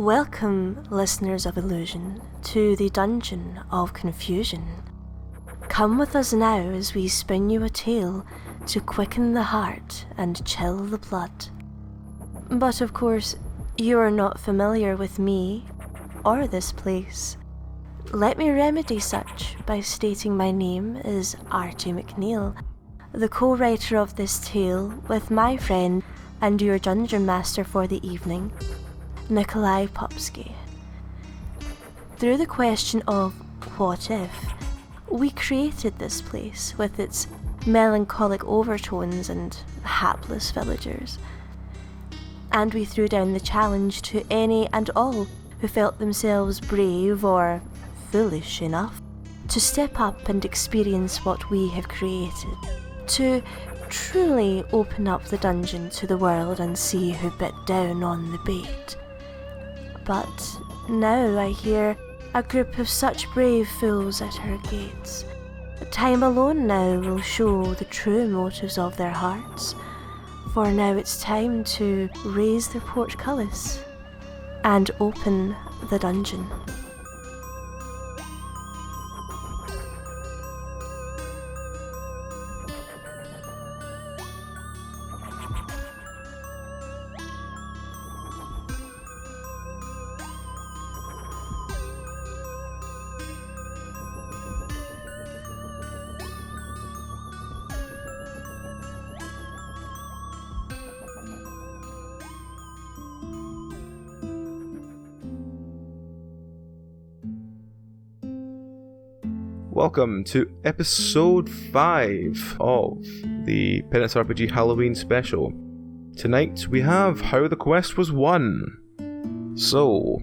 Welcome, listeners of Illusion, to the Dungeon of Confusion. Come with us now as we spin you a tale to quicken the heart and chill the blood. But of course, you are not familiar with me or this place. Let me remedy such by stating my name is Archie McNeil, the co-writer of this tale with my friend and your dungeon master for the evening, Nikolai Popsky. Through the question of what if, we created this place with its melancholic overtones and hapless villagers. And we threw down the challenge to any and all who felt themselves brave or foolish enough to step up and experience what we have created, to truly open up the dungeon to the world and see who bit down on the bait. But now I hear a group of such brave fools at our gates. Time alone now will show the true motives of their hearts, for now it's time to raise their portcullis and open the dungeon. Welcome to episode 5 of the Penance RPG Halloween special. Tonight we have How the Quest Was Won. So,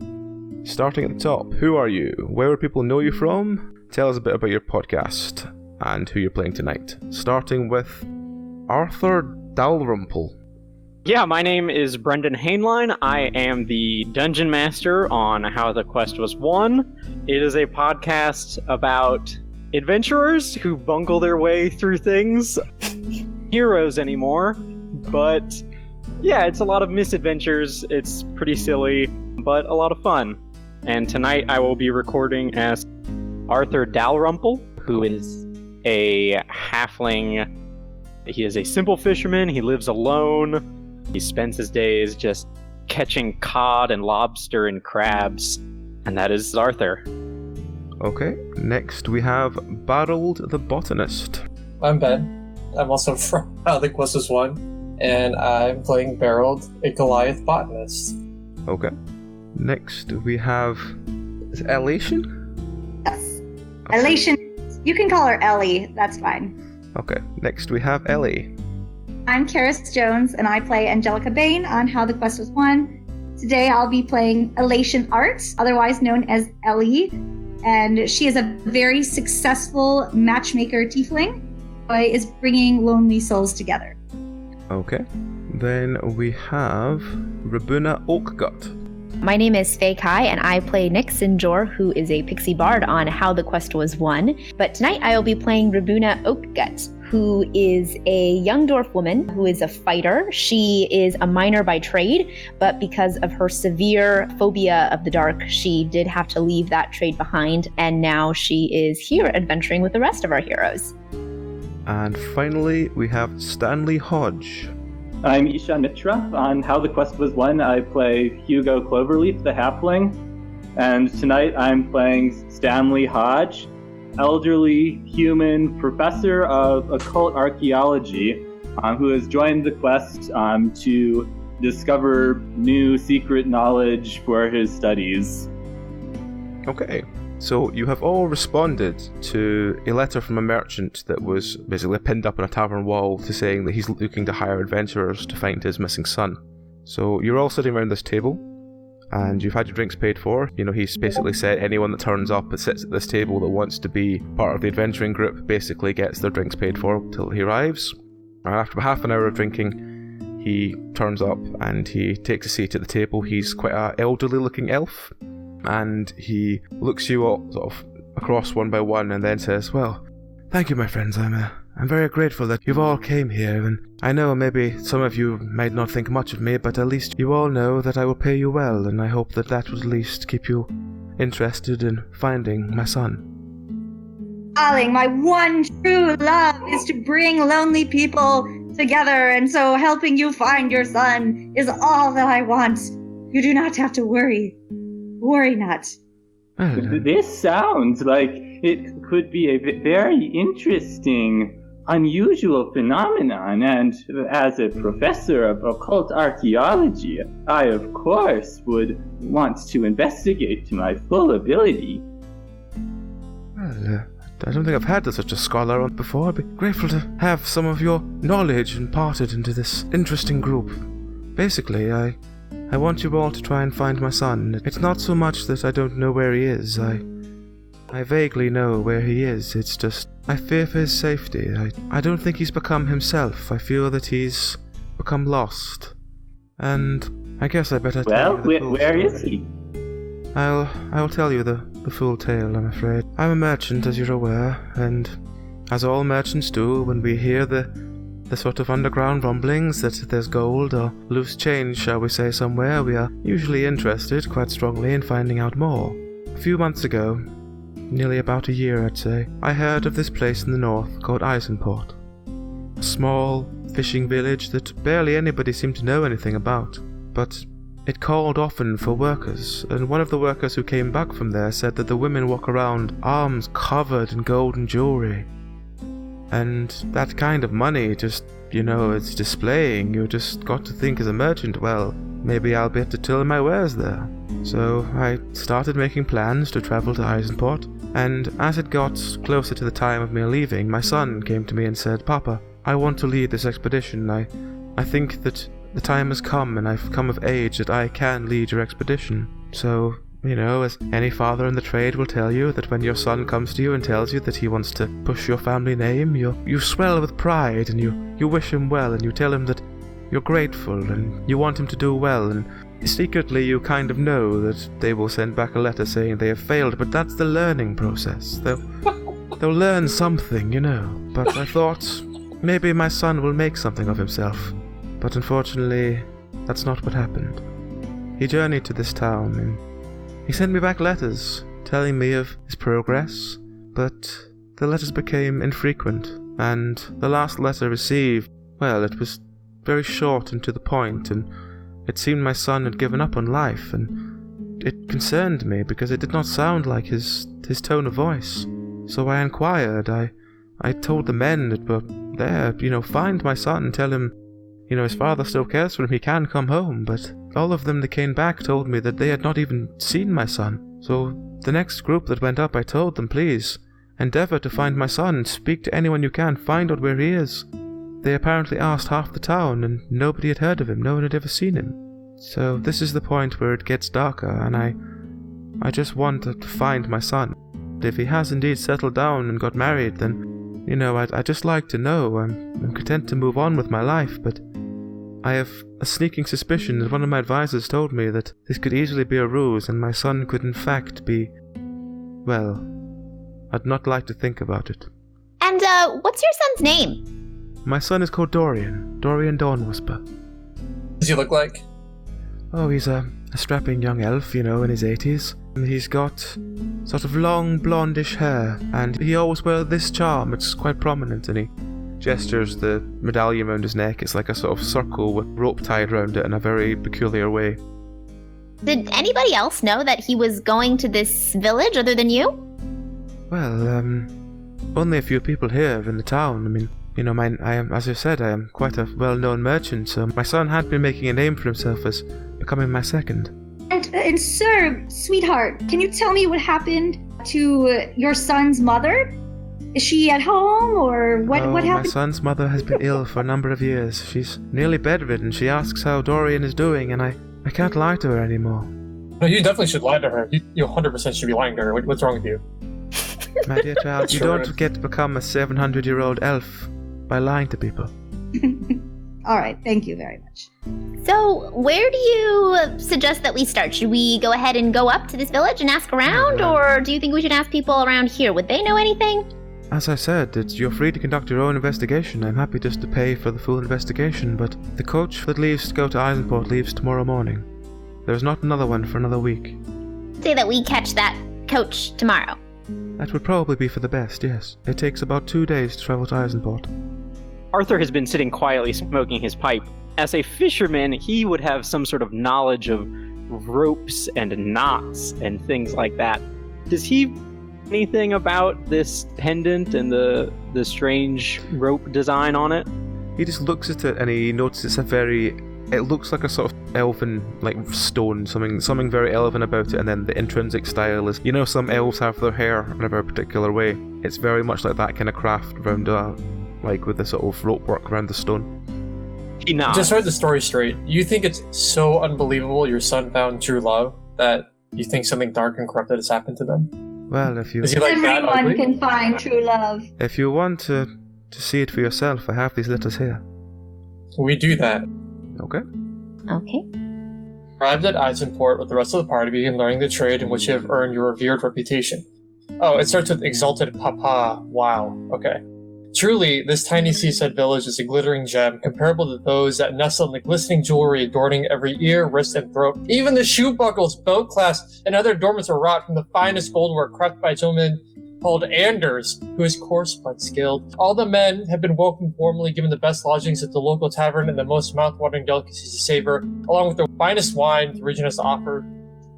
starting at the top, who are you? Where would people know you from? Tell us a bit about your podcast and who you're playing tonight. Starting with Arthur Dalrymple. Yeah, my name is Brendan Hainline. I am the Dungeon Master on How the Quest Was Won. It is a podcast about adventurers who bungle their way through things. Heroes anymore, but yeah, it's a lot of misadventures. It's pretty silly, but a lot of fun. And tonight I will be recording as Arthur Dalrymple, who is a halfling. He is a simple fisherman. He lives alone. He spends his days just catching cod and lobster and crabs. And that is Arthur. Okay, next we have Barold the Botanist. I'm Ben. I'm also from How the Quest Was Won, and I'm playing Barold, a Goliath botanist. Okay. Next we have... is it Elation? Yes. Okay. Elation. You can call her Ellie. That's fine. Okay, next we have Ellie. I'm Karis Jones, and I play Angelica Bain on How the Quest Was Won. Today I'll be playing Elation Arts, otherwise known as Ellie. And she is a very successful matchmaker tiefling who is bringing lonely souls together. Okay. Then we have Rabuna Oakgut. My name is Faye Kai, and I play Nick Sinjor, who is a pixie bard on How the Quest Was Won. But tonight I will be playing Rabuna Oakgut, who is a young dwarf woman who is a fighter. She is a miner by trade, but because of her severe phobia of the dark, she did have to leave that trade behind, and now she is here adventuring with the rest of our heroes. And finally, we have Stanley Hodge. I'm Isha Mitra. On How the Quest Was Won, I play Hugo Cloverleaf, the halfling. And tonight I'm playing Stanley Hodge, elderly human professor of occult archaeology, who has joined the quest to discover new secret knowledge for his studies. Okay, so you have all responded to a letter from a merchant that was basically pinned up on a tavern wall to saying that he's looking to hire adventurers to find his missing son. So you're all sitting around this table, and you've had your drinks paid for. You know, he's basically said anyone that turns up and sits at this table that wants to be part of the adventuring group basically gets their drinks paid for till he arrives. And after about half an hour of drinking, he turns up and he takes a seat at the table. He's quite an elderly looking elf, and he looks you all sort of across one by one and then says, "Well, thank you, my friends. I'm I'm very grateful that you've all came here, and I know maybe some of you might not think much of me, but at least you all know that I will pay you well, and I hope that that will at least keep you interested in finding my son. Darling, my one true love is to bring lonely people together, and so helping you find your son is all that I want. You do not have to worry. Worry not. Well, This sounds like it could be a very interesting, unusual phenomenon, and as a professor of occult archaeology, I of course would want to investigate to my full ability. well, I don't think I've had such a scholar on before. I'd be grateful to have some of your knowledge imparted into this interesting group. Basically, I want you all to try and find my son. It's not so much that I don't know where he is. I vaguely know where he is. It's just I fear for his safety. I don't think he's become himself. I feel that he's become lost. And I guess I better tell Well, you the full where is story. he? I'll tell you the full tale, I'm afraid. I'm a merchant, as you're aware, and as all merchants do, when we hear the sort of underground rumblings that there's gold or loose change, shall we say, somewhere, we are usually interested quite strongly in finding out more. A few months ago, nearly about a year I'd say, I heard of this place in the north called Eisenport. A small fishing village that barely anybody seemed to know anything about, but it called often for workers, and one of the workers who came back from there said that the women walk around arms covered in gold and jewelry. And that kind of money just, it's displaying. You just got to think as a merchant, well, maybe I'll be able to till my wares there. So I started making plans to travel to Eisenport, and as it got closer to the time of me leaving, my son came to me and said, Papa, I want to lead this expedition. I think that the time has come, and I've come of age that I can lead your expedition. So, as any father in the trade will tell you, that when your son comes to you and tells you that he wants to push your family name, you swell with pride, and you wish him well, and you tell him that you're grateful, and you want him to do well, and secretly you kind of know that they will send back a letter saying they have failed, but that's the learning process. They'll learn something, But I thought, maybe my son will make something of himself. But unfortunately, that's not what happened. He journeyed to this town, and he sent me back letters telling me of his progress, but the letters became infrequent, and the last letter received, well, it was very short and to the point, and it seemed my son had given up on life, and it concerned me because it did not sound like his tone of voice. So I inquired. I told the men that were there, find my son and tell him his father still cares for him, he can come home, but all of them that came back told me that they had not even seen my son. So the next group that went up, I told them, please, endeavor to find my son and speak to anyone you can, find out where he is. They apparently asked half the town, and nobody had heard of him, no one had ever seen him. So this is the point where it gets darker, and I just want to find my son. If he has indeed settled down and got married, then, I'd just like to know. I'm content to move on with my life, but I have a sneaking suspicion that one of my advisors told me that this could easily be a ruse and my son could in fact be, well, I'd not like to think about it. And what's your son's name? My son is called Dorian Dawnwhisper. Does he look like? Oh, he's a strapping young elf, in his 80s. He's got sort of long blondish hair, and he always wears this charm. It's quite prominent, and he gestures the medallion around his neck. It's like a sort of circle with rope tied around it in a very peculiar way. Did anybody else know that he was going to this village other than you? Well, only a few people here in the town. As I said, I am quite a well-known merchant, so my son had been making a name for himself as becoming my second. And sir, sweetheart, can you tell me what happened to your son's mother? Is she at home, or what happened? My son's mother has been ill for a number of years. She's nearly bedridden. She asks how Dorian is doing, and I can't lie to her anymore. No, you definitely should lie to her. You 100% should be lying to her. What's wrong with you? My dear child, you don't get to become a 700-year-old elf by lying to people. All right, thank you very much. So, where do you suggest that we start? Should we go ahead and go up to this village and ask around, or do you think we should ask people around here? Would they know anything? As I said, you're free to conduct your own investigation. I'm happy just to pay for the full investigation, but the coach that leaves to go to Eisenport leaves tomorrow morning. There's not another one for another week. Say that we catch that coach tomorrow. That would probably be for the best, yes. It takes about 2 days to travel to Eisenport. Arthur has been sitting quietly smoking his pipe. As a fisherman, he would have some sort of knowledge of ropes and knots and things like that. Does he know anything about this pendant and the strange rope design on it? He just looks at it and he notices it looks like a sort of elven, like, stone, something very elven about it, and then the intrinsic style is, some elves have their hair in a very particular way. It's very much like that kind of craft around, like, with the sort of rope work around the stone. He nods. Just heard the story straight. You think it's so unbelievable your son found true love that you think something dark and corrupted has happened to them? Well, if you... Is he like that Everyone ugly? can find true love. If you want to see it for yourself, I have these letters here. We do that. Okay? Okay. Arrived at Eisenport with the rest of the party, begin learning the trade in which you have earned your revered reputation. Oh, it starts with exalted papa. Wow. Okay. Truly, this tiny seaside village is a glittering gem, comparable to those that nestle in the glistening jewelry adorning every ear, wrist, and throat. Even the shoe buckles, belt clasps, and other adornments are wrought from the finest goldwork crafted by a gentleman called Anders, who is coarse but skilled. All the men have been welcomed warmly, given the best lodgings at the local tavern and the most mouth-watering delicacies to savor, along with the finest wine the region has to offer.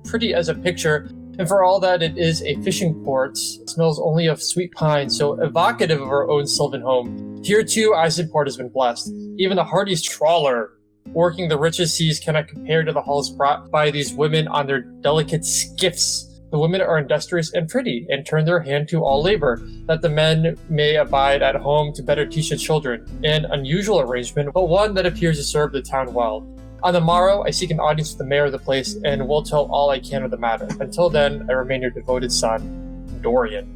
Pretty as a picture, and for all that it is a fishing port, it smells only of sweet pine, so evocative of our own sylvan home. Here too, Eisenport has been blessed. Even the hardiest trawler working the richest seas cannot compare to the hauls brought by these women on their delicate skiffs. The women are industrious and pretty, and turn their hand to all labor, that the men may abide at home to better teach the children. An unusual arrangement, but one that appears to serve the town well. On the morrow, I seek an audience with the mayor of the place, and will tell all I can of the matter. Until then, I remain your devoted son, Dorian.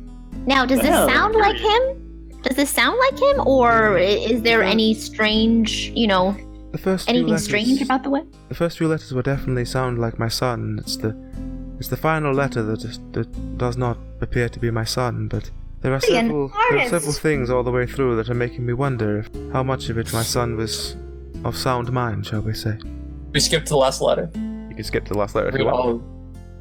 Now, does this sound like him? Does this sound like him, or is there any strange, The first few anything letters, strange about the way? The first few letters will definitely sound like my son. It's the final letter that does not appear to be my son, but there are several things all the way through that are making me wonder how much of it my son was of sound mind, shall we say. We skip to the last letter. You can skip to the last letter if Read you want.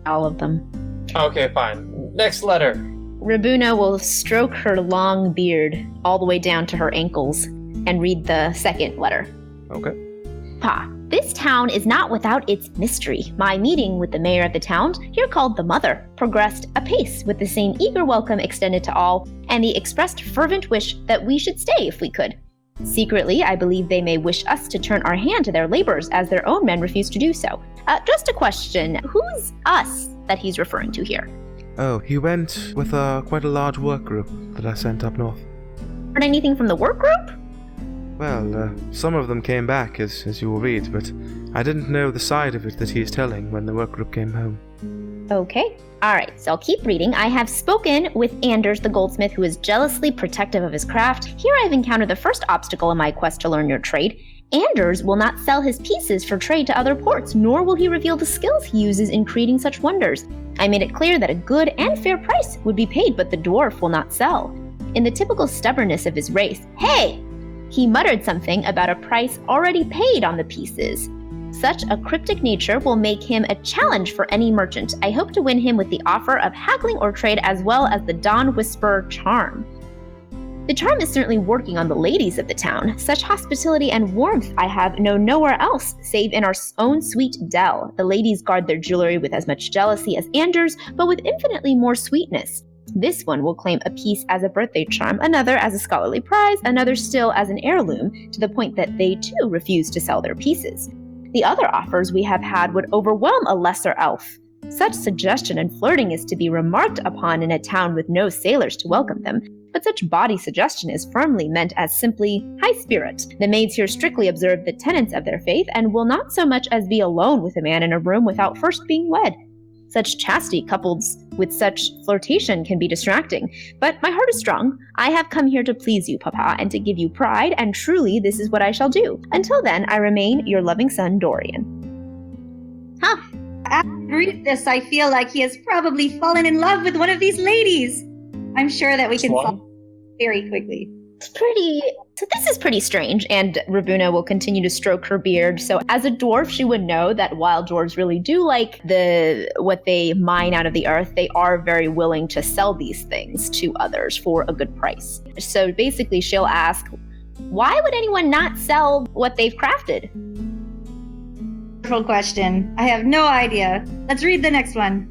All of them. Okay, fine. Next letter. Rabuna will stroke her long beard all the way down to her ankles and read the second letter. Okay. Pa, this town is not without its mystery. My meeting with the mayor of the town, here called the Mother, progressed apace with the same eager welcome extended to all, and the expressed fervent wish that we should stay if we could. Secretly, I believe they may wish us to turn our hand to their labors, as their own men refuse to do so. Just a question, who's us that he's referring to here? Oh, he went with quite a large work group that I sent up north. Heard anything from the work group? Well, some of them came back, as you will read, but I didn't know the side of it that he's telling when the work group came home. Okay. Alright, so I'll keep reading. I have spoken with Anders the goldsmith, who is jealously protective of his craft. Here I've encountered the first obstacle in my quest to learn your trade. Anders will not sell his pieces for trade to other ports, nor will he reveal the skills he uses in creating such wonders. I made it clear that a good and fair price would be paid, but the dwarf will not sell. In the typical stubbornness of his race, hey! He muttered something about a price already paid on the pieces. Such a cryptic nature will make him a challenge for any merchant. I hope to win him with the offer of haggling or trade, as well as the Dawn Whisperer charm. The charm is certainly working on the ladies of the town. Such hospitality and warmth I have known nowhere else, save in our own sweet dell. The ladies guard their jewelry with as much jealousy as Anders, but with infinitely more sweetness. This one will claim a piece as a birthday charm, another as a scholarly prize, another still as an heirloom, to the point that they too refuse to sell their pieces. The other offers we have had would overwhelm a lesser elf. Such suggestion and flirting is to be remarked upon in a town with no sailors to welcome them, but such bawdy suggestion is firmly meant as simply high spirit. The maids here strictly observe the tenets of their faith, and will not so much as be alone with a man in a room without first being wed. Such chastity coupled with such flirtation can be distracting, but my heart is strong. I have come here to please you, Papa, and to give you pride, and truly this is what I shall do. Until then, I remain your loving son, Dorian. After reading this, I feel like he has probably fallen in love with one of these ladies. I'm sure that we can One? solve. very quickly. So this is pretty strange, and Rabuna will continue to stroke her beard. So as a dwarf, she would know that while dwarves really do like what they mine out of the earth, they are very willing to sell these things to others for a good price. So basically she'll ask, why would anyone not sell what they've crafted? Wonderful question. I have no idea. Let's read the next one.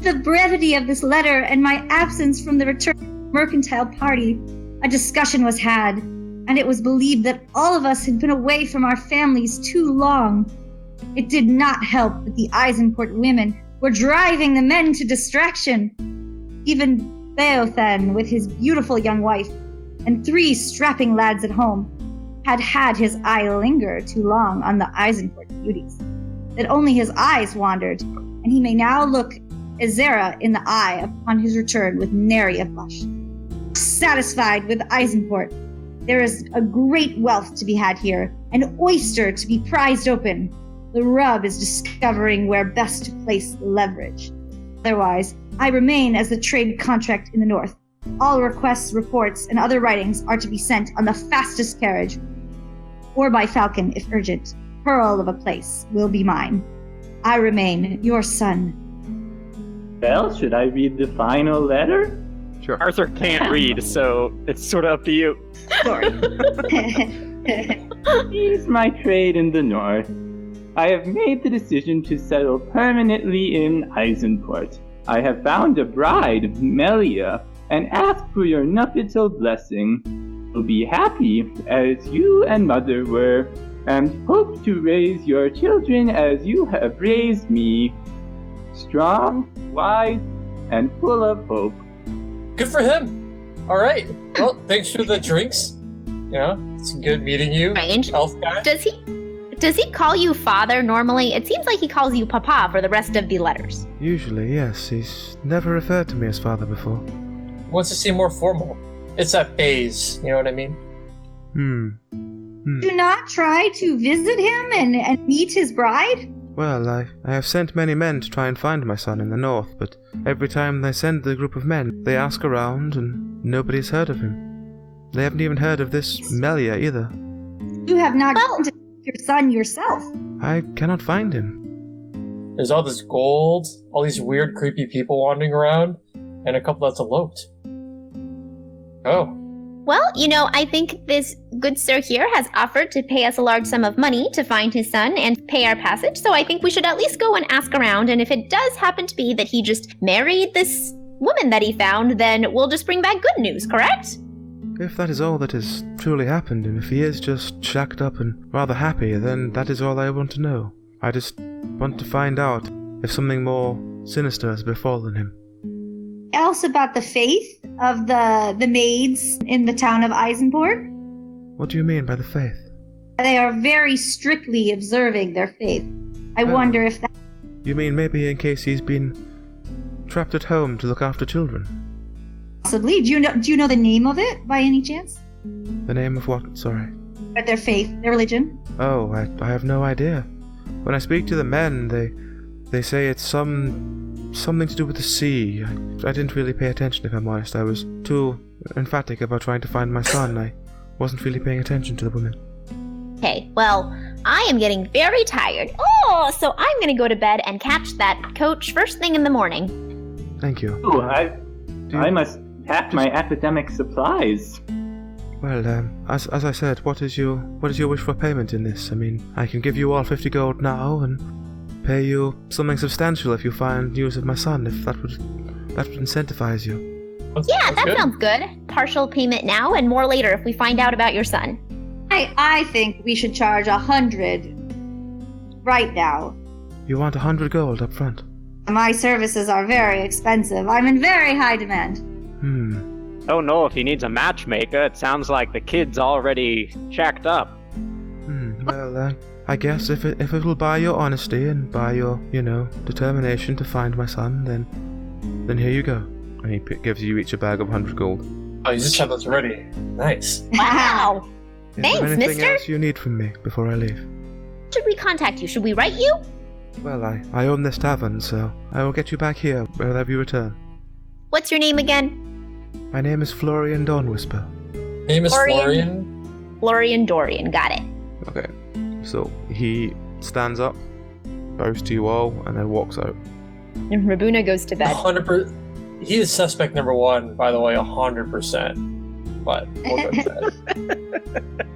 The brevity of this letter and my absence from the return mercantile party, a discussion was had, and it was believed that all of us had been away from our families too long. It did not help that the Eisenport women were driving the men to distraction. Even Beothan, with his beautiful young wife and 3 strapping lads at home, had his eye linger too long on the Eisenport beauties, that only his eyes wandered, and he may now look Ezera in the eye upon his return with nary a blush. Satisfied with Eisenport, there is a great wealth to be had here, an oyster to be prized open. The rub is discovering where best to place the leverage. Otherwise, I remain as the trade contract in the north. All requests, reports, and other writings are to be sent on the fastest carriage, or by falcon if urgent. Pearl of a place will be mine. I remain your son. Well, should I read the final letter? Sure. Arthur can't read, so it's sort of up to you. Sorry. Here's my trade in the north. I have made the decision to settle permanently in Eisenport. I have found a bride, Melia, and ask for your nuptial blessing. Will be happy as you and mother were, and hope to raise your children as you have raised me. Strong, wise, and full of hope. Good for him. All right. Well, thanks for the drinks. It's good meeting you, Strange. elf guy. Does he call you father normally? It seems like he calls you papa for the rest of the letters. Usually, yes. He's never referred to me as father before. Wants to seem more formal. It's that phase, you know what I mean? Do not try to visit him and meet his bride? Well, I have sent many men to try and find my son in the north, but every time they send the group of men, they ask around and nobody's heard of him. They haven't even heard of this Melia either. You have not gone to your son yourself. I cannot find him. There's all this gold, all these weird, creepy people wandering around, and a couple that's eloped. Oh. Well, I think this good sir here has offered to pay us a large sum of money to find his son and pay our passage, so I think we should at least go and ask around, and if it does happen to be that he just married this woman that he found, then we'll just bring back good news, correct? If that is all that has truly happened, and if he is just shacked up and rather happy, then that is all I want to know. I just want to find out if something more sinister has befallen him. Else about the faith of the maids in the town of Eisenport? What do you mean by the faith? They are very strictly observing their faith. I wonder if that... You mean maybe in case he's been trapped at home to look after children? Possibly. Do you know the name of it by any chance? The name of what? Sorry. Or their faith, their religion? Oh, I have no idea. When I speak to the men, they say it's something to do with the sea. I didn't really pay attention, if I'm honest. I was too emphatic about trying to find my son. I wasn't really paying attention to the women. Okay, well, I am getting very tired. So I'm gonna go to bed and catch that coach first thing in the morning. Thank you. Oh, I must pack my academic supplies. Well, as I said, what is your wish for payment in this? I mean, I can give you all 50 gold now and pay you something substantial if you find news of my son, if that would incentivize you. Yeah, that sounds good. Partial payment now and more later if we find out about your son. I think we should charge 100 right now. You want 100 gold up front? My services are very expensive. I'm in very high demand. Don't know if he needs a matchmaker. It sounds like the kid's already shacked up. Well, I guess if it will buy your honesty and buy your, determination to find my son, then here you go. And he gives you each a bag of 100 gold. Oh, you just have those ready. Nice. Wow. Is Thanks, there anything mister. else you need from me before I leave? Should we contact you? Should we write you? Well, I own this tavern, so I will get you back here whenever you return. What's your name again? My name is Florian Dawnwhisper. Name is Florian. Florian. Florian Dorian, got it. Okay, so he stands up, bows to you all, and then walks out. And Rabuna goes to bed. 100%. He is suspect number 1, by the way, 100%. But we'll go to that.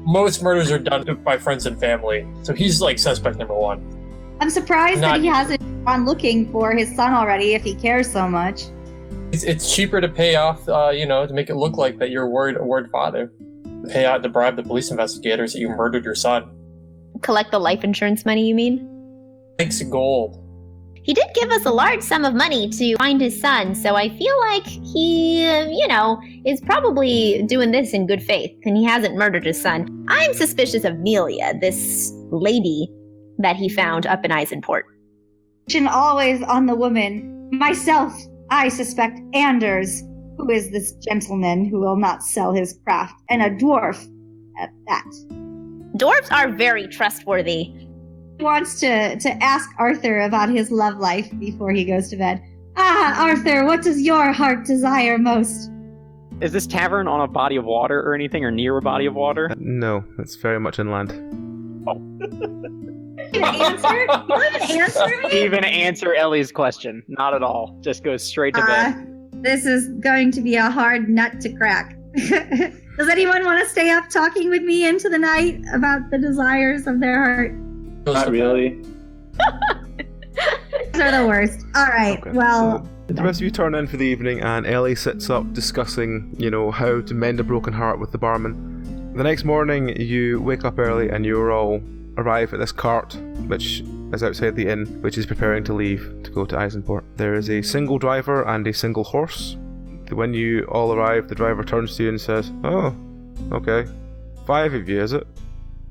Most murders are done by friends and family, so he's like suspect number 1. I'm surprised that he hasn't gone looking for his son already if he cares so much. It's cheaper to pay off, to make it look like that you're a worried father. Pay out to bribe the police investigators that you murdered your son. Collect the life insurance money, you mean? Thanks, gold. He did give us a large sum of money to find his son, so I feel like he, is probably doing this in good faith, and he hasn't murdered his son. I'm suspicious of Nelia, this lady that he found up in Eisenport. Always on the woman. Myself, I suspect Anders, who is this gentleman who will not sell his craft, and a dwarf at that. Dwarves are very trustworthy. He wants to ask Arthur about his love life before he goes to bed. Ah, Arthur, what does your heart desire most? Is this tavern on a body of water or anything, or near a body of water? No, it's very much inland. Even answer me? Even answer Ellie's question. Not at all. Just goes straight to bed. This is going to be a hard nut to crack. Does anyone want to stay up talking with me into the night about the desires of their heart? Not really. These are the worst. All right, Okay, well... so the rest of you turn in for the evening, and Ellie sits up discussing, how to mend a broken heart with the barman. The next morning, you wake up early and you all arrive at this cart, which is outside the inn, which is preparing to leave to go to Eisenport. There is a single driver and a single horse. When you all arrive, the driver turns to you and says, "Oh, okay. 5 of you, is it?"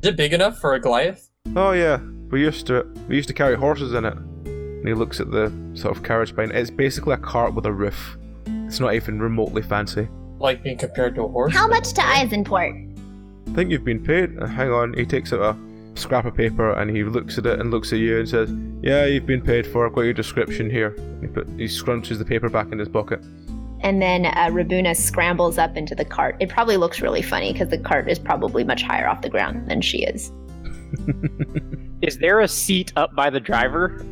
Is it big enough for a Goliath? "Oh yeah, we used to carry horses in it." And he looks at the sort of carriage behind. It's basically a cart with a roof. It's not even remotely fancy. Like being compared to a horse? How much to Eisenport? "I think you've been paid." Hang on, he takes out a scrap of paper and he looks at it and looks at you and says, "Yeah, you've been paid for. I've got your description here." He scrunches the paper back in his pocket. And then Rabuna scrambles up into the cart. It probably looks really funny because the cart is probably much higher off the ground than she is. Is there a seat up by the driver?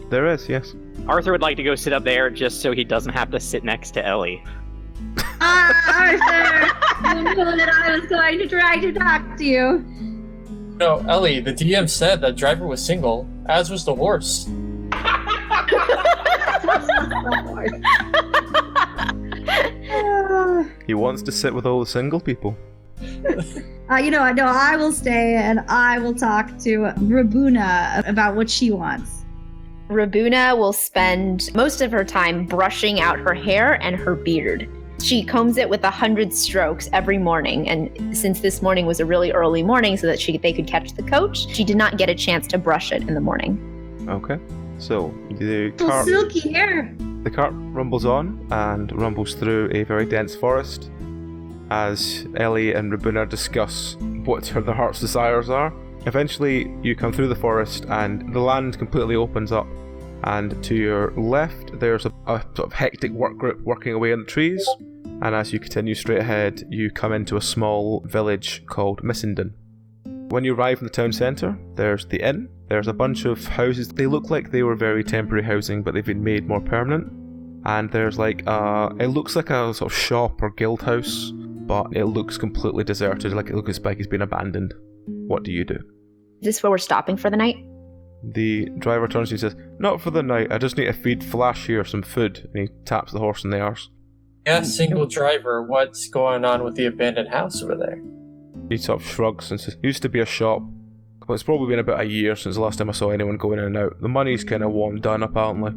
There is, yes. Arthur would like to go sit up there just so he doesn't have to sit next to Ellie. Arthur! You knew that I was going to try to talk to you. No, Ellie, the DM said that driver was single, as was the horse. He wants to sit with all the single people. I will stay and I will talk to Rabuna about what she wants. Rabuna will spend most of her time brushing out her hair and her beard. She combs it with 100 strokes every morning, and since this morning was a really early morning so that they could catch the coach, she did not get a chance to brush it in the morning. Okay. So the So cart silky hair. The cart rumbles on and rumbles through a very dense forest as Ellie and Rabuna discuss what their heart's desires are. Eventually, you come through the forest and the land completely opens up, and to your left there's a sort of hectic work group working away in the trees, and as you continue straight ahead you come into a small village called Missenden. When you arrive in the town centre, there's the inn. There's a bunch of houses. They look like they were very temporary housing, but they've been made more permanent. And there's it looks like a sort of shop or guild house, but it looks completely deserted, like it looks like it's been abandoned. What do you do? Is this where we're stopping for the night? The driver turns to you and says, "Not for the night, I just need to feed Flash here some food." And he taps the horse in the arse. Yeah, single driver, what's going on with the abandoned house over there? He sort of shrugs and says, "Used to be a shop, but it's probably been about a year since the last time I saw anyone going in and out. The money's kind of worn done, apparently.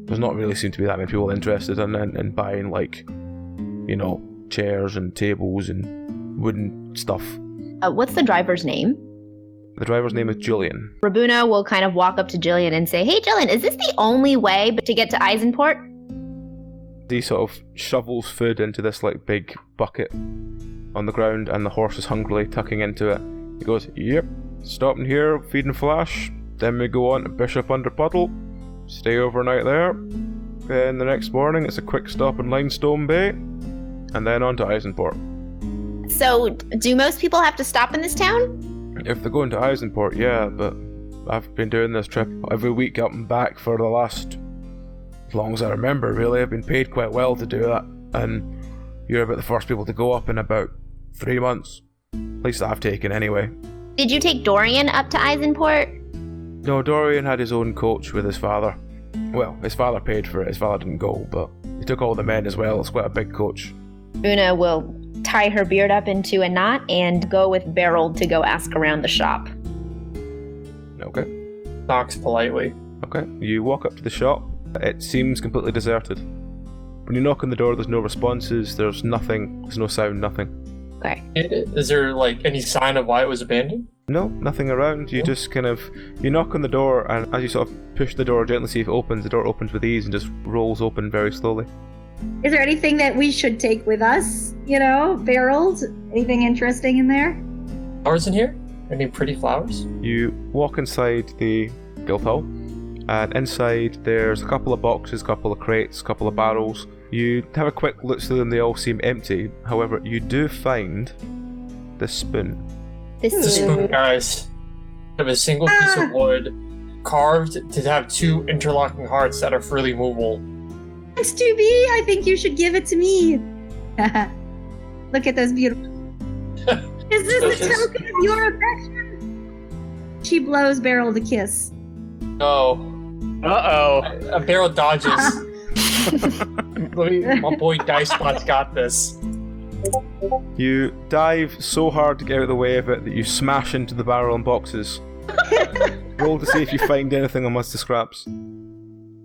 There's not really seem to be that many people interested in buying, chairs and tables and wooden stuff." What's the driver's name? The driver's name is Julian. Rabuna will kind of walk up to Jillian and say, "Hey, Jillian, is this the only way to get to Eisenport?" He sort of shovels food into this big bucket on the ground, and the horse is hungrily tucking into it. He goes, "Yep, stopping here, feeding Flash, then we go on to Bishop Under Puddle, stay overnight there. Then the next morning it's a quick stop in Limestone Bay, and then on to Eisenport. So, do most people have to stop in this town? If they're going to Eisenport, yeah, but I've been doing this trip every week up and back for the last, as long as I remember, really. I've been paid quite well to do that, and you're about the first people to go up in about 3 months. At least I've taken anyway. Did you take Dorian up to Eisenport? No, Dorian had his own coach with his father. Well, his father paid for it, his father didn't go, but he took all the men as well. It's quite a big coach. Una will tie her beard up into a knot and go with Beryl to go ask around the shop. Okay. Knocks politely. Okay, you walk up to the shop. It seems completely deserted. When you knock on the door, there's no responses, there's nothing, there's no sound, nothing. Okay. Is there, like, any sign of why it was abandoned? No, nothing around. You just kind of, you knock on the door, and as you sort of push the door gently, see if it opens, the door opens with ease and just rolls open very slowly. Is there anything that we should take with us? Barrels? Anything interesting in there? Flowers in here? Any pretty flowers? You walk inside the guild hall, and inside there's a couple of boxes, a couple of crates, a couple of barrels. You have a quick look through them, they all seem empty. However, you do find this spoon. This The spoon, guys. Of a single piece of wood, carved to have 2 interlocking hearts that are freely movable. It's to be. I think you should give it to me. Look at those beautiful. Is this a token of your affection? She blows Beryl the kiss. No. Uh-oh. A barrel dodges. My boy Dicebot's got this. You dive so hard to get out of the way of it that you smash into the barrel and boxes. Roll to see if you find anything amongst the scraps.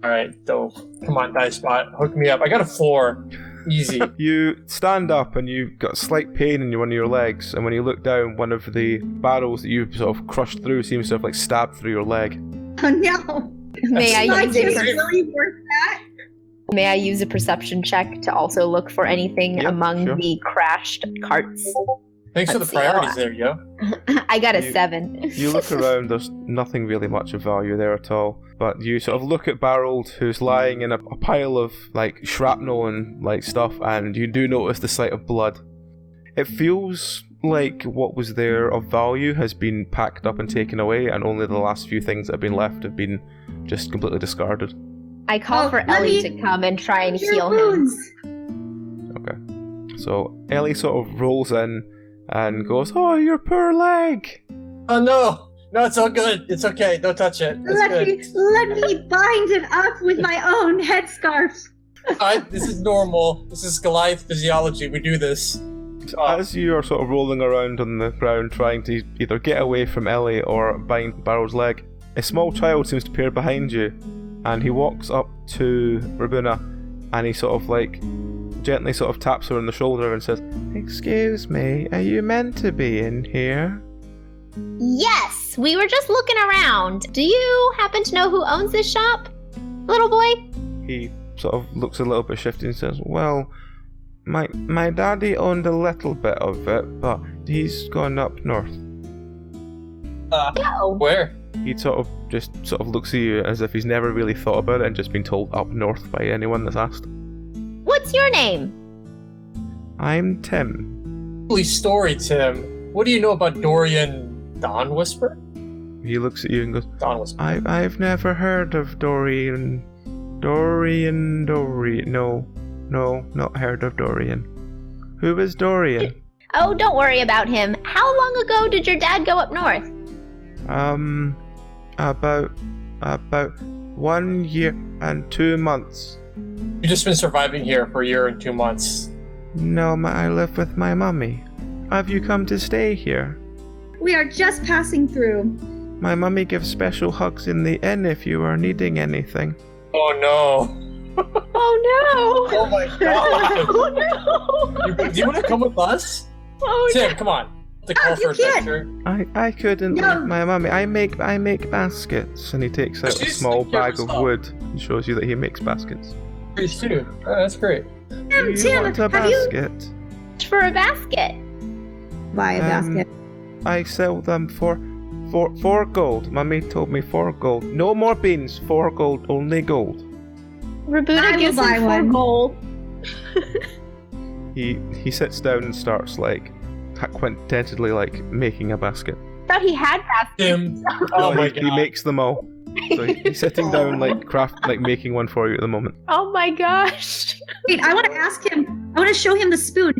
Alright, dope. Come on, Dicebot. Hook me up. I got a 4. Easy. You stand up and you've got slight pain in one of your legs, and when you look down, one of the barrels that you've sort of crushed through seems to have like stabbed through your leg. Oh no. May I Not use just a really worth that. May I use a perception check to also look for anything Yeah, among sure. the crashed carts? Thanks for the Let's see, priorities there, yo. I got a You- 7. You look around, there's nothing really much of value there at all. But you sort of look at Barold, who's lying in a pile of like shrapnel and like stuff, and you do notice the sight of blood. It feels like what was there of value has been packed up and taken away, and only the last few things that have been left have been just completely discarded. I call Oh, for let Ellie me- to come and try and Your heal him. wounds. Okay. So Ellie sort of rolls in and goes, "Oh, your poor leg!" Oh no! No, it's all good. It's okay. Don't touch it. It's good. Let me bind it up with my own headscarf. This is normal. This is Goliath physiology. We do this. As you are sort of rolling around on the ground trying to either get away from Ellie or bind Barrow's leg, a small child seems to appear behind you, and he walks up to Rabuna, and he sort of like gently sort of taps her on the shoulder and says, "Excuse me, are you meant to be in here?" Yes, we were just looking around. Do you happen to know who owns this shop, little boy? He sort of looks a little bit shifty and says, "Well, my daddy owned a little bit of it, but he's gone up north." No. Where? He sort of looks at you as if he's never really thought about it and just been told up north by anyone that's asked. What's your name? I'm Tim. Holy story, Tim. What do you know about Dorian Dawn Whisper? He looks at you and goes, Dawn Whisper. I've never heard of Dorian. No, not heard of Dorian. Who is Dorian? Oh, don't worry about him. How long ago did your dad go up north? About 1 year and 2 months. You've just been surviving here for a year and 2 months. No, I live with my mummy. Have you come to stay here? We are just passing through. My mummy gives special hugs in the inn if you are needing anything. Oh no. Oh no! Oh my god. Oh no! Do you want to come with us? Oh Tim, come on. The call for you can't. adventure. I couldn't No. leave my mummy. I make baskets. And he takes out a She's small taking care of bag of herself. wood and shows you that he makes baskets. Please too. Oh, that's great. Do you Tim, want a have you basket? For a basket. buy a basket? I sell them for 4 gold. Mummy told me 4 gold. No more beans. 4 gold. Only gold. Rabuna I will gives buy him 4 one. gold. He sits down and starts like contentedly like making a basket. Thought he had baskets. Tim. Oh my god. He makes them all. So he's sitting down like making one for you at the moment. Oh my gosh. Wait, I want to ask him. I want to show him the spoon.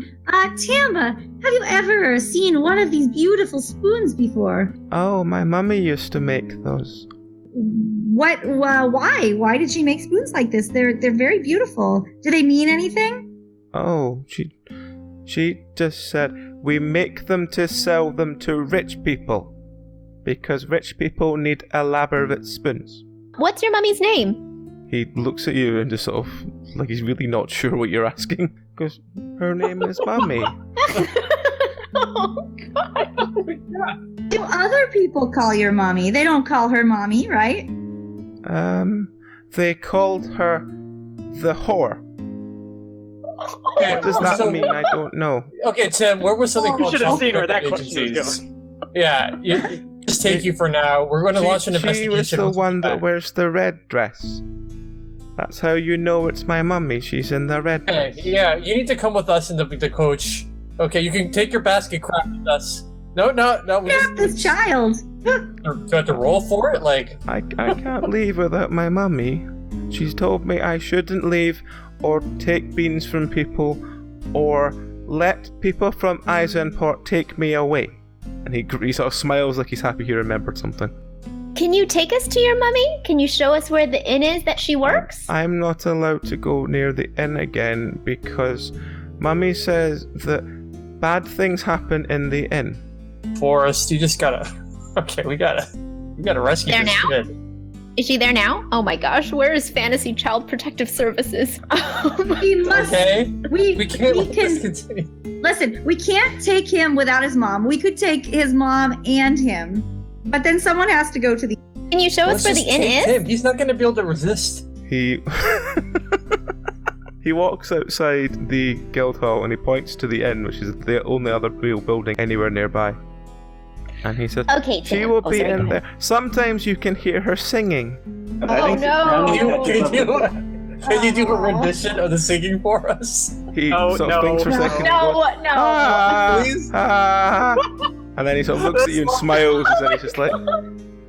Tim, have you ever seen one of these beautiful spoons before? Oh, my mummy used to make those. What? Why? Why did she make spoons like this? They're very beautiful. Do they mean anything? Oh, she just said we make them to sell them to rich people. Because rich people need elaborate spoons. What's your mummy's name? He looks at you and just sort of, like he's really not sure what you're asking. Because her name is Mummy. Oh, God. Do other people call your mommy? They don't call her mommy, right? They called her the whore. What does that mean? I don't know. Okay, Tim, where was something You called should have child seen where that protective question was agencies? Yeah, just take you for now. We're going to launch an She investigation. was the one that wears the red dress. That's how you know it's my mummy. She's in the red Okay, dress. yeah, you need to come with us and the coach. Okay, you can take your basket craft with us. No. We Not this child. do I have to roll for it? Like, I can't leave without my mummy. She's told me I shouldn't leave or take beans from people or let people from Eisenport take me away. And he sort of smiles like he's happy he remembered something. Can you take us to your mummy? Can you show us where the inn is that she works? I'm not allowed to go near the inn again because Mummy says that bad things happen in the inn. Forrest, you just gotta. Okay, we gotta rescue There this now? kid. Is she there now? Oh my gosh, where is Fantasy Child Protective Services? We must. Okay, We we can't let this can. continue. Listen, we can't take him without his mom. We could take his mom and him, but then someone has to go to the. Can you show us Let's where the just inn take is? him. He's not gonna be able to resist. He he walks outside the guild hall and he points to the inn, which is the only other real building anywhere nearby. And he says, Okay, "She Tim. will Oh, be sorry, in go there. ahead. Sometimes you can hear her singing." Oh, no. Can you do a rendition of the singing for us? He No, sort of thinks for a no. second. and goes, No. "Ah, Please? ah." And then he sort of looks at you and smiles, and then he's just like,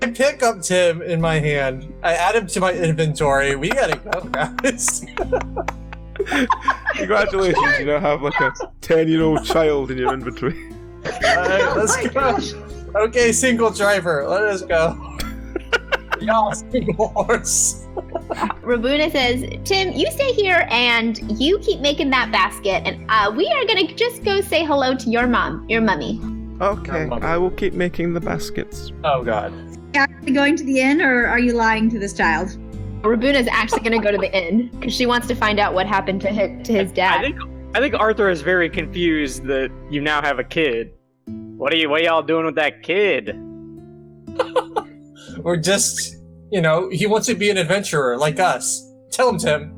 I pick up Tim in my hand. I add him to my inventory. We gotta go, guys. "Congratulations, you now have like a 10-year-old child in your inventory." Alright, let's go. Okay, single driver, let us go. Y'all, single horse. Rabuna says, Tim, you stay here and you keep making that basket, and we are gonna just go say hello to your mummy. Okay, I will keep making the baskets. Oh god. Actually going to the inn, or are you lying to this child? Rabuna's actually gonna go to the inn because she wants to find out what happened to his dad. I think Arthur is very confused that you now have a kid. What are y'all doing with that kid? We're just, he wants to be an adventurer like us. Tell him, Tim.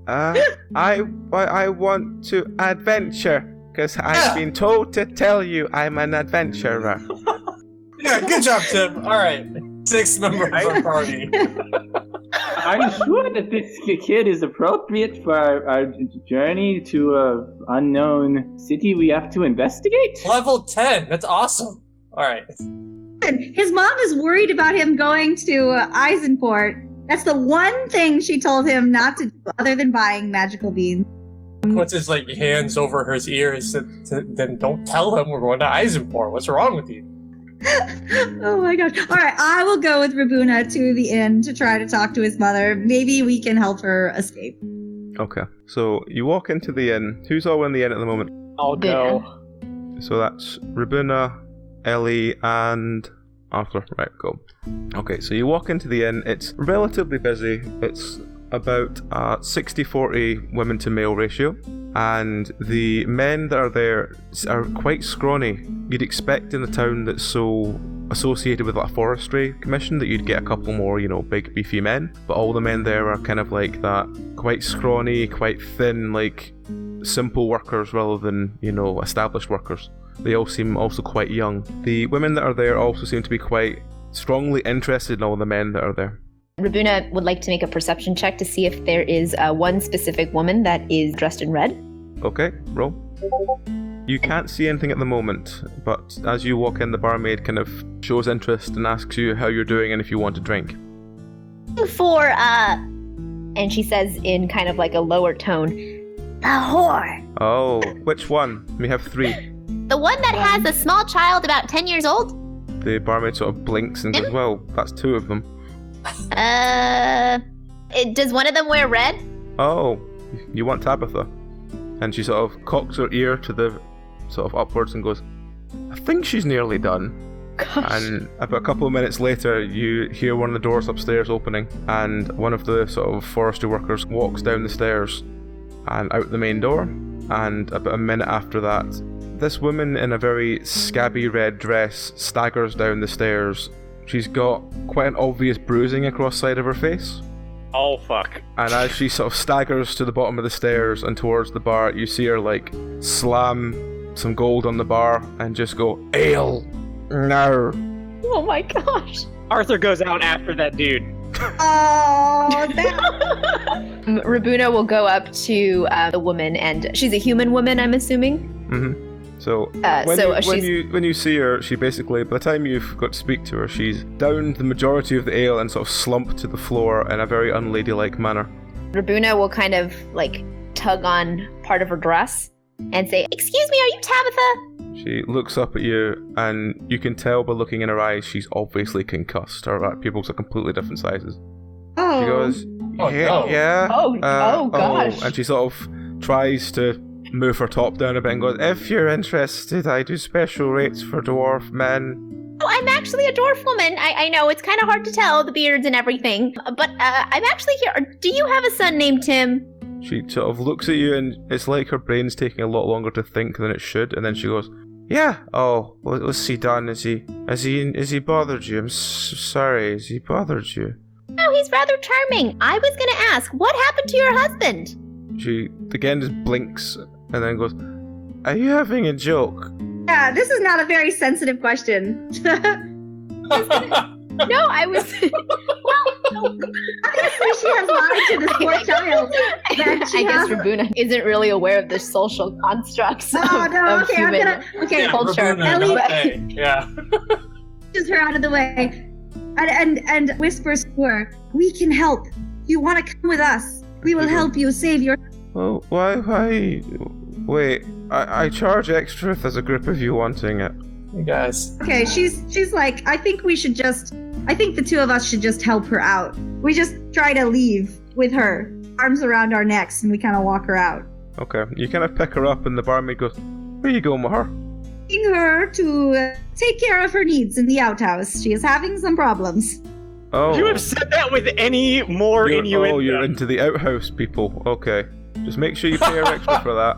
I want to adventure, because I've been told to tell you I'm an adventurer. Yeah, good job, Tim. Alright. 6th member of our party. Are you sure that this kid is appropriate for our journey to an unknown city we have to investigate? Level 10. That's awesome. Alright. His mom is worried about him going to Eisenport. That's the one thing she told him not to do, other than buying magical beans. Puts his hands over his ears. Then don't tell him we're going to Eisenport. What's wrong with you? Oh my gosh. All right, I will go with Rabuna to the inn to try to talk to his mother. Maybe we can help her escape. Okay, so you walk into the inn. Who's all in the inn at the moment? Oh no. So that's Rabuna, Ellie, and Arthur. Right, go. Okay, so you walk into the inn. It's relatively busy. It's about a 60-40 women to male ratio. And the men that are there are quite scrawny. You'd expect in a town that's so associated with a forestry commission that you'd get a couple more, big beefy men. But all the men there are kind of like that, quite scrawny, quite thin, simple workers rather than, established workers. They all seem also quite young. The women that are there also seem to be quite strongly interested in all the men that are there. Rabuna would like to make a perception check to see if there is one specific woman that is dressed in red. Okay, roll. You can't see anything at the moment, but as you walk in, the barmaid kind of shows interest and asks you how you're doing and if you want a drink. For, and she says in kind of like a lower tone, the whore. Oh, which one? We have 3. The one that has a small child about 10 years old? The barmaid sort of blinks and goes, well, that's 2 of them. Does one of them wear red? Oh, you want Tabitha? And she sort of cocks her ear to the sort of upwards and goes, I think she's nearly done. Gosh. And about a couple of minutes later, you hear one of the doors upstairs opening, and one of the sort of forestry workers walks down the stairs and out the main door. And about a minute after that, this woman in a very scabby red dress staggers down the stairs. She's got quite an obvious bruising across the side of her face. Oh, fuck. And as she sort of staggers to the bottom of the stairs and towards the bar, you see her, like, slam some gold on the bar and just go, ale! No! Oh my gosh. Arthur goes out after that dude. Oh, that... Rabuna will go up to the woman, and she's a human woman, I'm assuming? Mm-hmm. So, when you see her, she basically, by the time you've got to speak to her, she's downed the majority of the ale and sort of slumped to the floor in a very unladylike manner. Rabuna will kind of, like, tug on part of her dress and say, excuse me, are you Tabitha? She looks up at you, and you can tell by looking in her eyes she's obviously concussed. Her pupils are completely different sizes. Oh. She goes, yeah, no. yeah. Oh, gosh. And she sort of tries to move her top down a bit and goes, if you're interested, I do special rates for dwarf men. Oh, I'm actually a dwarf woman. I know, it's kind of hard to tell, the beards and everything. But I'm actually here. Do you have a son named Tim? She sort of looks at you, and it's like her brain's taking a lot longer to think than it should, and then she goes, yeah. Oh, what's he done? Has he bothered you? I'm sorry, has he bothered you? No, he's rather charming. I was gonna ask, what happened to your husband? She again just blinks and then goes, are you having a joke? Yeah, this is not a very sensitive question. No, I was... Obviously, she has lied to this poor child. I guess Rabuna isn't really aware of the social constructs of Okay, human okay. culture. Ellie, yeah. Pushes her out of the way and whispers to her, we can help. You want to come with us? We will help you save your... Oh, why? Wait, I charge extra if there's a group of you wanting it. You guys. Okay, she's like, I think the 2 of us should just help her out. We just try to leave with her, arms around our necks, and we kind of walk her out. Okay, you kind of pick her up, and the barmaid goes, where are you going with her? Taking her to take care of her needs in the outhouse. She is having some problems. Oh. You have said that with any more innuendo. Oh, you're into the outhouse, people. Okay. Just make sure you pay her extra for that.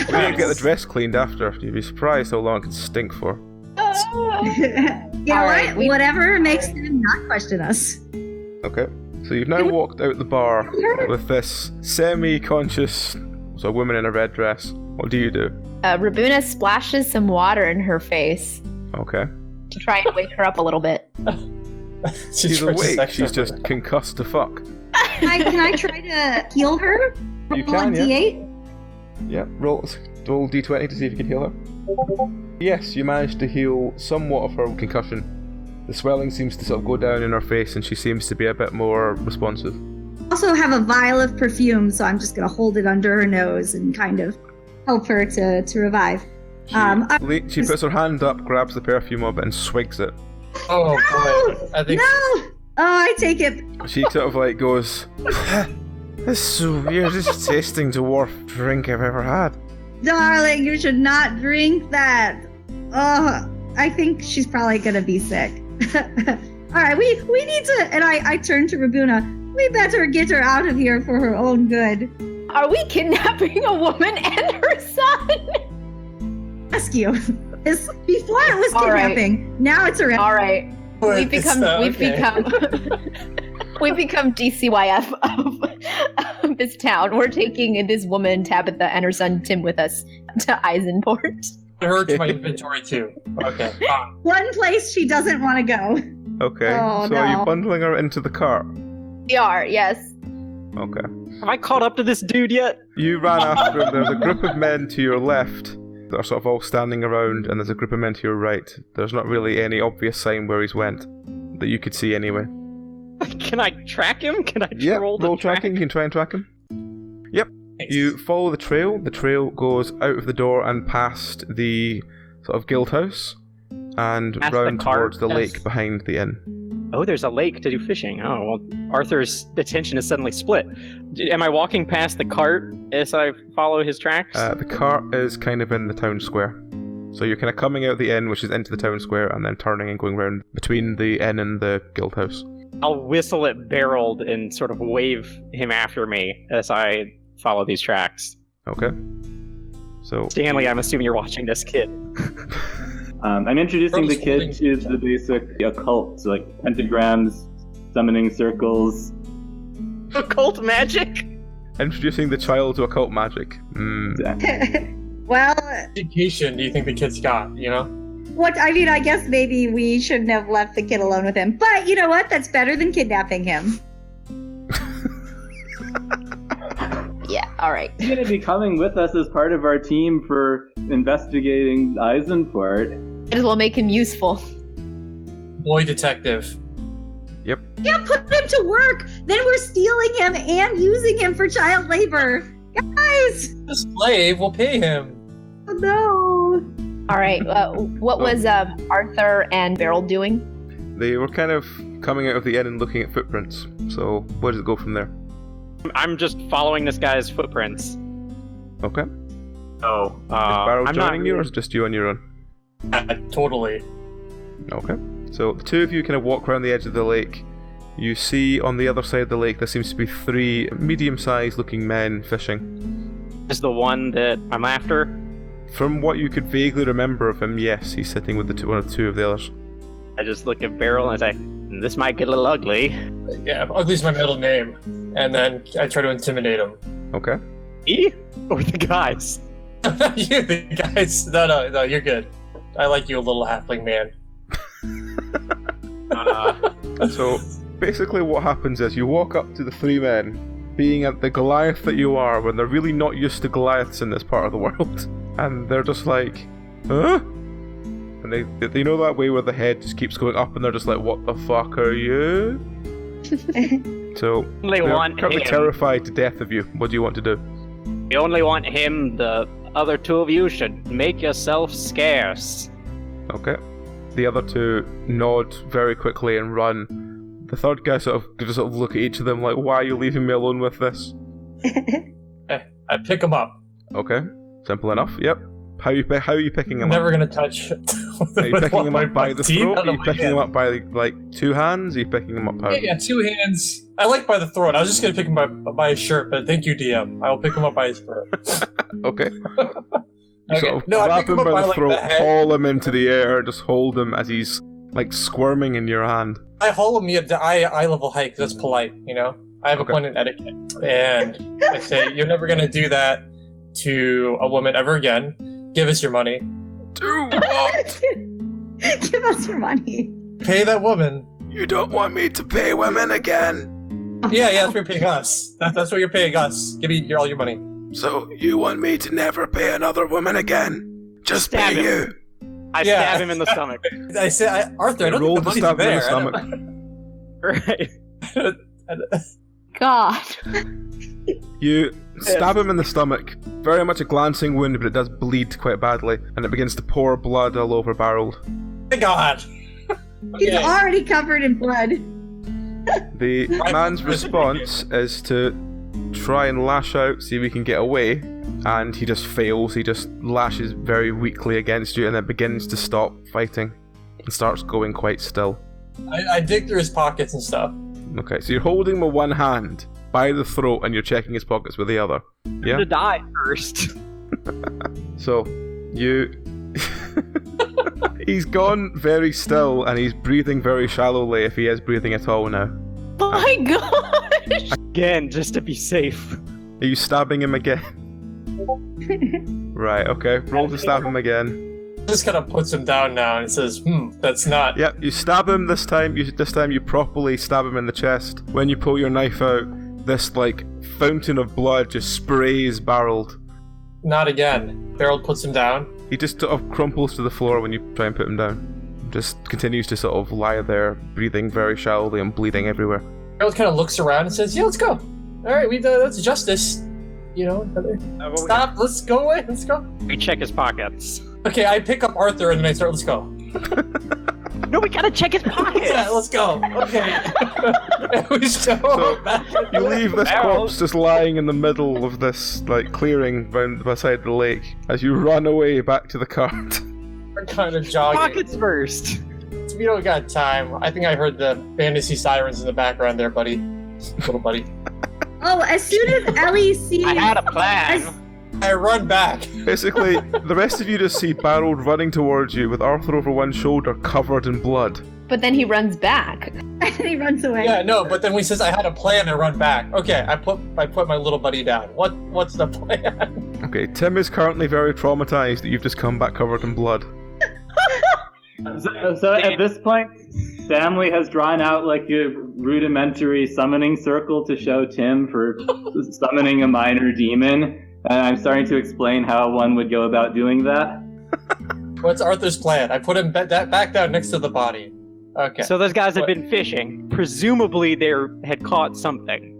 We need to get the dress cleaned after. You'd be surprised how long it can stink for. Yeah, whatever makes them not question us. Okay. So you've now walked out the bar with this semi-conscious woman in a red dress. What do you do? Rabuna splashes some water in her face Okay. to try and wake her up a little bit. She's awake. She's just concussed to fuck. Can I try to heal her? You Roll can, a yeah. D8? Yeah, roll D20 to see if you can heal her. Yes, you managed to heal somewhat of her concussion. The swelling seems to sort of go down in her face, and she seems to be a bit more responsive. Also have a vial of perfume, so I'm just going to hold it under her nose and kind of help her to revive. She puts her hand up, grabs the perfume of it, and swigs it. Oh boy! I think. No! Oh, I take it. She sort of like goes, this is the weirdest tasting dwarf drink I've ever had. Darling, you should not drink that. Oh, I think she's probably going to be sick. All right, we need to, and I turn to Rabuna, we better get her out of here for her own good. Are we kidnapping a woman and her son? Rescue. Before it was kidnapping, right. Now it's a rescue. All right. We've become DCYF of this town. We're taking this woman, Tabitha, and her son, Tim, with us to Eisenport. I heard to my inventory too. Okay. One place she doesn't want to go. Okay. Oh, so no. are you bundling her into the cart? We are, yes. Okay. Have I caught up to this dude yet? You ran after him. There's a group of men to your left that are sort of all standing around, and there's a group of men to your right. There's not really any obvious sign where he's went that you could see anyway. Can I track him? Can I Yep, troll the roll tracking. You can try and track him. Yep. You follow the trail. The trail goes out of the door and past the sort of guild house and Past the round cart? towards the Yes. lake behind the inn. Oh, there's a lake to do fishing. Oh, well, Arthur's attention is suddenly split. Am I walking past the cart as I follow his tracks? The cart is kind of in the town square. So you're kind of coming out the inn, which is into the town square, and then turning and going round between the inn and the guild house. I'll whistle at Berold and sort of wave him after me as I follow these tracks. Okay. So Stanley, I'm assuming you're watching this kid. I'm introducing the Holding kid to the basic occult, so like pentagrams, summoning circles. Occult magic? introducing the child to occult magic. Well, Education do you think the kid's got, you know? I guess maybe we shouldn't have left the kid alone with him. But you know what? That's better than kidnapping him. Yeah, alright. He's going to be coming with us as part of our team for investigating Eisenport. Might as well make him useful. Boy detective. Yep. Yeah, put him to work. Then we're stealing him and using him for child labor. Guys! The slave will pay him. Oh no. Alright, what was Arthur and Beryl doing? They were kind of coming out of the inn and looking at footprints. So where does it go from there? I'm just following this guy's footprints. Okay. So, Is Barrow I'm not joining you, or really- is it just you on your own? Totally. Okay. So the two of you kind of walk around the edge of the lake. You see on the other side of the lake there seems to be three medium-sized looking men fishing. is the one that I'm after. From what you could vaguely remember of him, yes, he's sitting with one or two of the others. I just look at Beryl and I say, this might get a little ugly. Yeah, ugly's my middle name. And then I try to intimidate him. Okay. Me? Or the guys? You, the guys. No, you're good. I like you, a little halfling man. So basically what happens is you walk up to the three men, being at the Goliath that you are, when they're really not used to Goliaths in this part of the world. And they're just like, huh? And they know that way where the head just keeps going up and they're just like, what the fuck are you? So Only they're want currently him. terrified to death of you. What do you want to do? We only want him. The other two of you should make yourself scarce. Okay. The other two nod very quickly and run. The third guy sort of gives a sort of look at each of them like, why are you leaving me alone with this? I pick him up. Okay. Simple enough. Yep. How are you picking him I'm up? never gonna touch. Are you picking him up by the throat? Are you picking him up by like two hands? Are you picking him up how? Yeah, two hands. I like by the throat. I was just gonna pick him up by his shirt, but thank you, DM. I will pick him up by his throat. Okay. You Okay. sort of No, I grab pick him him up by the like, throat, the head. haul him into the air, just hold him as he's like squirming in your hand. I haul him at the eye level height 'cause that's polite, you know? I have Okay. a point in etiquette. And I say, you're never gonna do that to a woman ever again. Give us your money. Do what? Give us your money. Pay that woman. You don't want me to pay women again? Yeah, that's what you're paying us. That's what you're paying us. Give me all your money. So you want me to never pay another woman again? Just Stab pay him. you. I Yeah. stab him in the stomach. I say, Arthur, I don't Roll think the to money's stab him in the there. stomach. Right. God. You stab him in the stomach. Very much a glancing wound, but it does bleed quite badly, and it begins to pour blood all over Barrel. Thank God. He's Okay. already covered in blood. The man's response is to try and lash out, see if he can get away, and he just fails. He just lashes very weakly against you and then begins to stop fighting and starts going quite still. I dig through his pockets and stuff. Okay, so you're holding him with one hand by the throat and you're checking his pockets with the other. Yeah? To die first. So, you... He's gone very still and he's breathing very shallowly, if he is breathing at all now. My gosh! Again, just to be safe. Are you stabbing him again? Right, okay. Roll to stab him again. Just kind of puts him down now and says, that's not. Yep, you stab him this time. This time you properly stab him in the chest. When you pull your knife out, this like fountain of blood just sprays Barold. Not again. Barold puts him down. He just sort of crumples to the floor when you try and put him down. Just continues to sort of lie there, breathing very shallowly and bleeding everywhere. Barold kind of looks around and says, "Yeah, let's go. All right, that's justice. You know, stop. Let's go away. Let's go." We check his pockets. Okay, I pick up Arthur and I start. Let's go. No, we gotta check his pockets. Yeah, let's go. Okay. We go back. You leave this corpse just lying in the middle of this like clearing round beside the lake as you run away back to the cart. We're kind of jogging. Pockets first. We don't got time. I think I heard the fantasy sirens in the background there, buddy. Little buddy. Oh, as soon as Ellie sees... I had a plan. I run back. Basically, the rest of you just see Barold running towards you with Arthur over one shoulder covered in blood. But then he runs back. And he runs away. Yeah, no, but then when he says I had a plan, I run back. Okay, I put my little buddy down. What's the plan? Okay, Tim is currently very traumatized that you've just come back covered in blood. So at this point, Stanley has drawn out like a rudimentary summoning circle to show Tim for summoning a minor demon. And I'm starting to explain how one would go about doing that. What's Arthur's plan? I put him back down next to the body. Okay. So those guys have been fishing. Presumably they had caught something.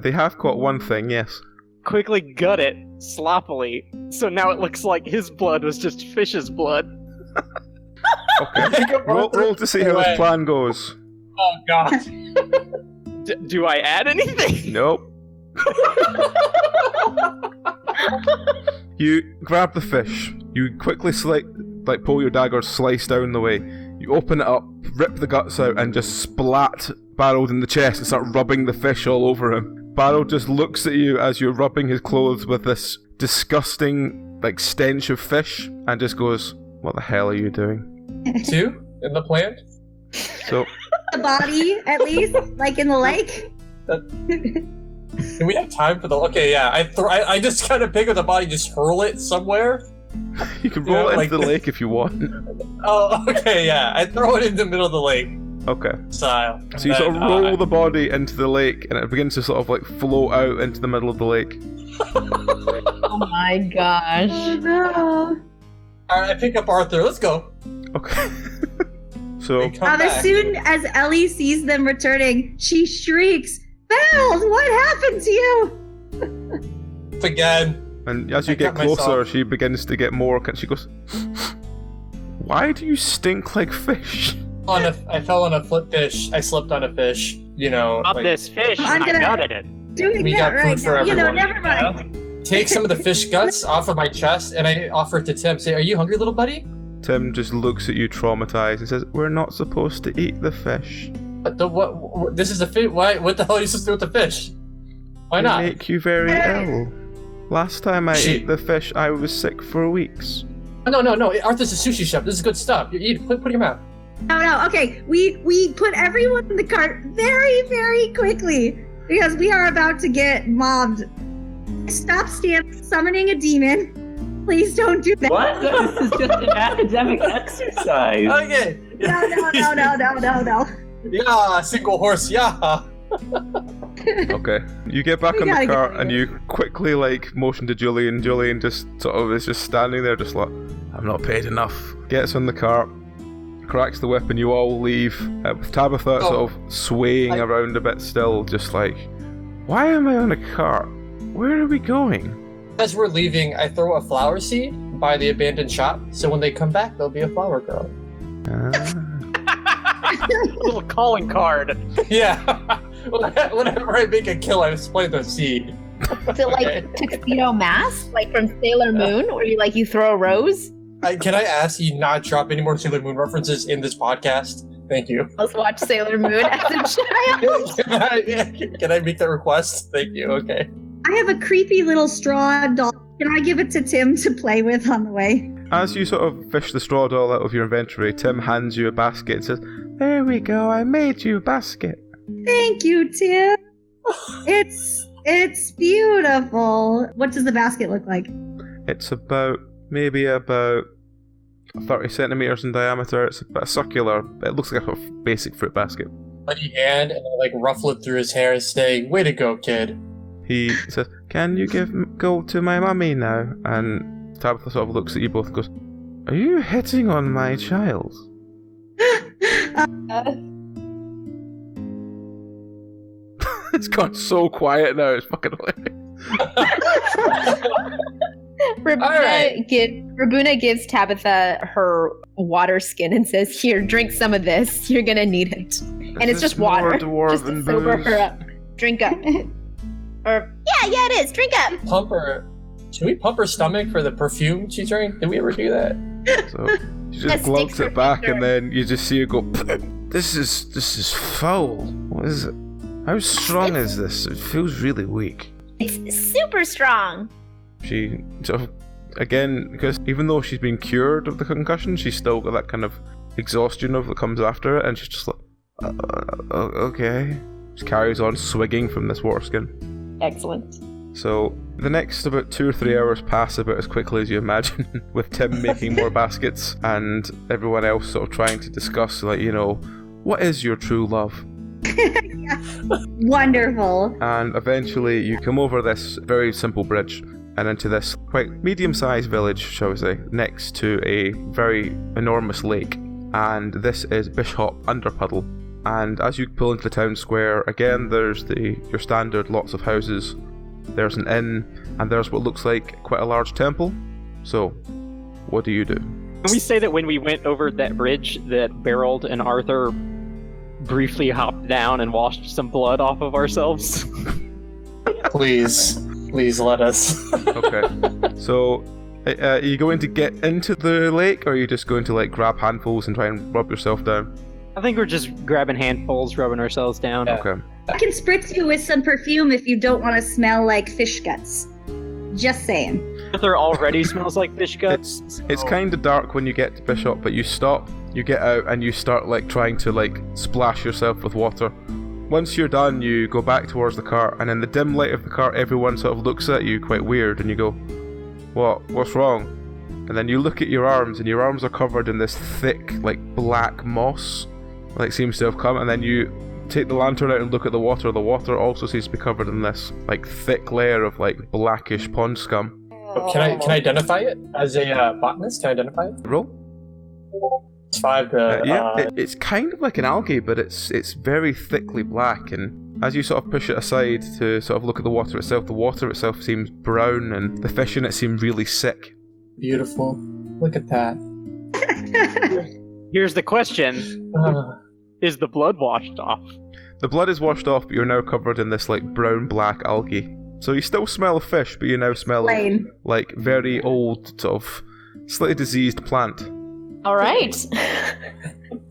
They have caught one thing, yes. Quickly gut it, sloppily. So now it looks like his blood was just fish's blood. Okay. roll to see how this plan goes. Oh, God. Do I add anything? Nope. You grab the fish. You quickly pull your dagger, slice down the way. You open it up, rip the guts out, and just splat Barold in the chest and start rubbing the fish all over him. Barold just looks at you as you're rubbing his clothes with this disgusting, stench of fish, and just goes, "What the hell are you doing?" 2 in the plan? So The body, at least, like in the lake. Do we have time for the? Okay, yeah. I just kind of pick up the body, just hurl it somewhere. you can roll it into the lake if you want. Oh, okay, yeah. I throw it in the middle of the lake. Okay. Style. So you sort of roll the body into the lake, and it begins to sort of float out into the middle of the lake. Oh my gosh. Oh no. Alright, I pick up Arthur. Let's go. Okay. So As soon as Ellie sees them returning, she shrieks, "Harold, what happened to you?" Again. And as you get closer, she begins to get more. She goes, "Why do you stink like fish?" I fell on a fish. I slipped on a fish. This fish, I'm I gonna- gutted it. Doing We that got food right for now. everyone. Never mind. Take some of the fish guts off of my chest, and I offer it to Tim. Say, "Are you hungry, little buddy?" Tim just looks at you traumatized and says, "We're not supposed to eat the fish. What? This is a fish. Why? What the hell are you supposed to do with the fish? Why They not? make you very ill. Last time I ate the fish, I was sick for weeks." No. Arthur's a sushi chef. This is good stuff. You eat. Put it in your mouth. No. Okay, we put everyone in the cart very, very quickly because we are about to get mobbed. Stop summoning a demon. Please don't do that. What? This is just an academic exercise. Okay. No. Yeah, single horse. Yeah. Okay. You get back We on the gotta get cart rid and of you quickly motion to Julian. Julian just sort of is just standing there just "I'm not paid enough." Gets on the cart, cracks the whip, and you all leave with Tabitha sort of swaying around a bit still, just "Why am I on a cart? Where are we going?" As we're leaving, I throw a flower seed by the abandoned shop, so when they come back, there'll be a flower girl. A little calling card. Yeah. Whenever I make a kill, I display the seed. Is it tuxedo mask, from Sailor Moon, where you throw a rose? Can I ask you not drop any more Sailor Moon references in this podcast? Thank you. Let's watch Sailor Moon as a child. Can I make that request? Thank you. Okay. I have a creepy little straw doll. Can I give it to Tim to play with on the way? As you sort of fish the straw doll out of your inventory, Tim hands you a basket and says, "There we go, I made you a basket." Thank you, Tim. It's beautiful. What does the basket look like? It's maybe about 30 centimeters in diameter. It's a bit circular. It looks like a basic fruit basket. bloody hand and I, like, ruffle it through his hair, saying, "Way to go, kid." He says, "Can you go to my mummy now?" And Tabitha sort of looks at you both and goes, "Are you hitting on my child?" It's gone so quiet now, it's fucking hilarious. Rabuna gives Tabitha her water skin and says, "Here, drink some of this. You're gonna need it." And it's just water, just to sober her up. Drink up. Yeah, it is. Drink up. Pump her. Should we pump her stomach for the perfume she drank? Did we ever do that? So she just glunks it back, and then you just see her go, This is foul. What is it? How strong is this? It feels really weak." It's super strong. She sort of, again, because even though she's been cured of the concussion, she's still got that kind of exhaustion of that comes after it, and she's just like, okay. Just carries on swigging from this water skin. Excellent. So the next about 2 or 3 hours pass about as quickly as you imagine, with Tim making more baskets and everyone else sort of trying to discuss, like, what is your true love? Wonderful. And eventually you come over this very simple bridge and into this quite medium-sized village, shall we say, next to a very enormous lake. And this is Bishop Underpuddle. And as you pull into the town square, again, there's your standard lots of houses. There's an inn, and there's what looks like quite a large temple. So, what do you do? Can we say that when we went over that bridge, that Berold and Arthur briefly hopped down and washed some blood off of ourselves? Please let us. Okay. So, are you going to get into the lake, or are you just going to, like, grab handfuls and try and rub yourself down? I think we're just grabbing handfuls, rubbing ourselves down. Yeah. Okay. I can spritz you with some perfume if you don't want to smell like fish guts. Just saying. Arthur already smells like fish guts. It's kind of dark when you get to Bishop, but you stop, you get out, and you start, like, trying to, like, splash yourself with water. Once you're done, you go back towards the cart, and in the dim light of the cart, everyone sort of looks at you quite weird, and you go, What's wrong? And then you look at your arms, and your arms are covered in this thick, like, black moss, like, seems to have come, and then you take the lantern out and look at the water. The water also seems to be covered in this, like, thick layer of, like, blackish pond scum. Can I identify it as a botanist? Can I identify it? Roll? It's 5 to. It's kind of like an algae, but it's very thickly black, and as you sort of push it aside to sort of look at the water itself seems brown, and the fish in it seem really sick. Beautiful. Look at that. Here's the question. Is the blood washed off? The blood is washed off, but you're now covered in this, like, brown-black algae. So you still smell of fish, but you now smell of, like, very old, sort of, slightly diseased plant. All right.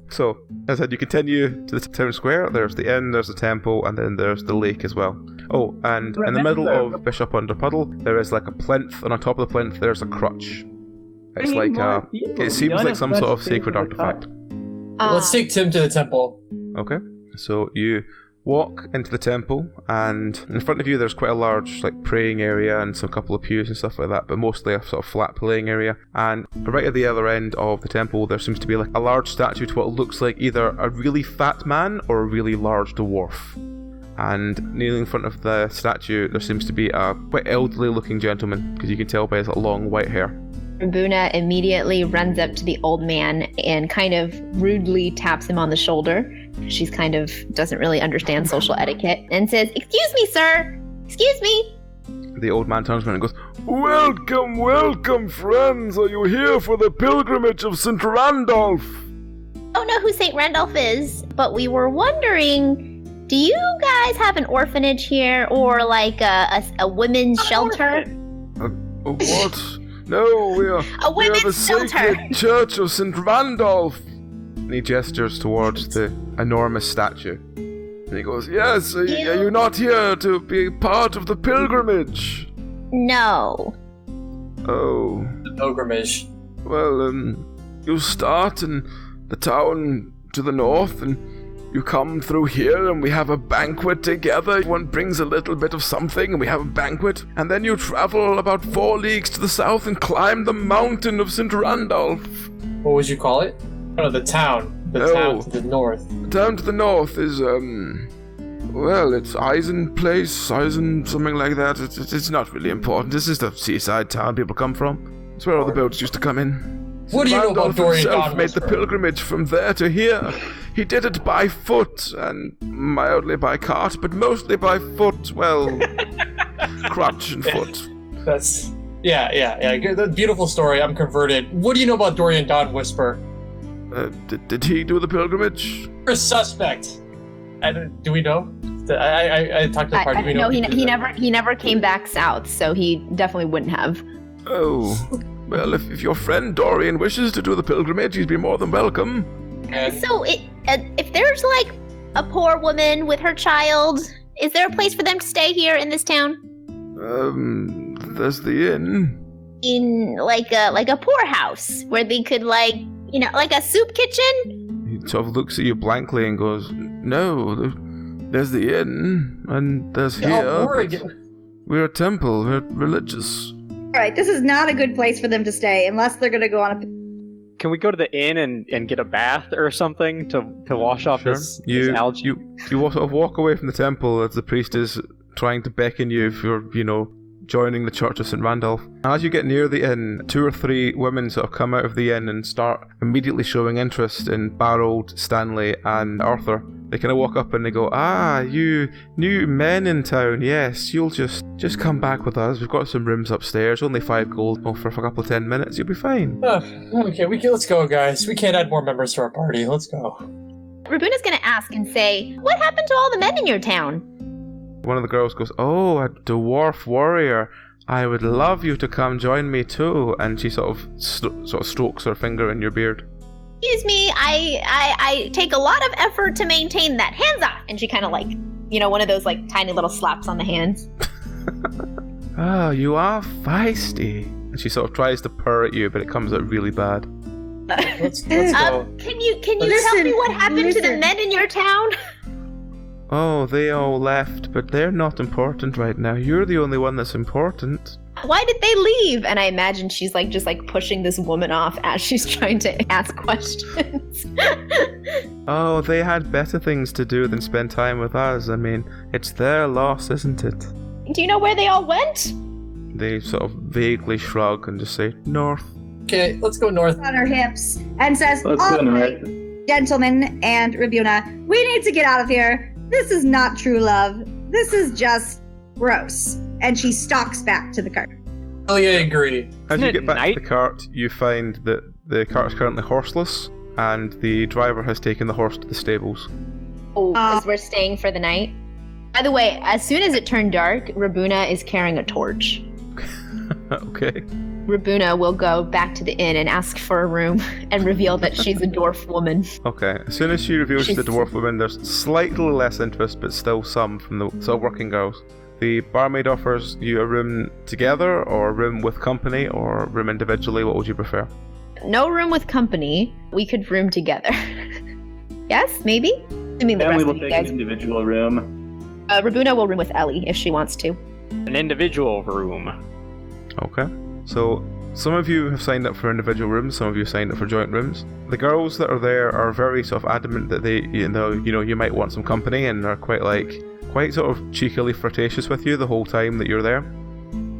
So, as I said, you continue to the town square. There's the inn, there's the temple, and then there's the lake as well. Oh, and in the middle of Bishop Underpuddle, there is, like, a plinth, and on top of the plinth, there's a crutch. It's like it seems like some sort of sacred artifact. Let's take Tim to the temple. Okay, so you walk into the temple, and in front of you there's quite a large, like, praying area and some couple of pews and stuff like that, but mostly a sort of flat playing area. And right at the other end of the temple there seems to be, like, a large statue to what looks like either a really fat man or a really large dwarf. And kneeling in front of the statue there seems to be a quite elderly looking gentleman, because you can tell by his long white hair. Rabuna immediately runs up to the old man and kind of rudely taps him on the shoulder. She's kind of doesn't really understand social etiquette and says, "Excuse me, sir. Excuse me." The old man turns around and goes, Welcome, welcome, friends. Are you here for the pilgrimage of St. Randolph?" I don't know who St. Randolph is, but we were wondering, do you guys have an orphanage here or like a women's shelter? What? No, we are the sacred Church of St. Randolph. And he gestures towards the enormous statue. And he goes, Yes, are you not here to be part of the pilgrimage? No. Oh. The pilgrimage. Well, you start in the town to the north, and you come through here, and we have a banquet together. One brings a little bit of something, and we have a banquet. And then you travel about 4 leagues to the south and climb the mountain of St. Randolph. What would you call it? Oh, the town. the town to the north. Down to the north is, well, it's Eisen Place, Eisen, something like that. It's not really important. This is the seaside town people come from. It's where all the boats used to come in. What do you know about Dorian himself Dawn made the Whisperer? pilgrimage from there to here. He did it by foot, and mildly by cart, but mostly by foot. Well, crutch and foot. That's... Yeah. Good, beautiful story. I'm converted. What do you know about Dorian Dawn Whisperer? Did he do the pilgrimage? You're a suspect. Do we know? I talked to the party. Do we know? No, he never came back south, so he definitely wouldn't have. Oh, well, if your friend Dorian wishes to do the pilgrimage, he'd be more than welcome. And So, if there's like a poor woman with her child, is there a place for them to stay here in this town? There's the inn. In like a poorhouse where they could like a soup kitchen? He sort of looks at you blankly and goes, "No, there's the inn, and there's here. We're a temple. We're religious." All right, this is not a good place for them to stay unless they're going to go on a. Can we go to the inn and get a bath or something to wash off this algae? You sort of walk away from the temple as the priest is trying to beckon you for, joining the Church of St. Randolph. And as you get near the inn, 2 or 3 women sort of come out of the inn and start immediately showing interest in Barold, Stanley, and Arthur. They kind of walk up and they go, you new men in town, yes, you'll just come back with us. We've got some rooms upstairs, only 5 gold for a couple of 10 minutes, you'll be fine. Okay, let's go, guys. We can't add more members to our party. Let's go. Rabuna's gonna ask and say, "What happened to all the men in your town?" One of the girls goes, "Oh, a dwarf warrior. I would love you to come join me too." And she sort of strokes her finger in your beard. Excuse me, I take a lot of effort to maintain that. Hands off! And she kind of like, one of those like tiny little slaps on the hands. Oh, you are feisty. And she sort of tries to purr at you, but it comes out really bad. Let's go. Can you tell me what happened to the men in your town? Oh, they all left, but they're not important right now. You're the only one that's important. Why did they leave? And I imagine she's like just like pushing this woman off as she's trying to ask questions. Oh, they had better things to do than spend time with us. I mean, it's their loss, isn't it? Do you know where they all went? They sort of vaguely shrug and just say, north. Okay, let's go north. On her hips and says, Let's "All go right, north. gentlemen and Rabuna, we need to get out of here. This is not true love. This is just gross." And she stalks back to the cart. Oh yeah, I agree. As you Isn't get it back night? to the cart, you find that the cart is currently horseless, and the driver has taken the horse to the stables. Oh, because we're staying for the night. By the way, as soon as it turned dark, Rabuna is carrying a torch. Okay. Rabuna will go back to the inn and ask for a room and reveal that she's a dwarf woman. Okay. As soon as she reveals She's- the dwarf woman, there's slightly less interest, but still some from the sort of working girls. The barmaid offers you a room together, or a room with company, or a room individually. What would you prefer? No room with company. We could room together. Yes, maybe? I mean, the Then rest we will of you take an guys. individual room. Rabuna will room with Ellie if she wants to. An individual room. Okay. So, some of you have signed up for individual rooms, some of you signed up for joint rooms. The girls that are there are very sort of adamant that they, you might want some company, and are quite sort of cheekily flirtatious with you the whole time that you're there.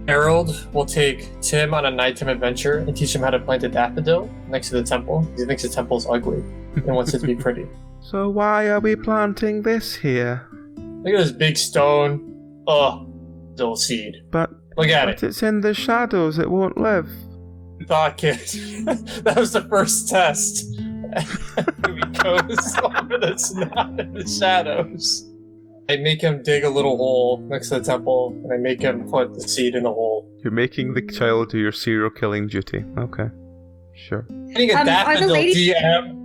Harold will take Tim on a nighttime adventure and teach him how to plant a daffodil next to the temple. He thinks the temple's ugly and wants it to be pretty. So why are we planting this here? Look at this big stone. Dill seed. But Look at But it. it's in the shadows, it won't live. Thought kid. That was the first test. He goes over the snot in the shadows. I make him dig a little hole next to the temple, and I make him put the seed in the hole. You're making the child do your serial killing duty. Okay. Sure. Getting a Are the daffodil ladies- DM.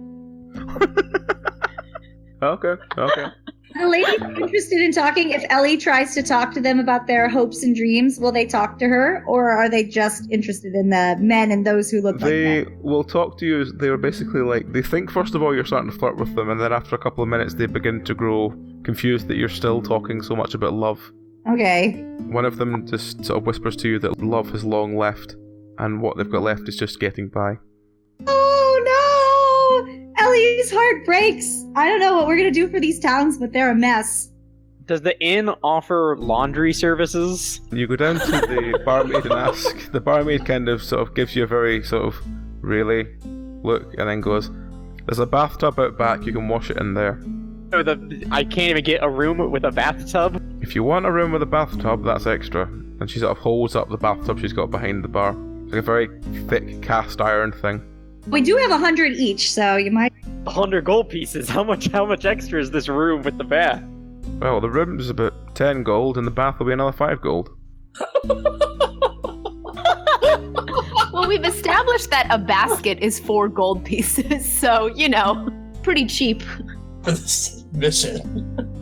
Okay. Are the ladies interested in talking? If Ellie tries to talk to them about their hopes and dreams, will they talk to her? Or are they just interested in the men and those who look like They men? will talk to you. They were basically like, they think first of all you're starting to flirt with them, and then after a couple of minutes they begin to grow confused that you're still talking so much about love. Okay. One of them just sort of whispers to you that love has long left, and what they've got left is just getting by. Oh no! Ellie Tim's heart breaks. I don't know what we're gonna do for these towns, but they're a mess. Does the inn offer laundry services? You go down to the barmaid and ask. The barmaid kind of sort of gives you a very sort of really look and then goes, "There's a bathtub out back, you can wash it in there." Oh, I can't even get a room with a bathtub? If you want a room with a bathtub, that's extra. And she sort of holds up the bathtub she's got behind the bar. It's like a very thick cast iron thing. We do have 100 each, so you might. 100 gold pieces. How much extra is this room with the bath? Well, the room's about 10 gold and the bath will be another 5 gold. Well, we've established that a basket is 4 gold pieces, so, pretty cheap. For this mission.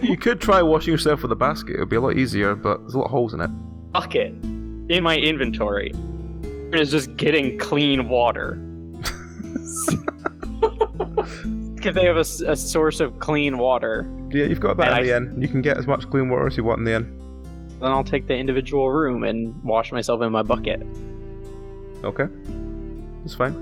You could try washing yourself with a basket. It would be a lot easier, but there's a lot of holes in it. Bucket in my inventory is just getting clean water. If they have a source of clean water. Yeah, you've got that in the inn. You can get as much clean water as you want in the inn. Then I'll take the individual room and wash myself in my bucket. Okay. That's fine.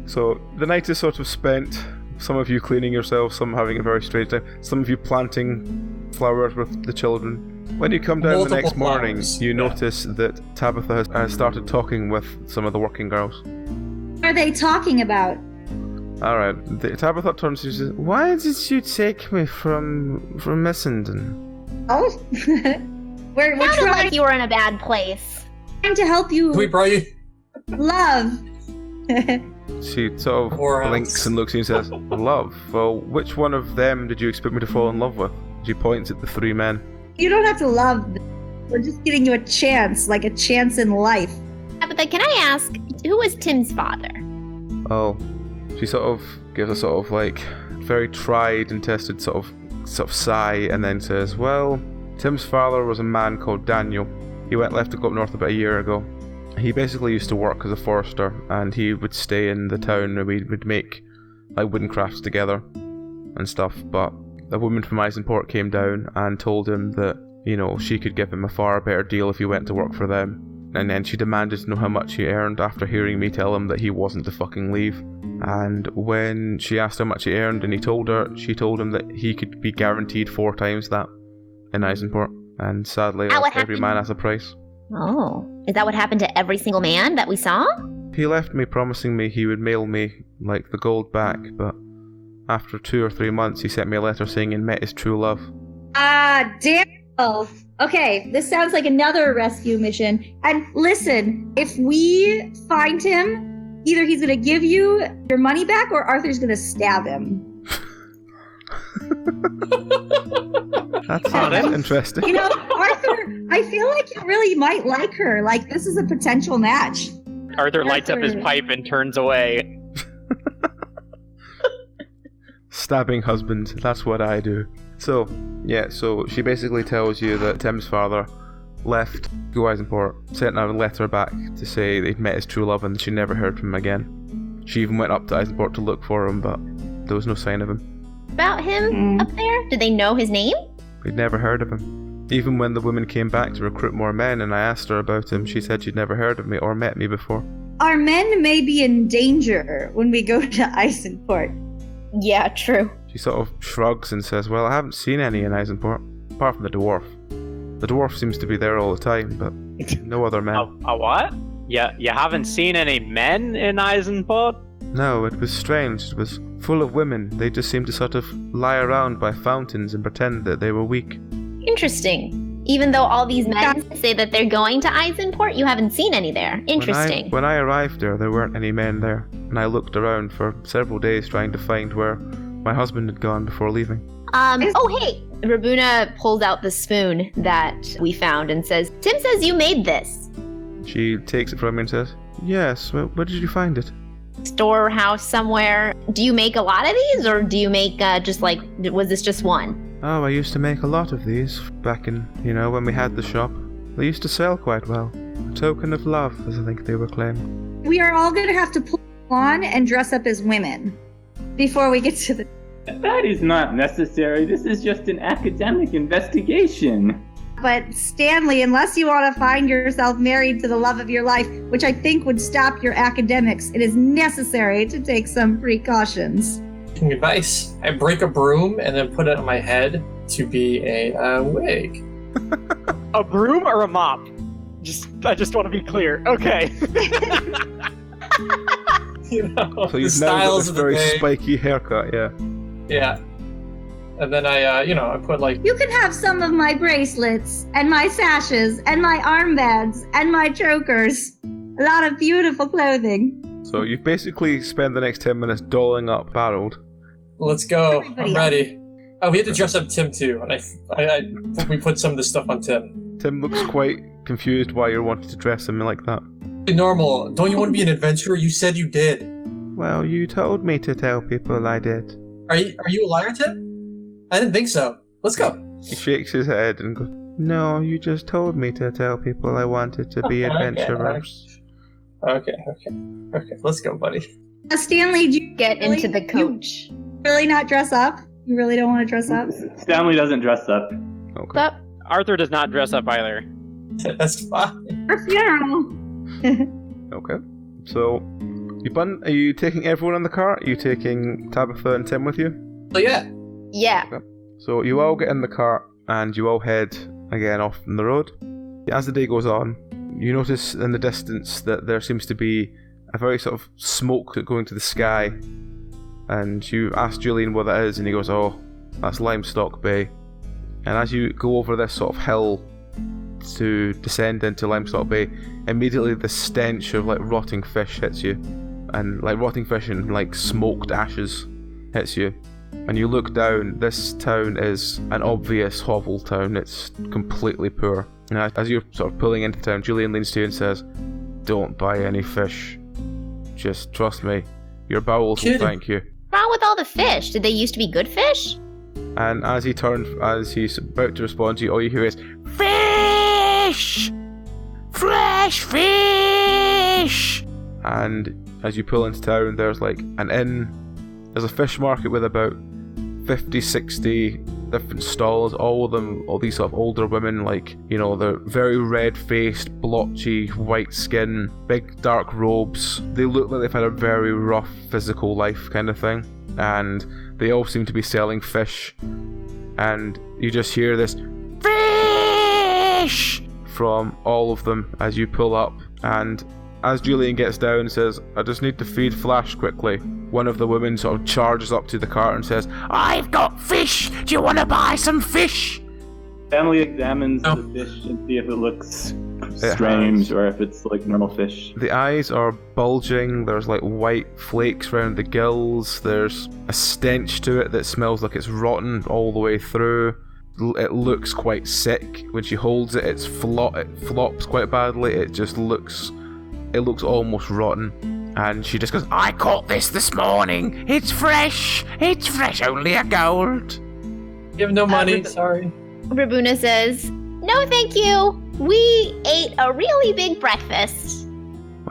So, the night is sort of spent. Some of you cleaning yourselves, some having a very strange time, some of you planting flowers with the children. When you come down the next morning, you notice that Tabitha has started talking with some of the working girls. What are they talking about? Alright, Tabitha turns to you and says, "Why did you take me from Messenden?" Oh? we're Sounded trying like you were in a bad place. to help you We brought you. love. She sort of blinks and looks at you and says, "Love? Well, which one of them did you expect me to fall in love with?" She points at the 3 men. You don't have to love them. We're just giving you a chance, like a chance in life. But then can I ask, who was Tim's father? Oh. She sort of gives a sort of like very tried and tested sort of sigh and then says, "Well, Tim's father was a man called Daniel. He left to go up north about a year ago. He basically used to work as a forester and he would stay in the town and we would make like wooden crafts together and stuff, but a woman from Eisenport came down and told him that, she could give him a far better deal if he went to work for them. And then she demanded to know how much he earned after hearing me tell him that he wasn't to fucking leave. And when she asked how much he earned and he told her, she told him that he could be guaranteed 4 times that in Eisenport. And sadly, every man has a price." Oh, is that what happened to every single man that we saw? He left me promising me he would mail me, like, the gold back, but after 2 or 3 months he sent me a letter saying he met his true love. Damn. Okay, this sounds like another rescue mission. And listen, if we find him, either he's gonna give you your money back or Arthur's gonna stab him. That's interesting. Arthur, I feel like you really might like her. Like, this is a potential match. Arthur lights up his pipe and turns away. Stabbing husband, that's what I do. So she basically tells you that Tim's father left Go Eisenport, sent a letter back to say they'd met his true love and she never heard from him again. She even went up to Eisenport to look for him, but there was no sign of him. About him up there? Did they know his name? We'd never heard of him. Even when the woman came back to recruit more men and I asked her about him, she said she'd never heard of me or met me before. Our men may be in danger when we go to Eisenport. Yeah, true. She sort of shrugs and says, "Well, I haven't seen any in Eisenport, apart from the dwarf. The dwarf seems to be there all the time, but no other men." A what? Yeah, you haven't seen any men in Eisenport? No, it was strange. It was full of women. They just seemed to sort of lie around by fountains and pretend that they were weak. Interesting. Even though all these men say that they're going to Eisenport, you haven't seen any there. Interesting. When I arrived there weren't any men there, and I looked around for several days trying to find where my husband had gone before leaving. Oh, hey! Rabuna pulls out the spoon that we found and says, "Tim says you made this." She takes it from me and says, "Yes, well, where did you find it?" Storehouse somewhere. Do you make a lot of these, or do you make was this just one? Oh, I used to make a lot of these back in, when we had the shop. They used to sell quite well. A token of love, as I think they were claiming. We are all going to have to pull on and dress up as women before we get to the... That is not necessary. This is just an academic investigation. But Stanley, unless you want to find yourself married to the love of your life, which I think would stop your academics, it is necessary to take some precautions. Advice. I break a broom and then put it on my head to be a wig. A broom or a mop? I just want to be clear. Okay. You know, So the you've now got styles this of the very day. spiky haircut, yeah. Yeah. And then I put like, You can have some of my bracelets, and my sashes, and my armbands, and my chokers. A lot of beautiful clothing. So you've basically spent the next 10 minutes dolling up Harold. let's go. Everybody I'm else. ready. Oh, we had to dress up Tim too, and we put some of this stuff on Tim. Tim looks quite confused why you're wanting to dress him like that. Normal. Don't you want to be an adventurer? You said you did. Well, you told me to tell people I did. Are you a liar, Tim? I didn't think so. Let's go. He shakes his head and goes, No, you just told me to tell people I wanted to be adventurers. Okay. Let's go, buddy. Stanley, do you Get really- into the coach. You really not dress up? You really don't want to dress up? Stanley doesn't dress up. Okay. Up. Arthur does not dress up either. That's fine. For funeral. Okay. So, are you taking everyone in the car? Are you taking Tabitha and Tim with you? So yeah. Yeah. So you all get in the car and you all head again off on the road. As the day goes on, you notice in the distance that there seems to be a very sort of smoke going to the sky. And you ask Julian what that is, and he goes, "Oh, that's Limestock Bay." And as you go over this sort of hill to descend into Limestock Bay, immediately the stench of like rotting fish hits you, and like rotting fish and like smoked ashes hits you. And you look down, this town is an obvious hovel town, it's completely poor. And as you're sort of pulling into town, Julian leans to you and says, "Don't buy any fish. Just trust me, your bowels will thank you." What's wrong with all the fish? Did they used to be good fish? And as he's about to respond to you, all you hear is, "Fish! Fresh fish!" And as you pull into town, there's like an inn. There's a fish market with about 50, 60 different stalls, all of them, all these sort of older women, like, you know, they're very red-faced, blotchy, white skin, big dark robes. They look like they've had a very rough physical life kind of thing. And they all seem to be selling fish. And you just hear this, "Fish!" from all of them as you pull up. And as Julian gets down and says, "I just need to feed Flash quickly," one of the women sort of charges up to the cart and says, "I've got fish! Do you want to buy some fish?" Stanley examines Oh. the fish and see if it looks It strange has. or if it's like normal fish. The eyes are bulging, there's like white flakes around the gills, there's a stench to it that smells like it's rotten all the way through. It looks quite sick. When she holds it, it flops quite badly. It looks almost rotten. And she just goes, "I caught this morning. It's fresh. It's fresh, only a gold." You have no money. Rab- Sorry. Rabuna says, "No, thank you. We ate a really big breakfast."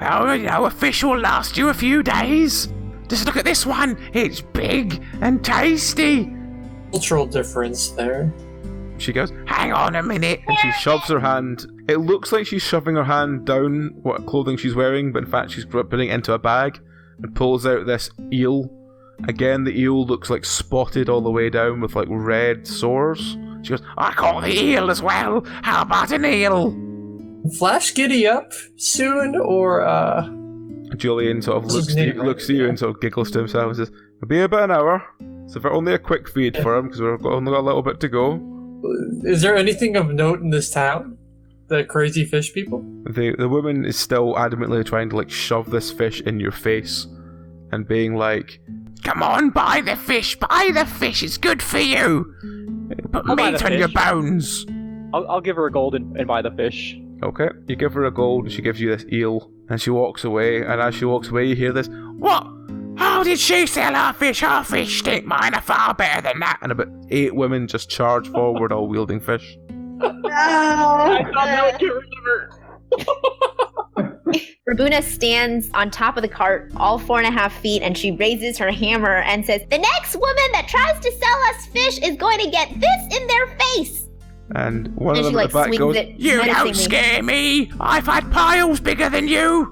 Well, you know, a fish will last you a few days. Just look at this one. It's big and tasty. Cultural difference there. She goes, "Hang on a minute," and she shoves her hand. It looks like she's shoving her hand down what clothing she's wearing, but in fact she's putting it into a bag and pulls out this eel. Again, the eel looks like spotted all the way down with like red sores. She goes, "I caught the eel as well. How about an eel?" Flash giddy up soon, or Julian sort of This is looks to neat, right? you and sort of giggles to himself and says, "It'll be about an hour. So for only a quick feed for him because we've only got a little bit to go." is there anything of note in this town? The crazy fish people? The woman is still adamantly trying to like shove this fish in your face and being like, "Come on, buy the fish, it's good for you. Put I'll buy meat the on your fish. bones." I'll give her a gold and buy the fish. Okay, you give her a gold and she gives you this eel and she walks away, and as she walks away you hear this, "What? How did she sell our fish? Our fish stink, mine are far better than that." And about 8 women just charge forward all wielding fish. I thought that would get rid of her. Rabuna stands on top of the cart, all 4.5 feet, and she raises her hammer and says, "The next woman that tries to sell us fish is going to get this in their face." And one And of she, them at the back swings goes, it "You don't menacingly. scare me! I've had piles bigger than you!"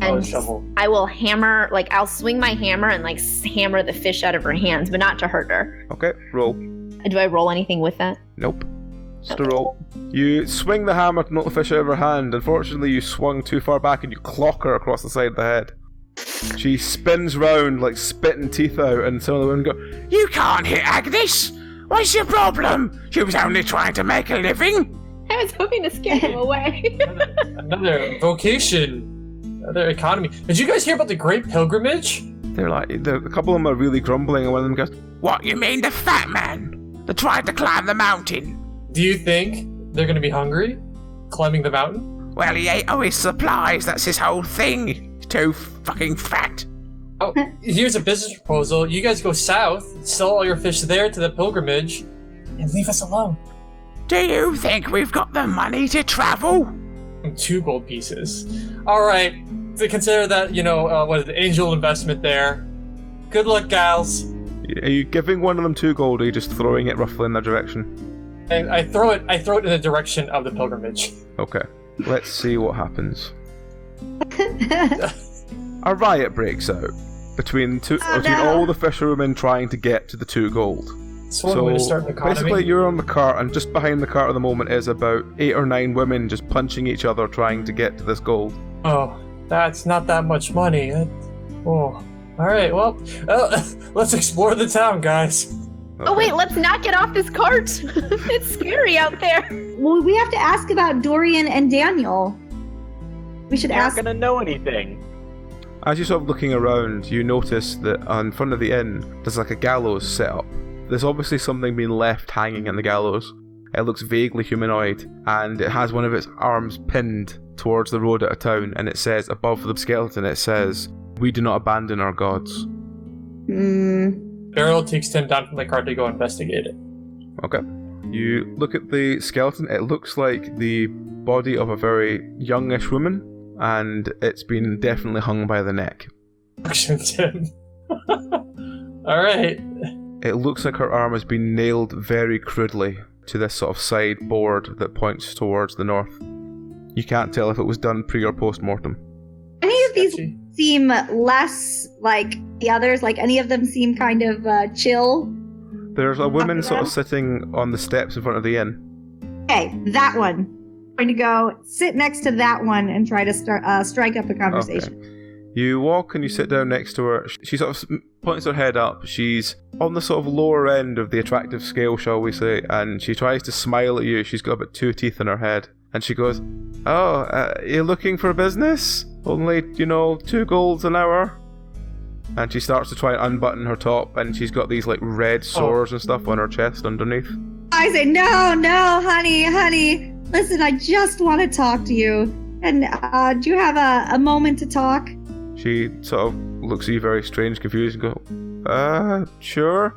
And shovel. I will hammer, I'll swing my hammer and hammer the fish out of her hands, but not to hurt her. Okay, roll. Do I roll anything with that? Nope. Just a roll. You swing the hammer to knock the fish out of her hand. Unfortunately, you swung too far back and you clock her across the side of the head. She spins round, spitting teeth out, and some of the women go, "You can't hit Agnes! What's your problem? She was only trying to make a living!" I was hoping to scare him away. Another vocation. Another economy. Did you guys hear about the Great Pilgrimage? A couple of them are really grumbling, and one of them goes, "What, you mean the fat man that tried to climb the mountain?" Do you think they're going to be hungry climbing the mountain? "Well, he ate all his supplies, that's his whole thing. He's too fucking fat." Oh, here's a business proposal. You guys go south, sell all your fish there to the pilgrimage, and leave us alone. "Do you think we've got the money to travel?" 2 gold pieces. All right, to consider that, what is the angel investment there. Good luck, gals. Are you giving one of them 2 gold, or are you just throwing it roughly in their direction? And I throw it in the direction of the pilgrimage. Okay, let's see what happens. A riot breaks out between all the fisherwomen trying to get to the 2 gold. It's one way to start an economy. Basically, you're on the cart, and just behind the cart at the moment is about 8 or 9 women just punching each other trying to get to this gold. Oh, that's not that much money. All right, well, let's explore the town, guys. Okay. Oh wait, let's not get off this cart. It's scary out there. Well, we have to ask about Dorian and Daniel. We should They're not ask. gonna know anything. As you're sort of looking around, you notice that in front of the inn, there's a gallows set up. There's obviously something being left hanging in the gallows. It looks vaguely humanoid, and it has one of its arms pinned towards the road out of town, and it says, above the skeleton, it says, "We do not abandon our gods." Beryl takes Tim down from the cart to go investigate it. Okay. You look at the skeleton, it looks like the body of a very youngish woman, and it's been definitely hung by the neck. Action, Tim. Alright. It looks like her arm has been nailed very crudely to this sort of side board that points towards the north. You can't tell if it was done pre or post mortem. Any of these Sketchy. seem less like the others? Like any of them seem kind of chill? There's a woman sort of sitting on the steps in front of the inn. Okay, that one. I'm going to go sit next to that one and try to strike up a conversation. Okay. You walk and you sit down next to her. She sort of points her head up. She's on the sort of lower end of the attractive scale, shall we say, and she tries to smile at you. She's got about 2 teeth in her head. And she goes, "Oh, you're looking for business? Only, 2 golds an hour?" And she starts to try and unbutton her top, and she's got these red sores and stuff on her chest underneath. I say, no, honey. Listen, I just want to talk to you. And do you have a moment to talk? She sort of looks at you very strange, confused, and go, sure.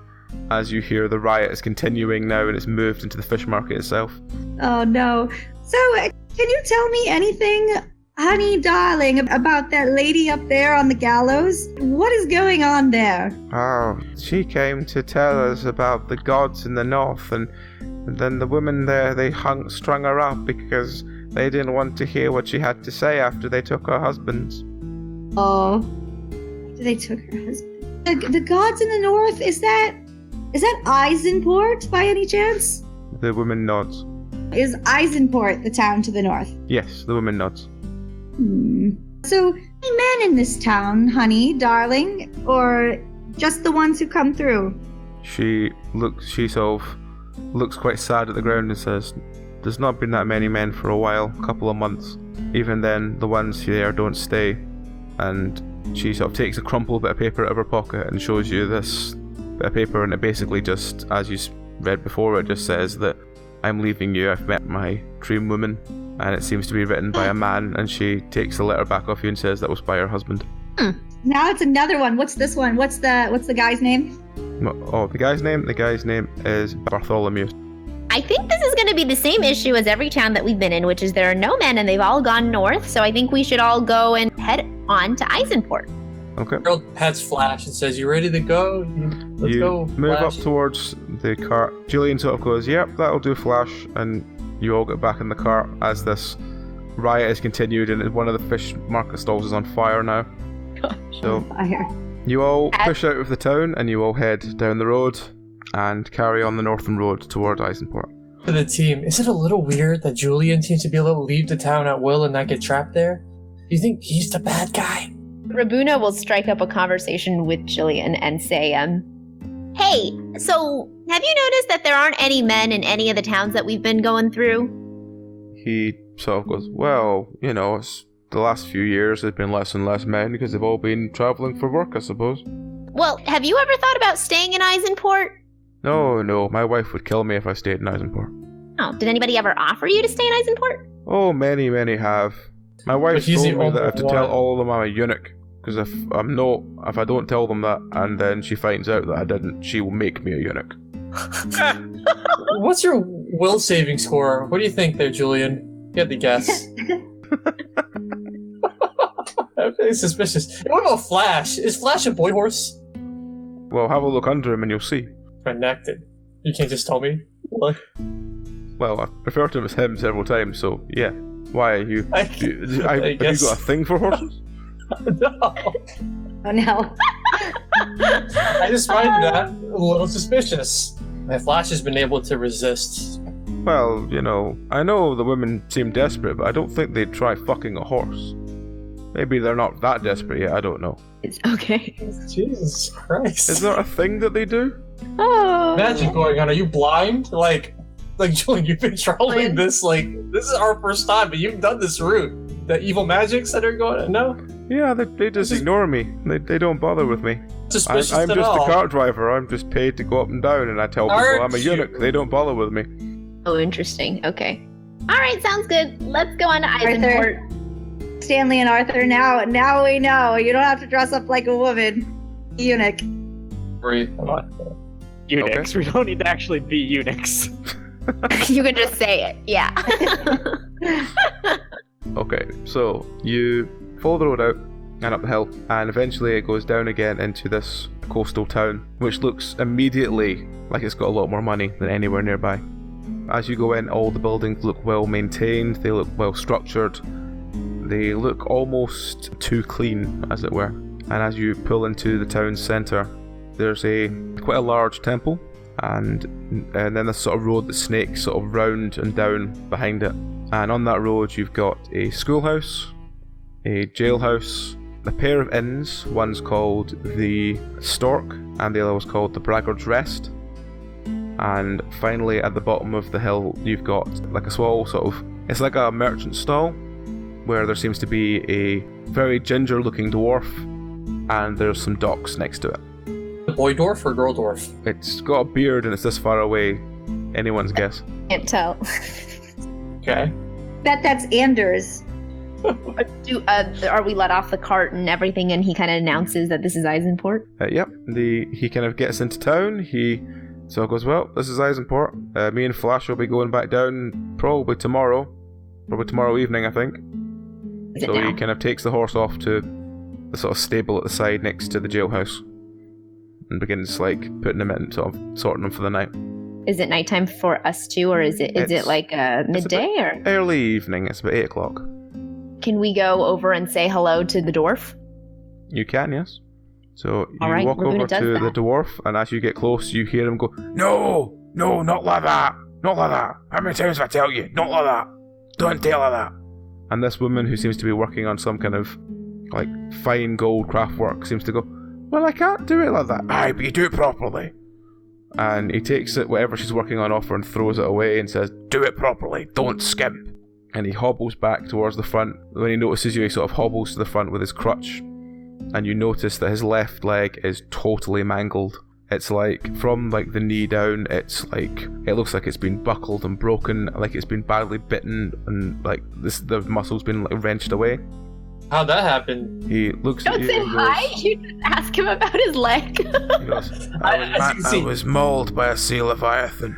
As you hear the riot is continuing now, and it's moved into the fish market itself. Oh, no. So, can you tell me anything, honey darling, about that lady up there on the gallows? What is going on there? Oh, she came to tell us about the gods in the north, and then the women there, they strung her up because they didn't want to hear what she had to say after they took her husbands. Oh, they took her husband. The gods in the north, is that Eisenport by any chance? The woman nods. Is Eisenport the town to the north? Yes, the woman nods. So, any men in this town, honey, darling, or just the ones who come through? She sort of looks quite sad at the ground and says, "There's not been that many men for a while, a couple of months. Even then, the ones there don't stay." And she sort of takes a crumpled bit of paper out of her pocket and shows you this bit of paper, and it basically just, as you read before, it just says that, "I'm leaving you, I've met my dream woman." And it seems to be written by a man, and she takes the letter back off you and says that was by her husband. Now it's another one. What's this one? What's the guy's name? Oh, the guy's name? The guy's name is Bartholomew. I think this is going to be the same issue as every town that we've been in, which is there are no men and they've all gone north, so I think we should all go and head on to Eisenport. Okay. Beryl pats Flash and says, "You ready to go? Let's you go, move Flash." up towards the cart. Julian sort of goes, yep, that'll do, Flash, and you all get back in the cart as this riot is continued, and one of the fish market stalls is on fire now. So Fire. you all push out of the town, and you all head down the road and carry on the northern road toward Eisenport. For the team, is it a little weird that Julian seems to be able to leave the town at will and not get trapped there? Do you think he's the bad guy? Rabuna will strike up a conversation with Jillian and say, hey, so have you noticed that there aren't any men in any of the towns that we've been going through? He sort of goes, well, you know, it's the last few years there's been less and less men because they've all been travelling for work, I suppose. Well, have you ever thought about staying in Eisenport? No, my wife would kill me if I stayed in Eisenport. Oh, did anybody ever offer you to stay in Eisenport? Oh, many have. My wife told me that I have to tell all of them I'm a eunuch, because if I don't tell them that, and then she finds out that I didn't, she will make me a eunuch. What's your will saving score? What do you think there, Julian? You had to guess. I'm very suspicious. What about Flash? Is Flash a boy horse? Well, have a look under him and you'll see. Connected. You can't just tell me. What? Well, I've referred to him as him several times, so yeah. Why are you... have you got a thing for horses? No. Oh no. I just find that a little suspicious. My Flash has been able to resist. Well, you know, I know the women seem desperate, but I don't think they'd try fucking a horse. Maybe they're not that desperate yet, I don't know. It's okay. Jesus Christ. Is there a thing that they do? Oh. Imagine going on, are you blind? Like Julian, you've been traveling this, this is our first time, but you've done this route. The evil magics that are going on? No? Yeah, they just ignore me. They don't bother with me. Suspicious I'm at just all. a cart driver. I'm just paid to go up and down, and I tell people I'm a eunuch. They don't bother with me. Oh, interesting. Okay. All right, sounds good. Let's go on to Eisenport. Stanley and Arthur, now we know. You don't have to dress up like a woman. Eunuch. Eunuchs. Okay. We don't need to actually be eunuchs. You can just say it. Yeah. Okay, so you follow the road out and up the hill, and eventually it goes down again into this coastal town, which looks immediately like it's got a lot more money than anywhere nearby. As you go in, all the buildings look well maintained, they look well structured, they look almost too clean, as it were. And as you pull into the town's centre, there's quite a large temple, and then this sort of road that snakes sort of round and down behind it. And on that road you've got a schoolhouse, a jailhouse, a pair of inns. One's called the Stork and the other was called the Braggard's Rest. And finally at the bottom of the hill you've got like a small it's like a merchant stall where there seems to be a very ginger looking dwarf and there's some docks next to it. Boy dwarf or girl dwarf? It's got a beard and it's this far away. Anyone's guess. Can't tell. Okay. Bet that's Anders. Are we let off the cart and everything, and he kind of announces that this is Eisenport? Yep. He kind of gets into town. He goes, well, this is Eisenport. Me and Flash will be going back down probably tomorrow evening, I think. So he kind of takes the horse off to the sort of stable at the side next to the jailhouse and begins putting him in, sorting him for the night. Is it nighttime for us too, or is it like midday or early evening? It's about 8 o'clock. Can we go over and say hello to the dwarf? You can, yes. So you walk Rabuna over to the dwarf, and as you get close, you hear him go, "No, not like that, not like that. How many times have I tell you, not like that? Don't tell her that." And this woman, who seems to be working on some kind of fine gold craft work, seems to go, "Well, I can't do it like that." "Aye, but you do it properly." And he takes it, whatever she's working on, off her and throws it away and says, "Do it properly, don't skimp." And he hobbles back towards the front. When he notices you, he sort of hobbles to the front with his crutch. And you notice that his left leg is totally mangled. It's from the knee down, it looks like it's been buckled and broken, like it's been badly bitten, and the muscle's been wrenched away. How'd that happen? He looks at you Don't say and hi, goes, you just ask him about his leg. he goes, I was mauled by a sea leviathan.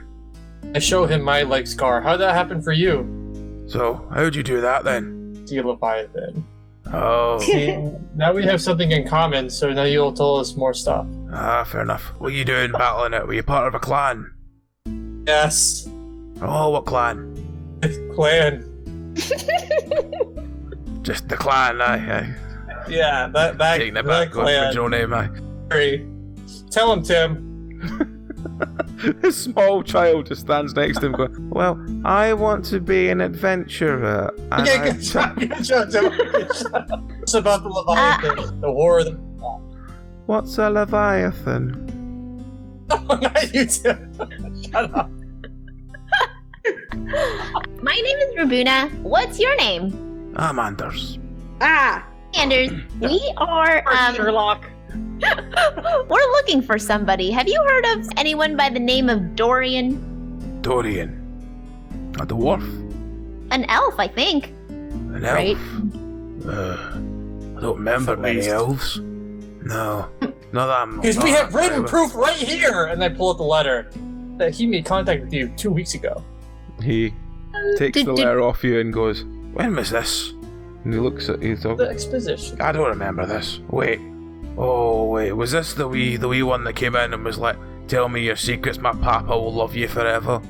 I show him my leg scar. How'd that happen for you? So, how'd you do that then? Sea leviathan. Oh. See, now we have something in common, so now you'll tell us more stuff. Ah, fair enough. What are you doing battling it? Were you part of a clan? Yes. Oh, what clan? Clan. Just the clan, aye. Yeah, that Taking it back, going clan. original name, aye. Tell him, Tim. This small child just stands next to him going, well, I want to be an adventurer. And Okay, good job, Tim. Good job. It's about the Leviathan, the war of the... What's a Leviathan? Oh, not you, Tim. Shut up. My name is Rabuna. What's your name? I'm Anders. Anders. We are Sherlock. we're looking for somebody. Have you heard of anyone by the name of Dorian? Dorian. A dwarf? An elf, I think. An elf? Right. I don't remember many elves. No. Not that I'm... Because we have written proof right here! And I pull out the letter that he made contact with you 2 weeks ago. He takes the letter off you and goes, when was this? And he looks at you. The exposition. I don't remember this. Wait. Oh, wait. Was this the wee one that came in and was like, tell me your secrets, my papa will love you forever?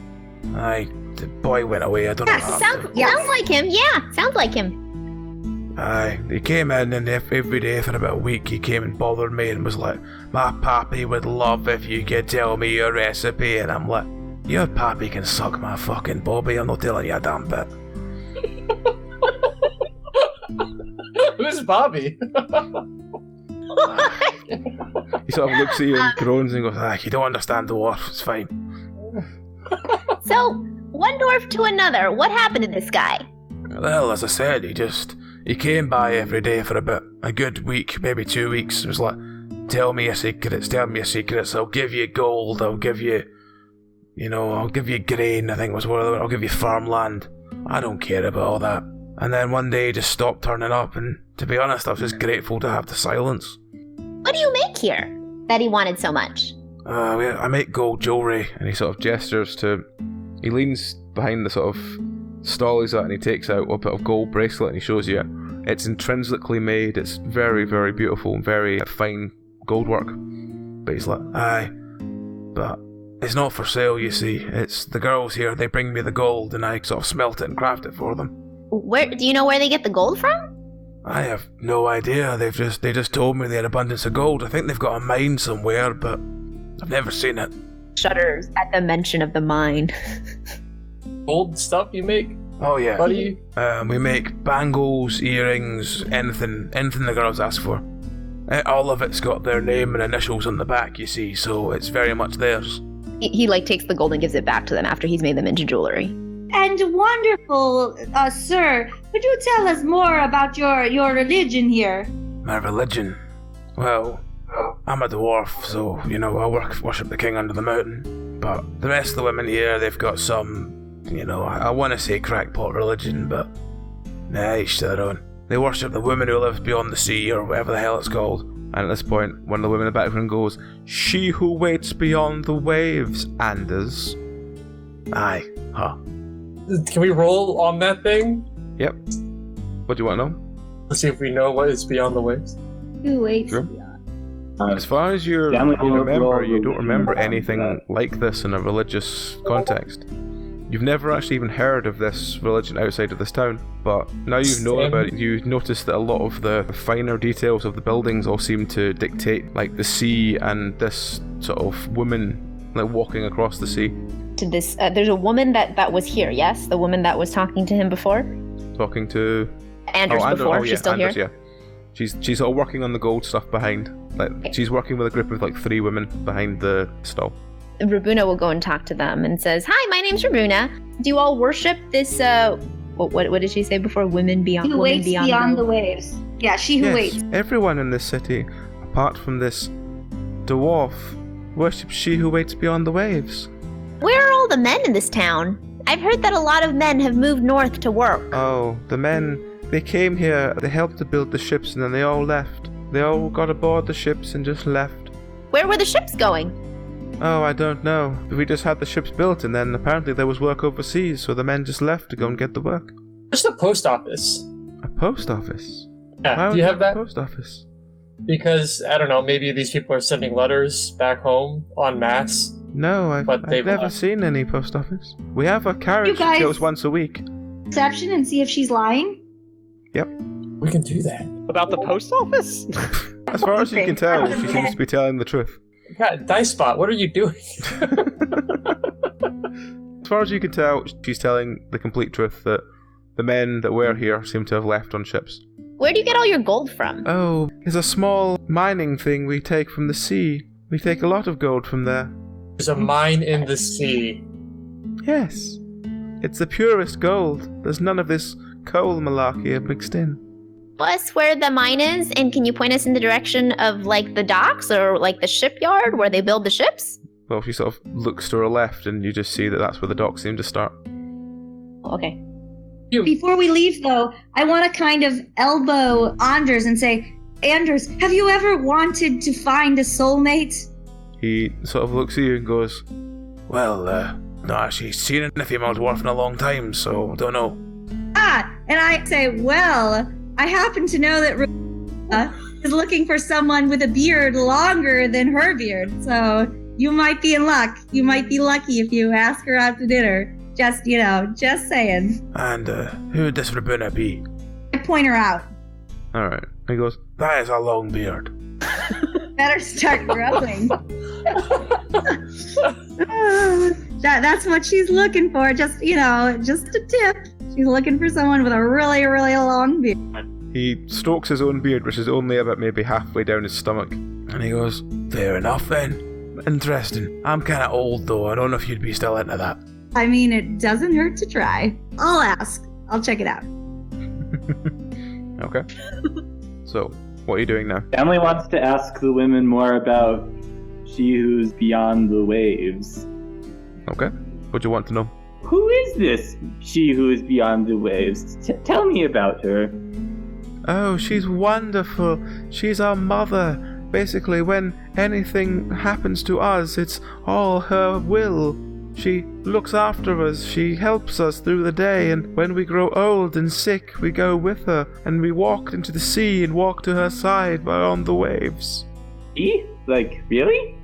Aye. The boy went away. I don't know what happened. Sounds like him. Yeah, sounds like him. Aye. He came in and every day for about a week he came and bothered me and was like, my pappy would love if you could tell me your recipe. And I'm like, your pappy can suck my fucking bobby. I'm not telling you a damn bit. Who's Bobby? He sort of looks at you and groans and goes, you don't understand dwarf, it's fine. So, one dwarf to another. What happened to this guy? Well, as I said, he came by every day for about a good week, maybe 2 weeks. It was like, tell me your secrets, I'll give you gold, I'll give you grain, I think was what I'll give you farmland. I don't care about all that. And then one day he just stopped turning up, and to be honest, I was just grateful to have the silence. What do you make here that he wanted so much? I make gold jewellery, and he sort of gestures to... He leans behind the sort of stall he's at, and he takes out a bit of gold bracelet, and he shows you it. It's intrinsically made, it's very, very beautiful, and very fine gold work. But he's like, aye, but it's not for sale, you see. It's the girls here, they bring me the gold, and I sort of smelt it and craft it for them. Where do you know where they get the gold from? I have no idea. They just told me they had abundance of gold. I think they've got a mine somewhere, but I've never seen it. Shudders at the mention of the mine. Gold stuff you make? Oh yeah. Buddy? We make bangles, earrings, anything the girls ask for. All of it's got their name and initials on the back, you see, so it's very much theirs. He takes the gold and gives it back to them after he's made them into jewelry. And wonderful, sir. Could you tell us more about your religion here? My religion? Well, I'm a dwarf, so, I worship the king under the mountain. But the rest of the women here, they've got some, I want to say crackpot religion, but nah, each to their own. They worship the woman who lives beyond the sea, or whatever the hell it's called. And at this point, one of the women in the background goes, she who waits beyond the waves, Anders. Aye, huh. Can we roll on that thing? Yep. What do you want to know? Let's see if we know what is beyond the waves. Who waits? Sure. As far as you remember, you don't remember anything like this in a religious context. You've never actually even heard of this religion outside of this town, but now you've known about it, you notice that a lot of the finer details of the buildings all seem to dictate, like the sea and this sort of woman, like walking across the sea. To this, there's a woman that was here, yes? The woman that was talking to him before? Talking to... Anders before, she's still Anders, here? Yeah. She's all working on the gold stuff behind. Like, she's working with a group of 3 women behind the stall. Rabuna will go and talk to them and says, hi, my name's Rabuna. Do you all worship this, what did she say before? Women beyond Who waits beyond the waves. Yeah, she who waits. Everyone in this city, apart from this dwarf, worships she who waits beyond the waves. Where are all the men in this town? I've heard that a lot of men have moved north to work. Oh, the men, they came here, they helped to build the ships, and then they all left. They all got aboard the ships and just left. Where were the ships going? Oh, I don't know. We just had the ships built, and then apparently there was work overseas, so the men just left to go and get the work. There's a post office. A post office? Yeah, do you have that? Post office? Because, I don't know, maybe these people are sending letters back home en masse. No, I've they've never left. seen any post office. We have a carriage You guys- that goes once a week. Perception and see if she's lying. We can do that. About the post office? As far as you can tell, she Okay. seems to be telling the truth. God, Dicebot, what are you doing? As far as you can tell, she's telling the complete truth that the men that were here seem to have left on ships. Where do you get all your gold from? Oh, there's a small mining thing we take from the sea. We take a lot of gold from there. There's a mine in the sea. Yes. It's the purest gold. There's none of this coal malarkey mixed in. Tell us where the mine is, and can you point us in the direction of, like, the docks or, like, the shipyard where they build the ships? Well, she sort of looks to her left, and you just see that that's where the docks seem to start. Okay. Before we leave, though, I want to kind of elbow Anders and say, Anders, have you ever wanted to find a soulmate? He sort of looks at you and goes, Well, not actually seen anything about dwarf in a long time, so don't know. And I say, well, I happen to know that Rebecca is looking for someone with a beard longer than her beard, so you might be in luck. You might be lucky if you ask her out to dinner. Just, just saying. And who would this Rabuna be? I point her out. Alright. He goes, That is a long beard. Better start growing. That's what she's looking for. Just a tip. She's looking for someone with a really, really long beard. He strokes his own beard, which is only about maybe halfway down his stomach. And he goes, Fair enough then. Interesting. I'm kinda old though. I don't know if you'd be still into that. I mean, it doesn't hurt to try. I'll ask. I'll check it out. Okay. So, what are you doing now? Emily wants to ask the women more about she who's beyond the waves. Okay. What do you want to know? Who is this she who is beyond the waves? Tell me about her. Oh, she's wonderful. She's our mother. Basically, when anything happens to us, it's all her will. She looks after us, she helps us through the day, and when we grow old and sick, we go with her, and we walk into the sea and walk to her side on the waves. She? Like, really?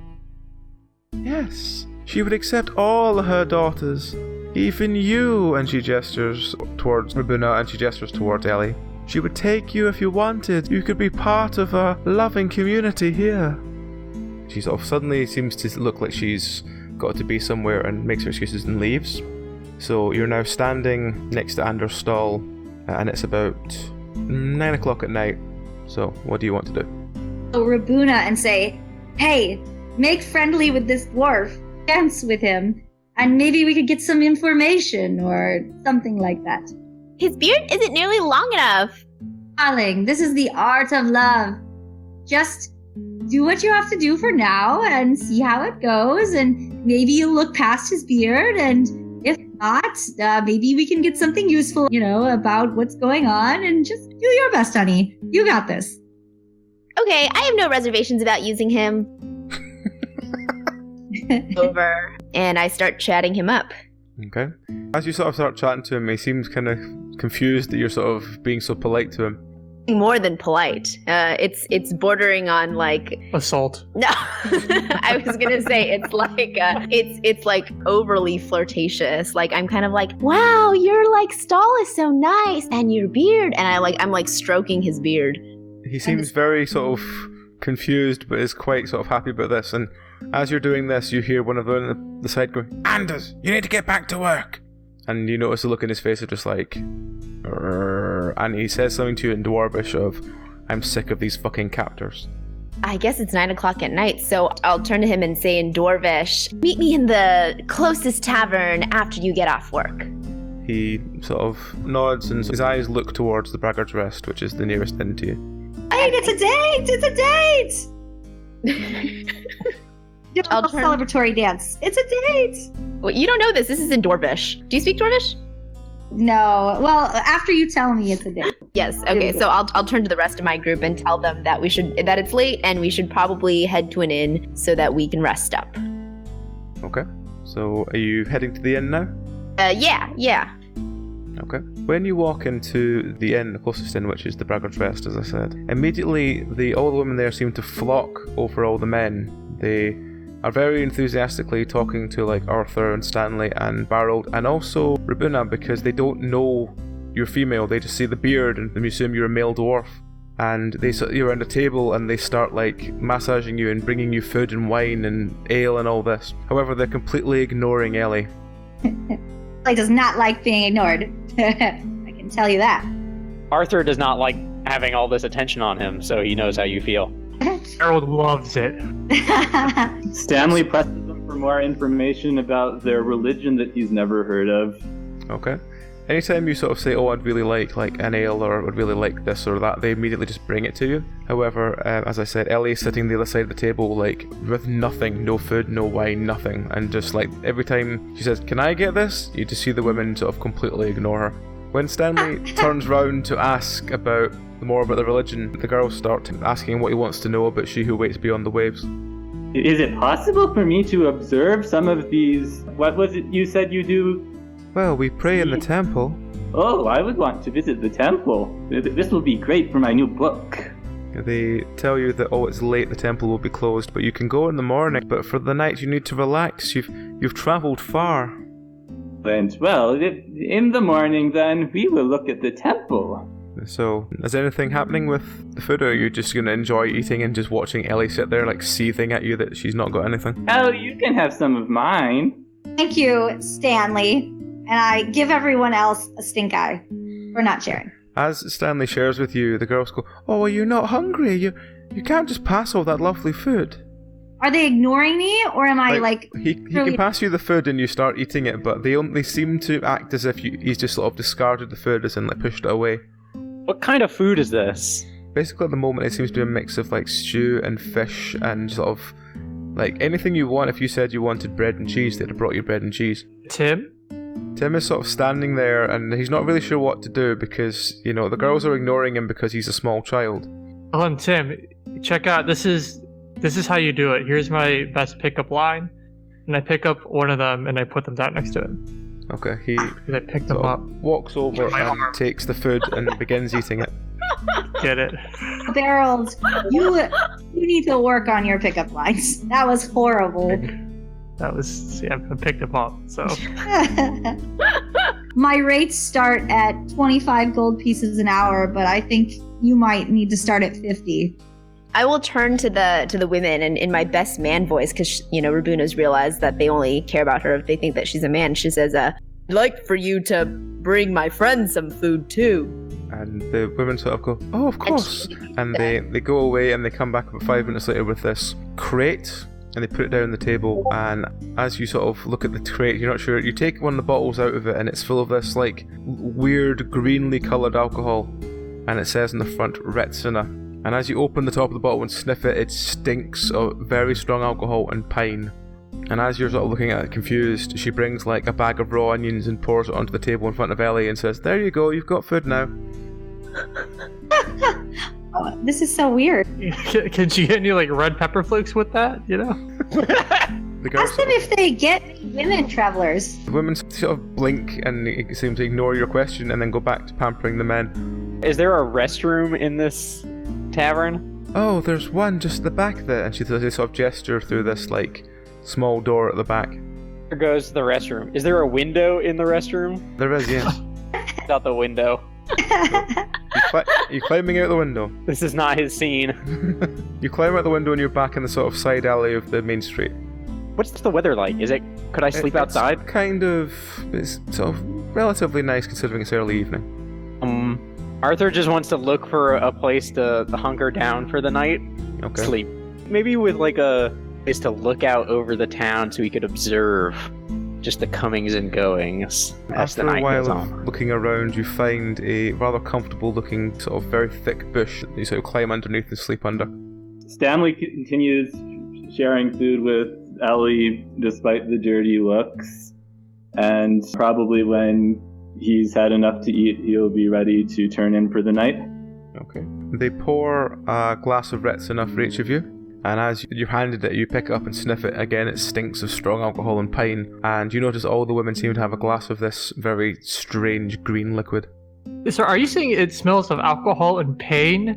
Yes, she would accept all her daughters, even you, and she gestures towards Rabuna and she gestures towards Ellie. She would take you if you wanted. You could be part of a loving community here. She sort of suddenly seems to look like she's got to be somewhere and makes her excuses and leaves. So you're now standing next to Anders' stall, and it's about 9 o'clock at night. So what do you want to do? So Rabuna and say, hey, make friendly with this dwarf, dance with him, and maybe we could get some information or something like that. His beard isn't nearly long enough. Darling, this is the art of love. Just do what you have to do for now and see how it goes, and maybe you'll look past his beard, and if not, maybe we can get something useful, about what's going on, and just do your best, honey. You got this. Okay, I have no reservations about using him. Over, and I start chatting him up. Okay. As you sort of start chatting to him, he seems kind of confused that you're sort of being so polite to him. More than polite. It's bordering on like Assault. no. I was gonna say it's like it's like overly flirtatious. Like I'm kind of like, wow, your like stall is so nice, and your beard, and I'm like stroking his beard. He seems very sort of confused, but is quite sort of happy about this. And as you're doing this, you hear one of them on the side going, Anders, you need to get back to work. And you notice the look in his face of just like, "Rrr," and he says something to you in Dwarvish of, I'm sick of these fucking captors. I guess it's 9 o'clock at night, so I'll turn to him and say in Dwarvish, meet me in the closest tavern after you get off work. He sort of nods and his eyes look towards the Braggart's Rest, which is the nearest inn to you. Hey, it's a date! It's a date! I'll A celebratory dance. It's a date! Well, you don't know this. This is in Dwarvish. Do you speak Dwarvish? No. Well, after you tell me it's a date. Yes. Okay. So I'll turn to the rest of my group and tell them that that it's late and we should probably head to an inn so that we can rest up. Okay. So are you heading to the inn now? Yeah. Okay. Okay. When you walk into the inn, the closest inn, which is the Braggart's Rest, as I said, immediately all the women there seem to flock over all the men. They are very enthusiastically talking to like Arthur and Stanley and Barold and also Rabuna because they don't know you're female. They just see the beard and they assume you're a male dwarf. And they sit you around a table and they start like massaging you and bringing you food and wine and ale and all this. However, they're completely ignoring Ellie. Ellie does not like being ignored. I can tell you that. Arthur does not like having all this attention on him, so he knows how you feel. Harold loves it. Stanley presses them for more information about their religion that he's never heard of. Okay. Anytime you sort of say, oh, I'd really like an ale or I'd really like this or that, they immediately just bring it to you. However, as I said, Ellie's sitting the other side of the table, like, with nothing, no food, no wine, nothing. And just like, every time she says, can I get this? You just see the women sort of completely ignore her. When Stanley turns round to ask more about the religion, the girls start asking what he wants to know about She Who Waits Beyond the Waves. Is it possible for me to observe some of these? What was it you said you do? Well, we pray in the temple. Oh, I would want to visit the temple. This will be great for my new book. They tell you that, oh, it's late, the temple will be closed, but you can go in the morning. But for the night, you need to relax. You've travelled far. And, well, in the morning, then, we will look at the temple. So, is anything happening with the food, or are you just going to enjoy eating and just watching Ellie sit there, like, seething at you that she's not got anything? Oh, you can have some of mine. Thank you, Stanley. And I give everyone else a stink eye for not sharing. As Stanley shares with you, the girls go, oh, are you not hungry? You can't just pass all that lovely food. Are they ignoring me, or am I like... He can pass you the food and you start eating it, but they seem to act as if he's just sort of discarded the food as in like pushed it away. What kind of food is this? Basically at the moment it seems to be a mix of like stew and fish and sort of like anything you want. If you said you wanted bread and cheese, they'd have brought you bread and cheese. Tim is sort of standing there and he's not really sure what to do because, you know, the girls are ignoring him because he's a small child. Oh, Tim, check out, this is how you do it. Here's my best pickup line. And I pick up one of them and I put them down next to him. Okay, he I picked them up. walks over and takes the food and begins eating it. Get it? Harold, you need to work on your pickup lines. That was horrible. That was, I picked them up, so. My rates start at 25 gold pieces an hour, but I think you might need to start at 50. I will turn to the women and in my best man voice, because, you know, Rabuna's realized that they only care about her if they think that she's a man. She says, I'd like for you to bring my friend some food too. And the women sort of go, oh, of course. And they go away and they come back about 5 minutes later with this crate. And they put it down on the table, and as you sort of look at the crate, you're not sure, you take one of the bottles out of it, and it's full of this, like, weird greenly coloured alcohol, and it says on the front, Retsina. And as you open the top of the bottle and sniff it, it stinks of very strong alcohol and pine. And as you're sort of looking at it confused, she brings, like, a bag of raw onions and pours it onto the table in front of Ellie and says, there you go, you've got food now. Oh, this is so weird. Can she get any, like, red pepper flakes with that, you know? The girls Ask them if they get women travelers. The women sort of blink and seem to ignore your question and then go back to pampering the men. Is there a restroom in this tavern? Oh, there's one just at the back there. And she does a sort of gesture through this, like, small door at the back. There goes the restroom. Is there a window in the restroom? There is, yes. Out the window. You're climbing out the window. This is not his scene. You climb out the window and you're back in the sort of side alley of the main street. What's the weather like? Could I sleep outside? It's sort of relatively nice considering it's early evening. Arthur just wants to look for a place to hunker down for the night. Okay. Sleep. Maybe with like a place to look out over the town so he could observe just the comings and goings as the After night a while goes of on. looking around, you find a rather comfortable looking sort of very thick bush that you sort of climb underneath and sleep under. Stanley continues sharing food with Ellie despite the dirty looks, and probably when he's had enough to eat, he'll be ready to turn in for the night. Okay. They pour a glass of Retsina for each of you, And as you're handed it, you pick it up and sniff it. Again, it stinks of strong alcohol and pine. And you notice all the women seem to have a glass of this very strange green liquid. So are you saying it smells of alcohol and pain?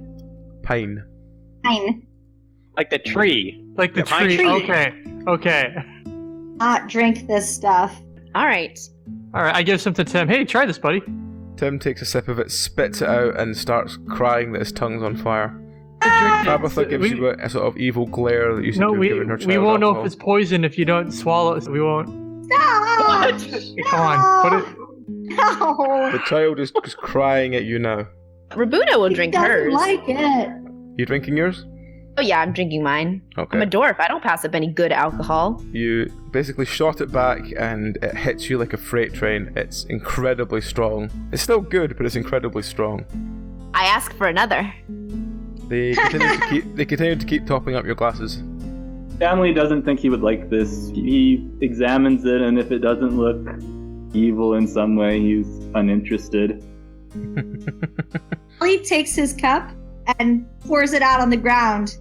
Pine. Fine. Like the tree. Like the Pine tree. tree. Okay. Not drink this stuff. All right. All right, I give some to Tim. Hey, try this, buddy. Tim takes a sip of it, spits it out, and starts crying that his tongue's on fire. Ah! Tabitha gives you a sort of evil glare that you seem No, to have we given her child won't know alcohol. if it's poison if you don't swallow it. So we won't. Stop! Come on, put it. No. The child is just crying at you now. Rabuna will He drink doesn't hers. like it. You drinking yours? Oh yeah, I'm drinking mine. Okay. I'm a dwarf. I don't pass up any good alcohol. You basically shot it back and it hits you like a freight train. It's incredibly strong. It's still good, but it's incredibly strong. I ask for another. They continue to keep topping up your glasses. Stanley doesn't think he would like this. He examines it, and if it doesn't look evil in some way, he's uninterested. He takes his cup and pours it out on the ground,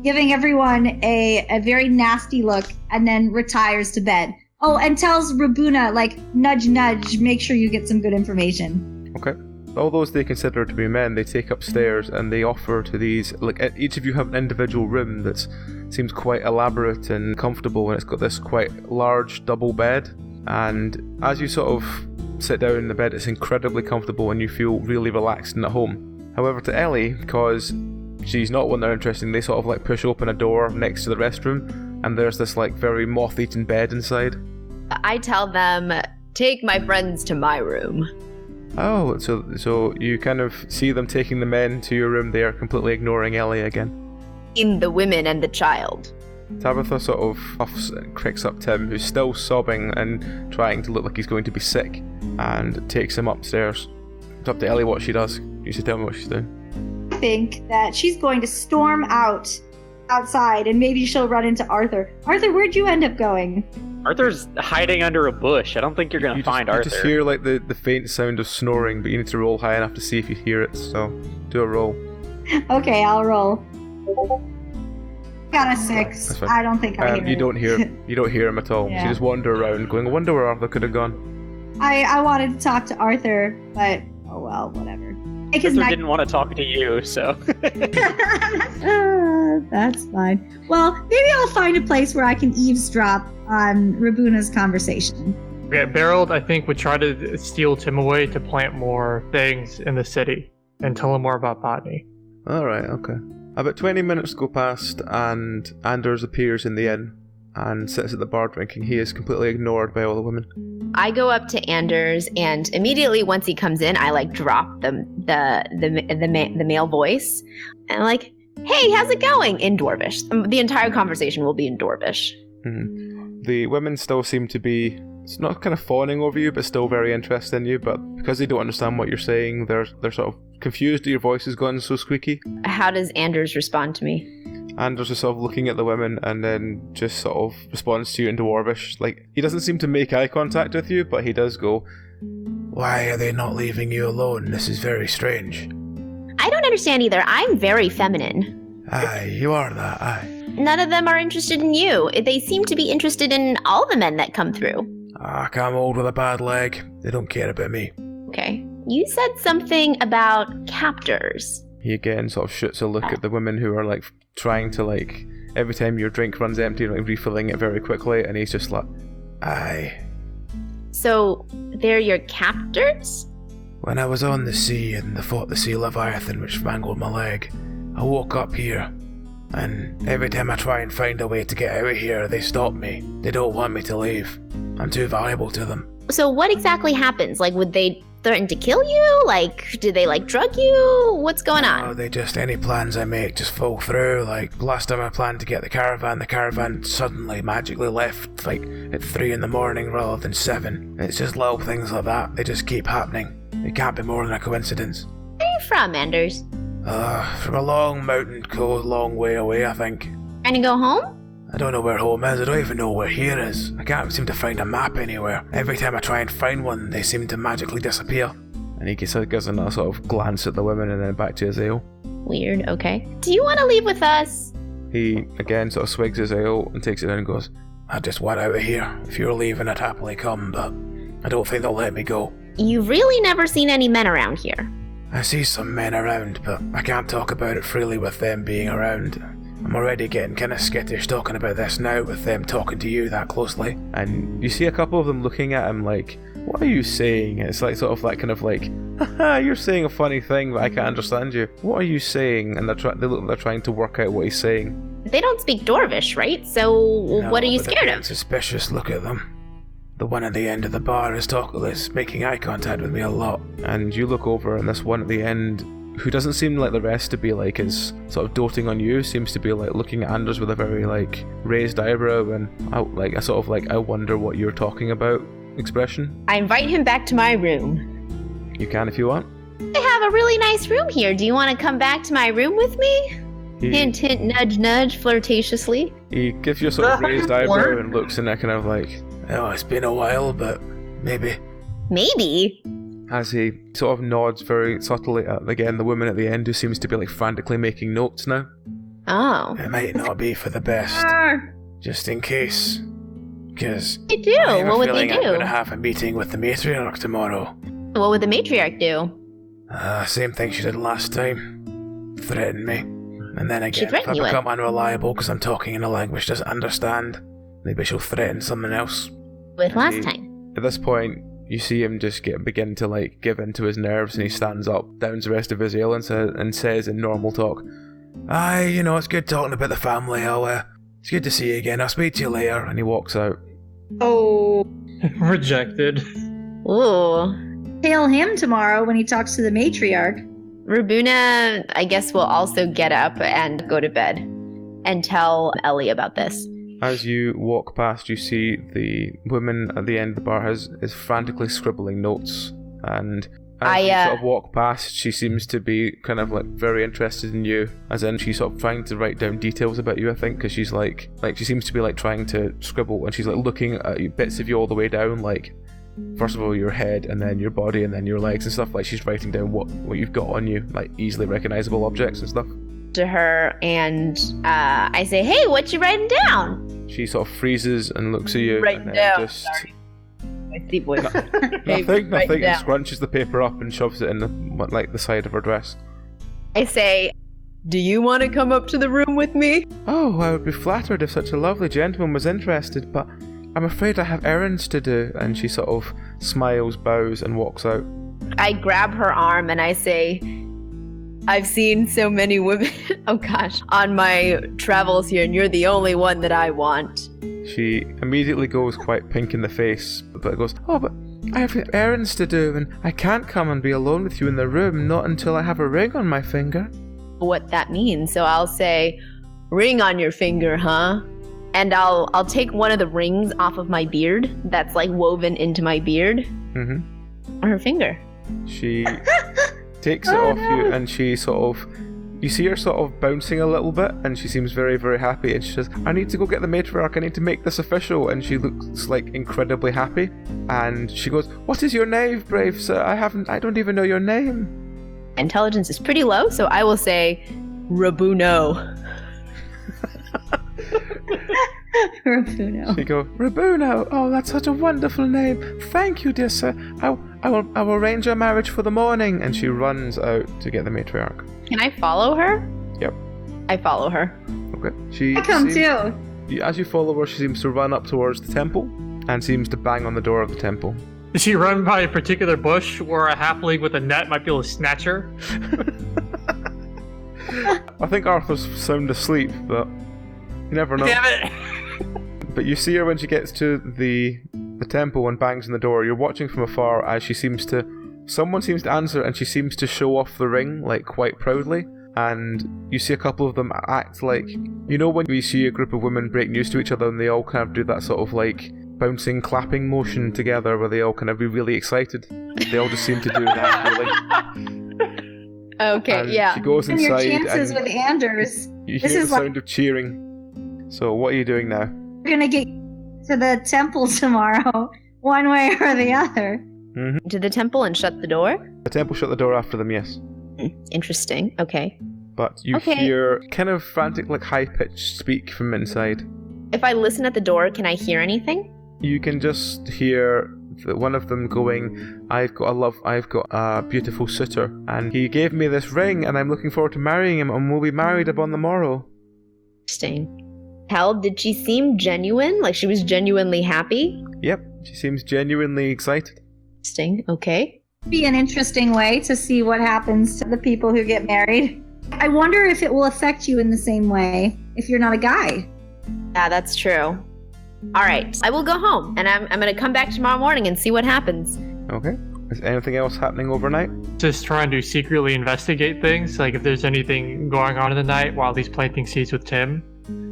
giving everyone a very nasty look, and then retires to bed. Oh, and tells Rabuna, like, nudge, nudge, make sure you get some good information. Okay. All those they consider to be men, they take upstairs and they offer to these, like, each of you have an individual room that seems quite elaborate and comfortable, and it's got this quite large double bed. And as you sort of sit down in the bed, it's incredibly comfortable and you feel really relaxed and at home. However, to Ellie, because she's not one they're interested in, they sort of like push open a door next to the restroom, and there's this like very moth-eaten bed inside. I tell them, take my friends to my room. Oh, so you kind of see them taking the men to your room. They are completely ignoring Ellie again. In the women and the child. Tabitha sort of huffs and cricks up Tim, who's still sobbing and trying to look like he's going to be sick, and takes him upstairs. It's up to Ellie what she does. You should tell me what she's doing. I think that she's going to storm outside, and maybe she'll run into Arthur. Arthur, where'd you end up going? Arthur's hiding under a bush. I don't think you're going to find Arthur. You just hear like the faint sound of snoring, but you need to roll high enough to see if you hear it, so do a roll. Okay, I'll roll. Got a 6. That's fine. I don't think I hear You don't hear you don't hear him at all. Yeah. You just wander around going, I wonder where Arthur could have gone. I wanted to talk to Arthur, but oh well, whatever. Arthur didn't want to talk to you, so. That's fine. Well, maybe I'll find a place where I can eavesdrop on Rabuna's conversation. Yeah, Barreled, I think, would try to steal Tim away to plant more things in the city and tell him more about botany. Alright, okay. About 20 minutes go past and Anders appears in the inn and sits at the bar drinking. He is completely ignored by all the women. I go up to Anders, and immediately once he comes in, I like drop the male voice, and I'm like, "Hey, how's it going?" in Dwarvish. The entire conversation will be in Dwarvish. Mm-hmm. The women still seem to be, it's not kind of fawning over you, but still very interested in you. But because they don't understand what you're saying, they're sort of confused that your voice has gone so squeaky. How does Anders respond to me? Anders is sort of looking at the women and then just sort of responds to you in Dwarvish. Like, he doesn't seem to make eye contact with you, but he does go, "Why are they not leaving you alone? This is very strange." I don't understand either. I'm very feminine. Aye, you are that, aye. None of them are interested in you. They seem to be interested in all the men that come through. I come old with a bad leg. They don't care about me. Okay. You said something about captors. He again sort of shoots a look at the women who are like trying to like, every time your drink runs empty, like refilling it very quickly, and he's just like, aye. So, they're your captors? When I was on the sea and fought the sea leviathan which mangled my leg, I woke up here. And every time I try and find a way to get out of here, they stop me. They don't want me to leave. I'm too valuable to them. So what exactly happens? Like, would they threaten to kill you? Like, do they, like, drug you? What's going on? Oh, they just, any plans I make just fall through. Like, last time I planned to get the caravan suddenly magically left, like, at 3 in the morning rather than 7. It's just little things like that. They just keep happening. It can't be more than a coincidence. Where are you from, Anders? From a long mountain coast, long way away, I think. Trying to go home? I don't know where home is. I don't even know where here is. I can't seem to find a map anywhere. Every time I try and find one, they seem to magically disappear. And he gives another sort of glance at the women and then back to his ale. Weird, okay. Do you want to leave with us? He again sort of swigs his ale and takes it in and goes, I just want out of here. If you're leaving, I'd happily come, but I don't think they'll let me go. You've really never seen any men around here. I see some men around, but I can't talk about it freely with them being around. I'm already getting kind of skittish talking about this now with them talking to you that closely. And you see a couple of them looking at him like, what are you saying? It's like sort of that kind of like, haha, you're saying a funny thing, but I can't understand you. What are you saying? And they look like they're trying to work out what he's saying. They don't speak Dwarvish, right? So No, what are you but scared they're of? Suspicious, look at them. The one at the end of the bar is making eye contact with me a lot. And you look over, and this one at the end, who doesn't seem like the rest to be like is sort of doting on you, seems to be like looking at Anders with a very like raised eyebrow and a sort of like I wonder what you're talking about expression. I invite him back to my room. You can if you want. I have a really nice room here. Do you want to come back to my room with me? Hint, hint, nudge, nudge, flirtatiously. He gives you a sort of raised eyebrow and looks in there kind of like, oh, it's been a while, but maybe. Maybe? As he sort of nods very subtly at, again, the woman at the end who seems to be like frantically making notes now. Oh. It might not be for the best, just in case. Because They do? I have What a would they feeling I'm going to do? have a meeting with the matriarch tomorrow. What would the matriarch do? Same thing she did last time. Threaten me. And then again, if threatened I you with? become unreliable because I'm talking in a language she doesn't understand, maybe she'll threaten someone else. With last He- time. At this point, you see him just begin to like give in to his nerves, and he stands up, downs the rest of his ale, and says in normal talk, "Aye, it's good talking about the family. It's good to see you again. I'll speak to you later." And he walks out. Oh, Rejected. Ooh. hail him tomorrow when he talks to the matriarch. Rabuna, I guess, will also get up and go to bed and tell Ellie about this. As you walk past, you see the woman at the end of the bar is frantically scribbling notes, and as you sort of walk past, she seems to be kind of like very interested in you, as in she's sort of trying to write down details about you, I think, because she's like she seems to be like trying to scribble, and she's like looking at you, bits of you all the way down, like first of all your head, and then your body, and then your legs and stuff. Like she's writing down what you've got on you, like easily recognizable objects and stuff. To her, and I say, "Hey, what you writing down?" She sort of freezes and looks at you, Writing and then down, just sorry. My deep voice. nothing, write and down. scrunches the paper up and shoves it in the side of her dress. I say, "Do you want to come up to the room with me?" Oh, I would be flattered if such a lovely gentleman was interested, but I'm afraid I have errands to do. And she sort of smiles, bows, and walks out. I grab her arm and I say, "I've seen so many women, oh gosh, on my travels here, and you're the only one that I want." She immediately goes quite pink in the face, but goes, "Oh, but I have errands to do, and I can't come and be alone with you in the room, not until I have a ring on my finger." What that means. So I'll say, "Ring on your finger, huh?" And I'll take one of the rings off of my beard that's like woven into my beard. Mm-hmm. On her finger. She takes it off you, and she sort of, you see her sort of bouncing a little bit, and she seems very, very happy, and she says, "I need to go get the matriarch, I need to make this official," and she looks like incredibly happy, and she goes, "What is your name, brave sir? I don't even know your name." Intelligence is pretty low, so I will say, "Rabuno." Rabuno. She goes, "Rabuno, oh, that's such a wonderful name. Thank you, dear sir. I will arrange your marriage for the morning." And she runs out to get the matriarch. Can I follow her? Yep. I follow her. Okay. I come too. As you follow her, she seems to run up towards the temple and seems to bang on the door of the temple. Did she run by a particular bush where a halfling with a net might be able to snatch her? I think Arthur's sound asleep, but you never know. Damn it! But you see her when she gets to the temple and bangs on the door. You're watching from afar as someone seems to answer, and she seems to show off the ring, like, quite proudly. And you see a couple of them act like, when we see a group of women break news to each other and they all kind of do that sort of like bouncing, clapping motion together where they all kind of be really excited. They all just seem to do that, really. Okay, And yeah. she goes And your inside chances and with Anders, you this hear the is like- sound of cheering. So what are you doing now? we're gonna get to the temple tomorrow, one way or the other. To the temple and shut the door? The temple shut the door after them, yes. Interesting. Okay. but you hear kind of frantic, like high-pitched speak from inside. If I listen at the door, can I hear anything? You can just hear one of them going, I've got a beautiful suitor, and he gave me this ring, and I'm looking forward to marrying him, and we'll be married upon the morrow. Interesting. Hal, did she seem genuine? Like she was genuinely happy? Yep, she seems genuinely excited. Interesting, okay. Be an interesting way to see what happens to the people who get married. I wonder if it will affect you in the same way if you're not a guy. Yeah, that's true. All right, I will go home, and I'm going to come back tomorrow morning and see what happens. Okay. Is anything else happening overnight? Just trying to secretly investigate things, like if there's anything going on in the night while he's planting seeds with Tim.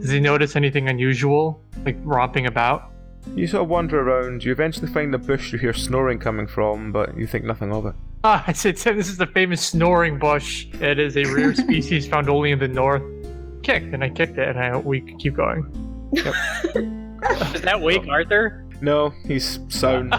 Does he notice anything unusual, like romping about? You sort of wander around, you eventually find a bush you hear snoring coming from, but you think nothing of it. Ah, I said, Tim, this is the famous snoring bush. It is a rare species found only in the north. Kicked, and I kicked it, and we could keep going. Yep. Does that wake Arthur? No, he's sound.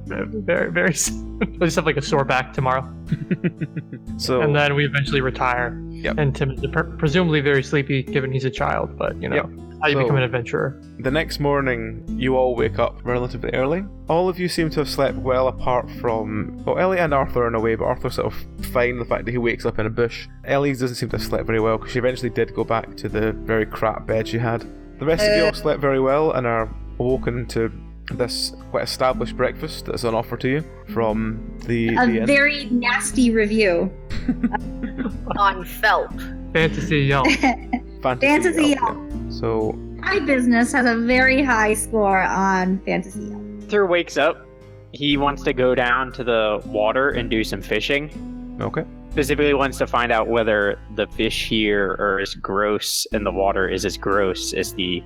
Very, very. I just have like a sore back tomorrow. And then we eventually retire. Yep. And Tim is presumably very sleepy, given he's a child. But how you become an adventurer. The next morning, you all wake up relatively early. All of you seem to have slept well, apart from Ellie and Arthur in a way, but Arthur's sort of fine with the fact that he wakes up in a bush. Ellie doesn't seem to have slept very well because she eventually did go back to the very crap bed she had. The rest of you all slept very well and are awoken to this quite established breakfast that's on offer to you from the inn. Very nasty review. On Felp. Fantasy Yelp. Fantasy Yelp. So my business has a very high score on Fantasy Yelp. Arthur wakes up. He wants to go down to the water and do some fishing. Okay. Specifically wants to find out whether the fish here are as gross and the water is as gross as the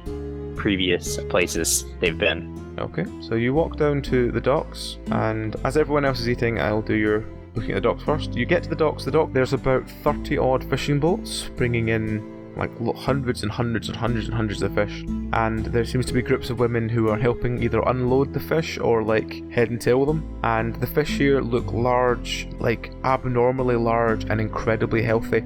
previous places they've been. Okay, so you walk down to the docks, and as everyone else is eating, I'll do your looking at the docks first. You get to the docks. There's about 30 odd fishing boats bringing in like hundreds and hundreds and hundreds and hundreds of fish, and there seems to be groups of women who are helping either unload the fish or like head and tail them. And the fish here look large, like abnormally large and incredibly healthy.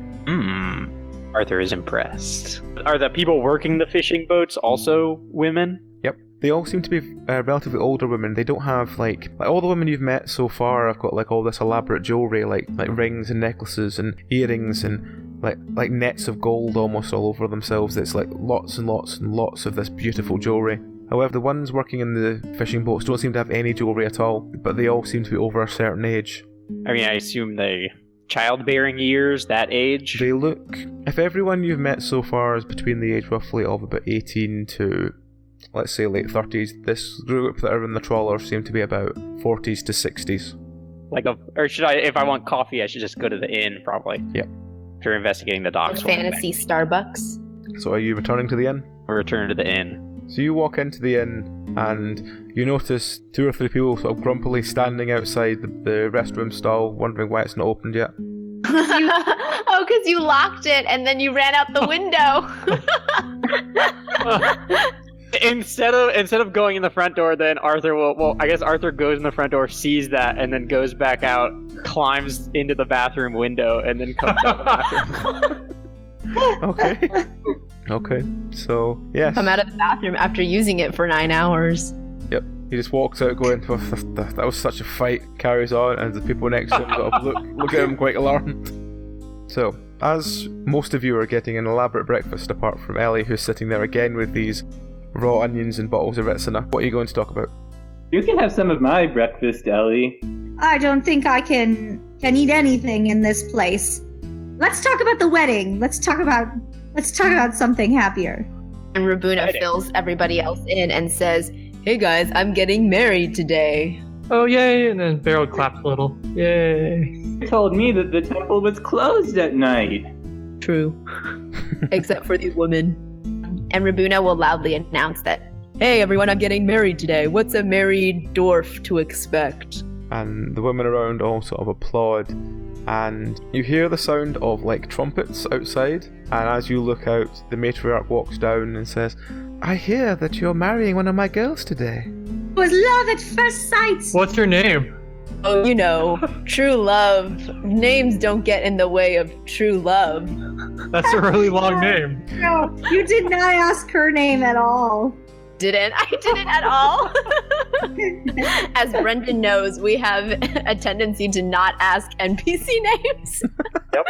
Arthur is impressed. Are the people working the fishing boats also women? Yep. They all seem to be relatively older women. They don't have like all the women you've met so far have got like all this elaborate jewelry, like rings and necklaces and earrings and like nets of gold almost all over themselves. It's like lots and lots and lots of this beautiful jewelry. However, the ones working in the fishing boats don't seem to have any jewelry at all, but they all seem to be over a certain age. I mean, I assume they childbearing years, that age? They look... If everyone you've met so far is between the age roughly of about 18 to, let's say, late 30s, this group that are in the trawler seem to be about 40s to 60s. Or should I, if I want coffee, I should just go to the inn, probably? Yep. After investigating the docks. Fantasy Starbucks. So are you returning to the inn? Or return to the inn. So you walk into the inn and you notice 2 or 3 people sort of grumpily standing outside the restroom stall, wondering why it's not opened yet. Oh, because you locked it and then you ran out the window. Instead of going in the front door, then Arthur I guess Arthur goes in the front door, sees that, and then goes back out, climbs into the bathroom window, and then comes out the bathroom. Okay, so, yes. Come out of the bathroom after using it for 9 hours. Yep, he just walks out going, that was such a fight, carries on, and the people next to him sort of look at him quite alarmed. So, as most of you are getting an elaborate breakfast, apart from Ellie, who's sitting there again with these raw onions and bottles of Ritsina, what are you going to talk about? You can have some of my breakfast, Ellie. I don't think I can eat anything in this place. Let's talk about the wedding. Let's talk about something happier. And Rabuna fills everybody else in and says, "Hey guys, I'm getting married today." Oh, yay! And then Beryl claps a little. Yay! You told me that the temple was closed at night. True. Except for the women. And Rabuna will loudly announce that, "Hey everyone, I'm getting married today. What's a married dwarf to expect?" And the women around all sort of applaud, and you hear the sound of like trumpets outside, and as you look out, the matriarch walks down and says, "I hear that you're marrying one of my girls today." It was love at first sight. What's her name? Oh, true love. Names don't get in the way of true love. That's a really long name. No, you did not ask her name at all. I didn't at all. As Brendan knows, we have a tendency to not ask NPC names. Yep.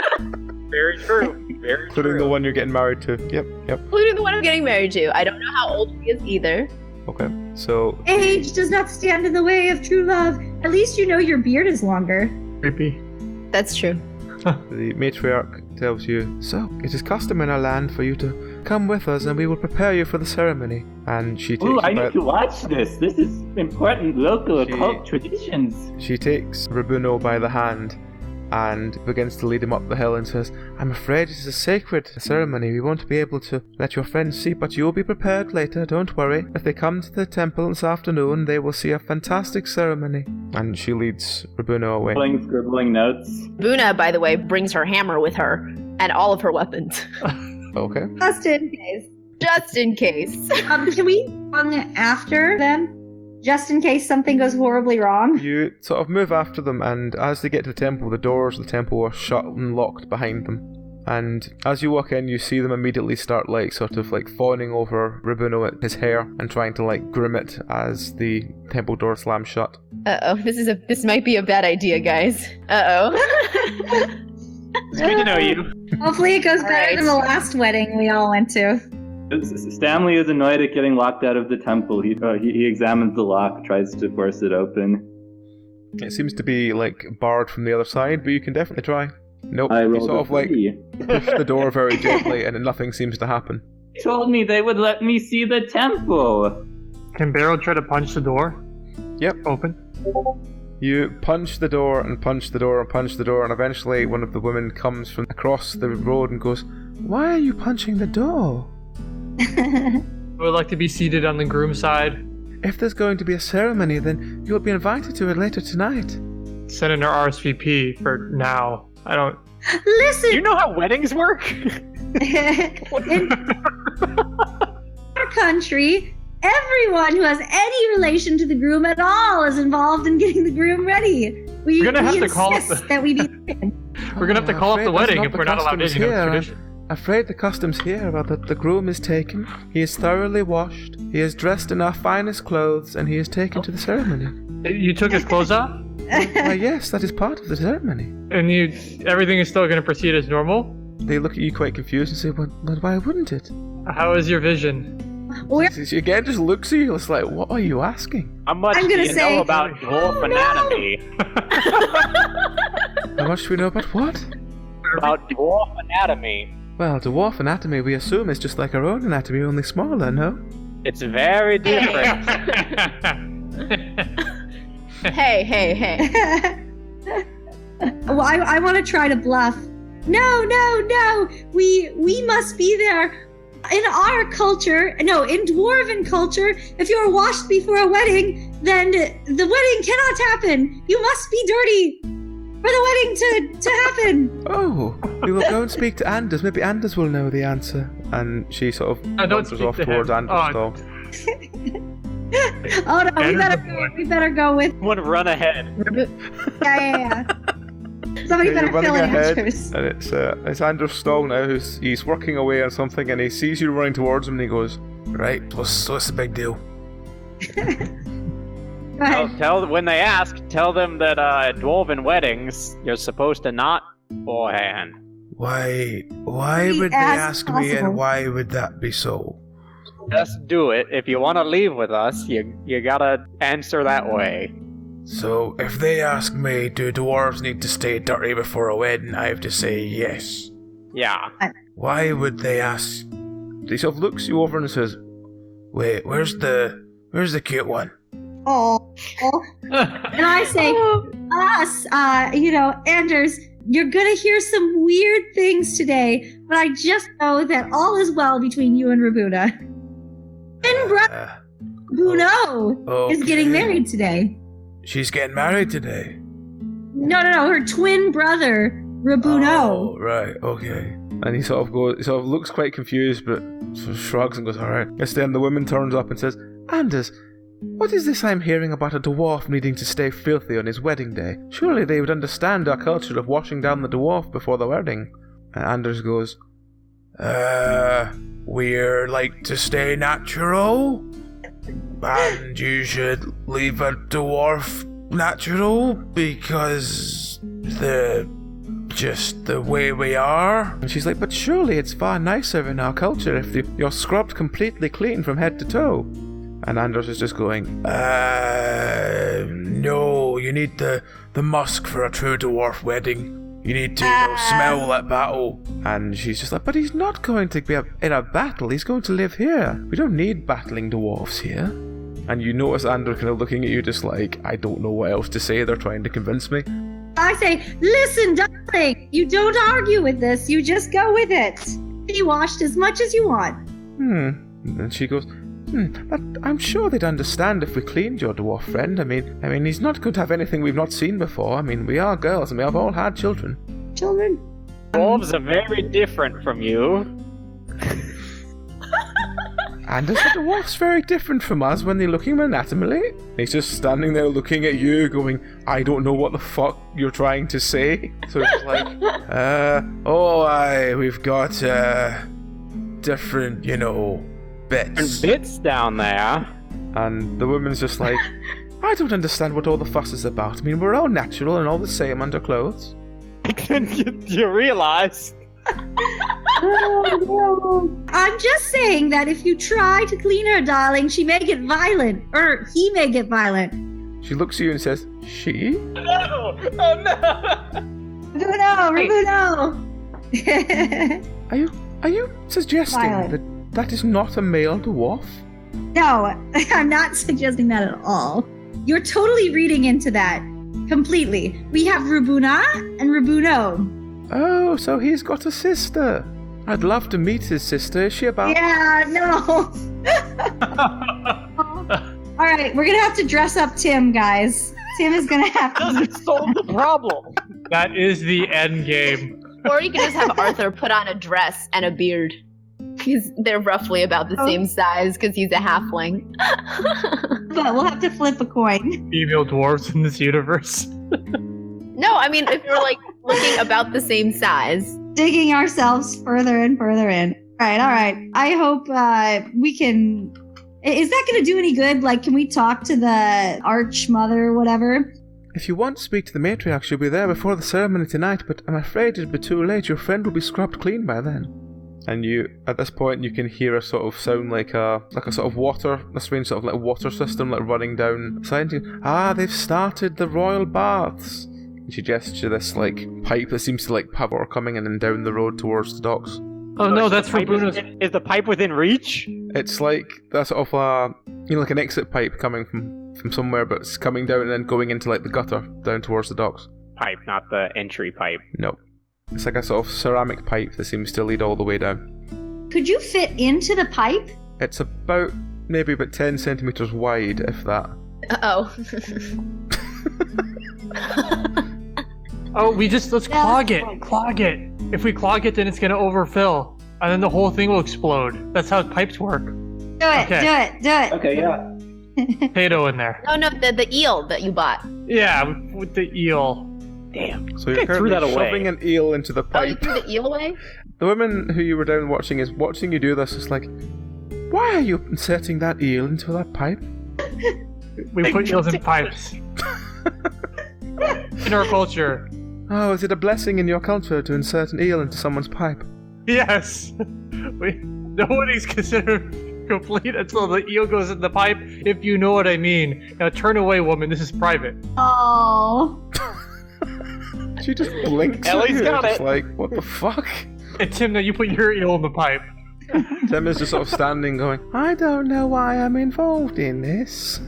Very true. Very Including true. the one you're getting married to. Yep. Including the one I'm getting married to. I don't know how old he is either. Okay. So Age does not stand in the way of true love. At least you know your beard is longer. Creepy. That's true. the matriarch tells you, so it is custom in our land for you to come with us and we will prepare you for the ceremony. And she takes Ooh, you I by- need to watch this. This is important local She- occult traditions. She takes Rabuno by the hand and begins to lead him up the hill and says, I'm afraid it is a sacred ceremony. We won't be able to let your friends see, but you'll be prepared later, don't worry. If they come to the temple this afternoon, they will see a fantastic ceremony. And she leads Rabuno away. Scribbling notes. Buna, by the way, brings her hammer with her and all of her weapons. Okay. Just in case. Just in case. Can we run after them? Just in case something goes horribly wrong. You sort of move after them, and as they get to the temple, the doors of the temple are shut and locked behind them. And as you walk in, you see them immediately start sort of fawning over Rabuno at his hair and trying to groom it as the temple door slams shut. Uh-oh, this might be a bad idea, guys. Uh-oh. It's good to know you. Hopefully it goes better Alright. than the last wedding we all went to. Stanley is annoyed at getting locked out of the temple. He examines the lock, tries to force it open. It seems to be barred from the other side, but you can definitely try. Nope, I you rolled sort a of 3. push the door very gently and nothing seems to happen. They told me they would let me see the temple. Can Barrow try to punch the door? Yep. Open. You punch the door and punch the door and punch the door, and eventually one of the women comes from across the road and goes, Why are you punching the door? I would like to be seated on the groom side. If there's going to be a ceremony, then you'll be invited to it later tonight. Send in our RSVP for now. I don't. Listen, Do you know how weddings work? in our country, everyone who has any relation to the groom at all is involved in getting the groom ready. We, We're gonna have we to call it insist the- that we be. We're gonna have to call off the wedding if we're not allowed in. Customs You know, here. tradition. Afraid the customs here are that the groom is taken, he is thoroughly washed, he is dressed in our finest clothes, and he is taken to the ceremony. You took his clothes off, Why, yes, that is part of the ceremony. and everything is still gonna proceed as normal. They look at you quite confused and say, well, why wouldn't it? How is your vision? She again just looks at you, it's like, what are you asking? How much I'm do gonna you say- know about dwarf anatomy? How much do we know about what? About dwarf anatomy. Well, dwarf anatomy we assume is just like our own anatomy, only smaller, no? It's very different. Hey. Well, I want to try to bluff. No. We must be there. In our culture, no, in dwarven culture, if you're washed before a wedding, then the wedding cannot happen. You must be dirty for the wedding to happen. Oh, we will go and speak to Anders. Maybe Anders will know the answer. And she sort of don't wanders speak off to towards him. Anders' Oh. stall. Oh no, Anders the boy. we better go with Would run ahead. yeah. Somebody Yeah, better you're fill running in ahead, answers. and it's Anders' stall now. He's working away on something, and he sees you running towards him, and he goes, "Right, what's the big deal?" Go ahead. Tell when they ask, tell them that at dwarven weddings you're supposed to not beforehand. Why Be would they as ask me, possible. and why would that be so? Just do it. If you want to leave with us, you gotta answer that way. So, if they ask me, do dwarves need to stay dirty before a wedding, I have to say yes. Yeah. Why would they ask? He sort of looks you over and says, "Wait, where's the cute one?" Oh. And I say, us, Anders, you're gonna hear some weird things today, but I just know that all is well between you and Rabuna. And brother Bruno is getting married today. She's getting married today. No, her twin brother, Rabuno. Oh, right, okay. And he sort of looks quite confused, but sort of shrugs and goes, "Alright." Yes, then the woman turns up and says, "Anders, what is this I'm hearing about a dwarf needing to stay filthy on his wedding day? Surely they would understand our culture of washing down the dwarf before the wedding." And Anders goes, we're like to stay natural, and you should leave a dwarf natural because just the way we are. And she's like, but surely it's far nicer in our culture if you're scrubbed completely clean from head to toe. And Anders is just going, no, you need the musk for a true dwarf wedding. You need to smell at battle. And she's just like, but he's not going to be in a battle. He's going to live here. We don't need battling dwarves here. And you notice Anders kind of looking at you just like, I don't know what else to say. They're trying to convince me. I say, listen, darling, you don't argue with this. You just go with it. Be washed as much as you want. And she goes, but I'm sure they'd understand if we cleaned your dwarf friend. I mean, he's not going to have anything we've not seen before. I mean, we are girls and we have all had children. Children? Dwarves are very different from you. And is the dwarf's very different from us when they're looking anatomically? He's just standing there looking at you going, I don't know what the fuck you're trying to say. So he's like, we've got, different, bits. Bits down there. And the woman's just like, I don't understand what all the fuss is about. I mean, we're all natural and all the same under clothes. You realize? I'm just saying that if you try to clean her, darling, she may get violent. Or he may get violent. She looks at you and says, she? No! Oh no! Rabuno! Are you suggesting that is not a male dwarf? No, I'm not suggesting that at all. You're totally reading into that. Completely. We have Rabuna and Rabuno. Oh, so he's got a sister. I'd love to meet his sister. Is she about? Yeah, no. All right, we're going to have to dress up Tim, guys. Tim is going to have to... Doesn't solve the problem. That is the end game. Or you can just have Arthur put on a dress and a beard. Because they're roughly about the same size because he's a halfling. But we'll have to flip a coin. Female dwarves in this universe. No, I mean, if you're like looking about the same size. Digging ourselves further and further in. All right. I hope we can... Is that going to do any good? Like, can we talk to the Archmother or whatever? If you want to speak to the matriarch, she'll be there before the ceremony tonight, but I'm afraid it'll be too late. Your friend will be scrubbed clean by then. And at this point, you can hear a sort of sound like a sort of water, a strange sort of like water system like running down the side. They've started the royal baths. And she gestures to this like pipe that seems to like have water coming in and down the road towards the docks. Oh no, that's for Bruno's. Is the pipe within reach? It's like that sort of like an exit pipe coming from somewhere, but it's coming down and then going into like the gutter down towards the docks. Pipe, not the entry pipe. No. It's like a sort of ceramic pipe that seems to lead all the way down. Could you fit into the pipe? It's maybe about 10 centimeters wide, if that. Uh-oh. Let's clog it. Clog it. If we clog it, then it's going to overfill. And then the whole thing will explode. That's how pipes work. Do it. Okay, yeah. Potato in there. Oh no, the eel that you bought. Yeah, with the eel. Damn. So you're threw that currently away. shoving an eel into the Oh, you pipe. threw the eel away? The woman who you were down watching is watching you do this. It's like, why are you inserting that eel into that pipe? We put eels in pipes. In our culture. Oh, is it a blessing in your culture to insert an eel into someone's pipe? Yes. Nobody's considered complete until the eel goes in the pipe, if you know what I mean. Now turn away, woman. This is private. Oh. She just blinks at Ellie's you, got just it. like, what the fuck? And Tim, now you put your eel in the pipe. Tim is just sort of standing going, I don't know why I'm involved in this.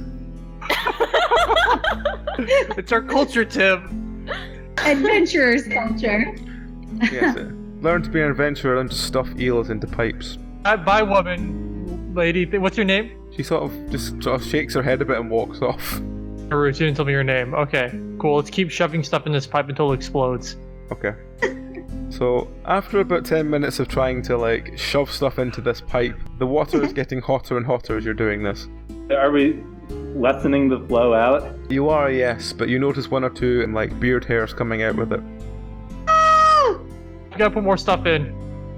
It's our culture, Tim. Adventurer's culture. Yes, learn to be an adventurer and to stuff eels into pipes. Bye, woman. Lady, what's your name? She sort of shakes her head a bit and walks off. She didn't tell me your name. Okay, cool. Let's keep shoving stuff in this pipe until it explodes. Okay. So, after about 10 minutes of trying to, like, shove stuff into this pipe, the water is getting hotter and hotter as you're doing this. Are we lessening the flow out? You are, yes, but you notice one or two, like, beard hairs coming out with it. We gotta put more stuff in.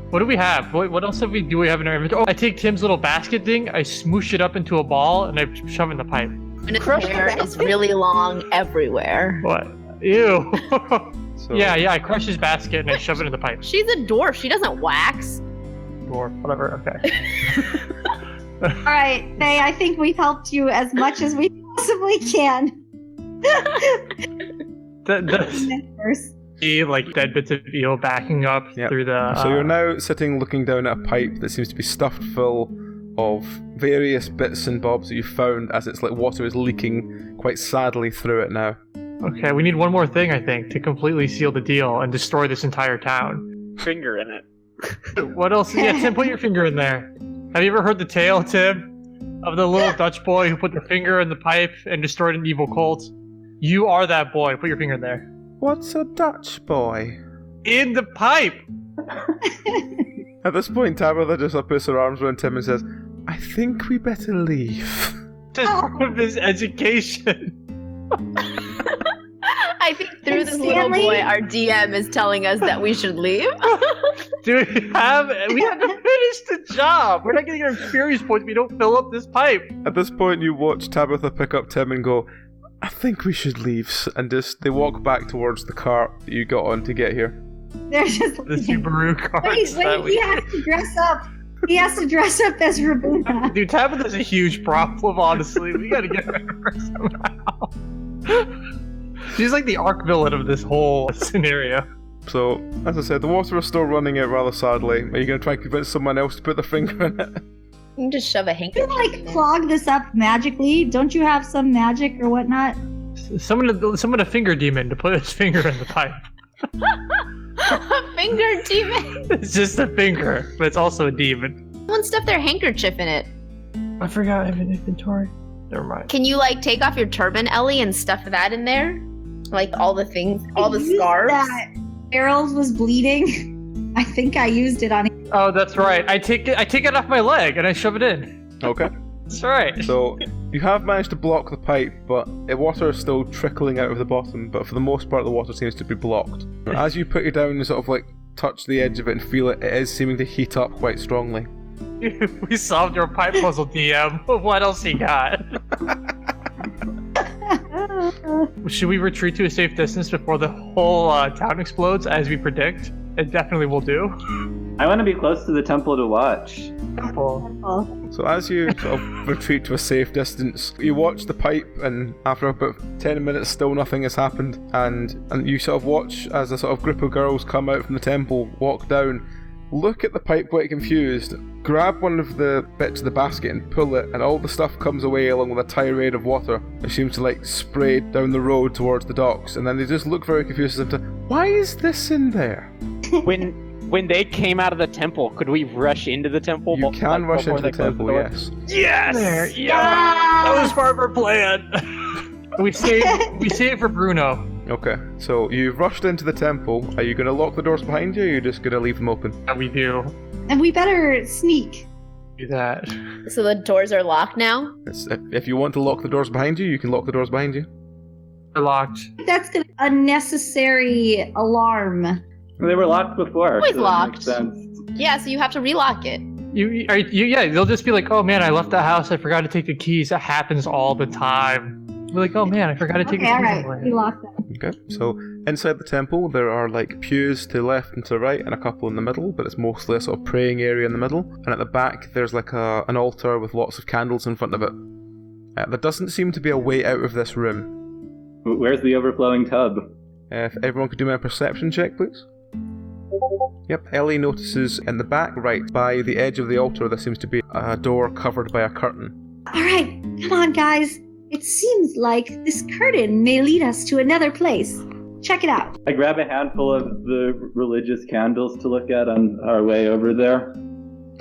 What do we have? What else do we have in our inventory? Oh, I take Tim's little basket thing, I smoosh it up into a ball, and I shove it in the pipe. And his hair is really long everywhere. What? Ew. So, Yeah, I crush his basket and I shove it in the pipe. She's a dwarf. She doesn't wax. Or whatever, okay. All right, Faye, I think we've helped you as much as we possibly can. First. See, like, dead bits of eel backing up through the... So you're now sitting looking down at a pipe that seems to be stuffed full of various bits and bobs that you found as it's like water is leaking quite sadly through it now. Okay, we need one more thing, I think, to completely seal the deal and destroy this entire town. Finger in it. What else? Yeah, Tim, put your finger in there. Have you ever heard the tale, Tim, of the little Dutch boy who put their finger in the pipe and destroyed an evil cult? You are that boy. Put your finger in there. What's a Dutch boy? In the pipe! At this point, Tabitha just puts her arms around Tim and says, I think we better leave. Just part of his education. I think through this little boy, our DM is telling us that we should leave. Do we have to finish the job. We're not getting our experience points if we don't fill up this pipe. At this point, you watch Tabitha pick up Tim and go, I think we should leave. And they walk back towards the cart that you got on to get here. They're just the Subaru cart. Wait, he has to dress up. He has to dress up as Rabuna. Dude, Tabitha's a huge problem, honestly. We gotta get rid of her somehow. She's like the arc villain of this whole scenario. So, as I said, the water is still running out rather sadly. Are you going to try and convince someone else to put their finger in it? You can just shove a handkerchief. You like clog this up magically? Don't you have some magic or whatnot? Summon a finger demon to put his finger in the pipe. A finger demon? It's just a finger, but it's also a demon. Someone stuffed their handkerchief in it. I forgot I have an inventory. Never mind. Can you like take off your turban, Ellie, and stuff that in there? Like all the things, all the scarves? Harold was bleeding. I think I used it on him. Oh, that's right. I take it off my leg and I shove it in. Okay. That's right. So you have managed to block the pipe, but the water is still trickling out of the bottom, but for the most part the water seems to be blocked. As you put it down and sort of like touch the edge of it and feel it, it is seeming to heat up quite strongly. We solved your pipe puzzle, DM. What else you got? Should we retreat to a safe distance before the whole town explodes, as we predict? It definitely will do. I want to be close to the temple to watch. So as you sort of retreat to a safe distance, you watch the pipe, and after about 10 minutes still nothing has happened, and you sort of watch as a sort of group of girls come out from the temple, walk down, look at the pipe quite confused, grab one of the bits of the basket and pull it, and all the stuff comes away along with a tirade of water. It seems to like spray down the road towards the docks, and then they just look very confused as to, why is this in there? When they came out of the temple, could we rush into the temple? You can rush into the temple, yes. Yes! There, yeah! That was part of our plan! we saved for Bruno. Okay, so you've rushed into the temple. Are you going to lock the doors behind you, or are you just going to leave them open? Yeah, we do. And we better sneak. Do that. So the doors are locked now? If you want to lock the doors behind you, you can lock the doors behind you. They're locked. That's an unnecessary alarm. They were locked before. Always so locked. That makes sense. Yeah, so you have to relock it. Yeah, they'll just be like, oh man, I left the house, I forgot to take the keys. That happens all the time. We're like, oh man, I forgot to take the keys. Alright, we locked them. Okay, so inside the temple there are like pews to the left and to the right and a couple in the middle, but it's mostly a sort of praying area in the middle. And at the back there's like an altar with lots of candles in front of it. There doesn't seem to be a way out of this room. Where's the overflowing tub? If everyone could do me a perception check, please. Yep, Ellie notices in the back right by the edge of the altar there seems to be a door covered by a curtain. Alright, come on guys. It seems like this curtain may lead us to another place. Check it out. I grab a handful of the religious candles to look at on our way over there.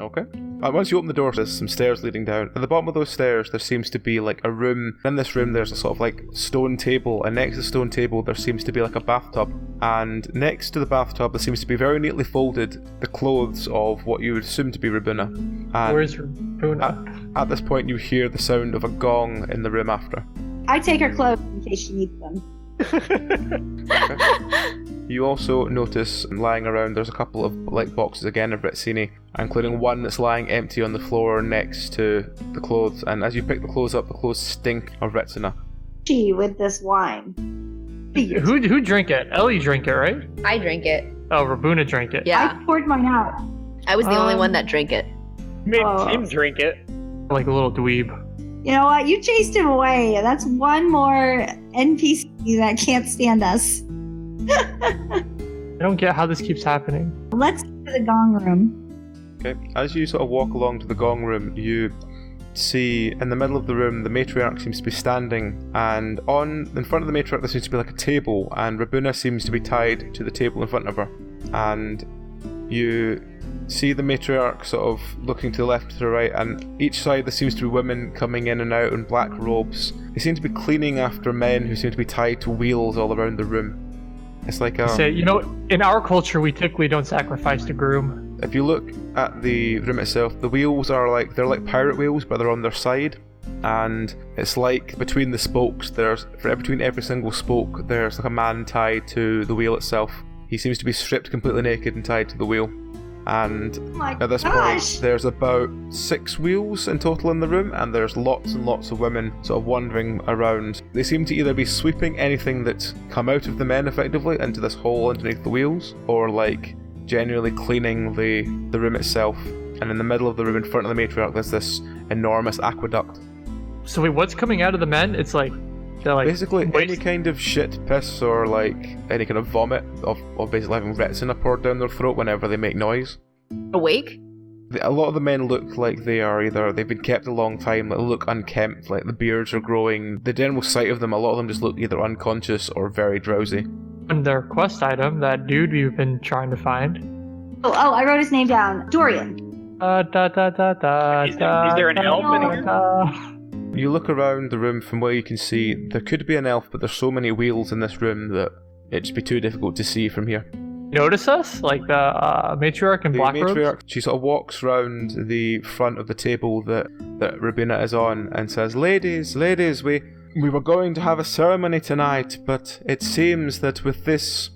Okay. Once you open the door, there's some stairs leading down. At the bottom of those stairs, there seems to be like a room. In this room, there's a sort of like stone table, and next to the stone table, there seems to be like a bathtub. And next to the bathtub, there seems to be very neatly folded the clothes of what you would assume to be Rabuna. And where's Rabuna? At this point, you hear the sound of a gong in the room after. I take her clothes in case she needs them. Okay. You also notice lying around there's a couple of light boxes again of Rizzini, including one that's lying empty on the floor next to the clothes, and as you pick the clothes up, the clothes stink of Rizzina. With this wine. Who drink it? Ellie drink it, right? I drink it. Oh, Rabuna drank it. Yeah. I poured mine out. I was the only one that drank it. Made Tim drink it. Like a little dweeb. You know what? You chased him away. That's one more NPC that can't stand us. I don't get how this keeps happening. Let's get to the gong room. Okay, as you sort of walk along to the gong room, you see in the middle of the room the matriarch seems to be standing, and in front of the matriarch there seems to be like a table, and Rabuna seems to be tied to the table in front of her. And you see the matriarch sort of looking to the left to the right, and each side there seems to be women coming in and out in black robes. They seem to be cleaning after men who seem to be tied to wheels all around the room. It's like in our culture we typically don't sacrifice the groom. if you look at the room itself, the wheels are they're like pirate wheels, but they're on their side. And it's like between the spokes, between every single spoke, there's like a man tied to the wheel itself. He seems to be stripped completely naked and tied to the wheel. And at this point, there's about 6 wheels in total in the room, and there's lots and lots of women sort of wandering around. They seem to either be sweeping anything that's come out of the men effectively into this hole underneath the wheels, or like generally cleaning the room itself. And in the middle of the room in front of the matriarch, there's this enormous aqueduct. So wait, what's coming out of the men? It's like they're like basically any kind of shit, piss, or like any kind of vomit of basically having Rizzina poured down their throat whenever they make noise. Awake? A lot of the men look like they've been kept a long time, they look unkempt, like the beards are growing. The general sight of them, a lot of them just look either unconscious or very drowsy. And their quest item, that dude we've been trying to find. Oh, I wrote his name down. Dorian. Is there an elf in here? You look around the room, from where you can see there could be an elf, but there's so many wheels in this room that it'd just be too difficult to see from here. Notice us? Like the matriarch in black robes? She sort of walks round the front of the table that Rabuna is on and says, Ladies, we were going to have a ceremony tonight, but it seems that with this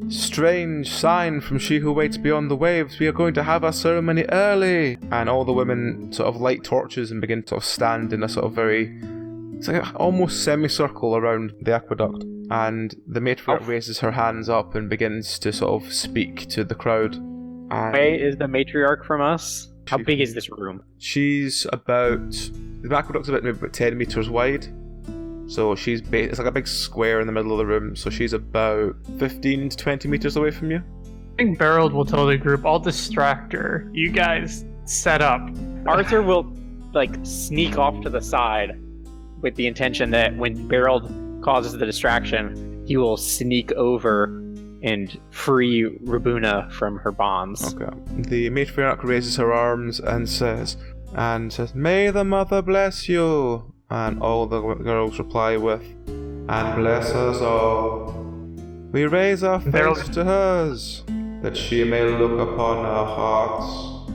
strange sign from She Who Waits Beyond the Waves, we are going to have our ceremony early. And all the women sort of light torches and begin to sort of stand in a sort of it's like almost semicircle around the aqueduct. And the matriarch raises her hands up and begins to sort of speak to the crowd. Where is the matriarch from us? How big is this room? The aqueduct's about 10 meters wide. So it's like a big square in the middle of the room, so she's about 15 to 20 meters away from you. I think Beryl will tell the group, I'll distract her. You guys set up. Arthur will sneak off to the side with the intention that when Beryl causes the distraction, he will sneak over and free Rabuna from her bonds. Okay. The matriarch raises her arms and says, May the mother bless you. And all the girls reply with, And bless us all. We raise our face to hers, that she may look upon our hearts.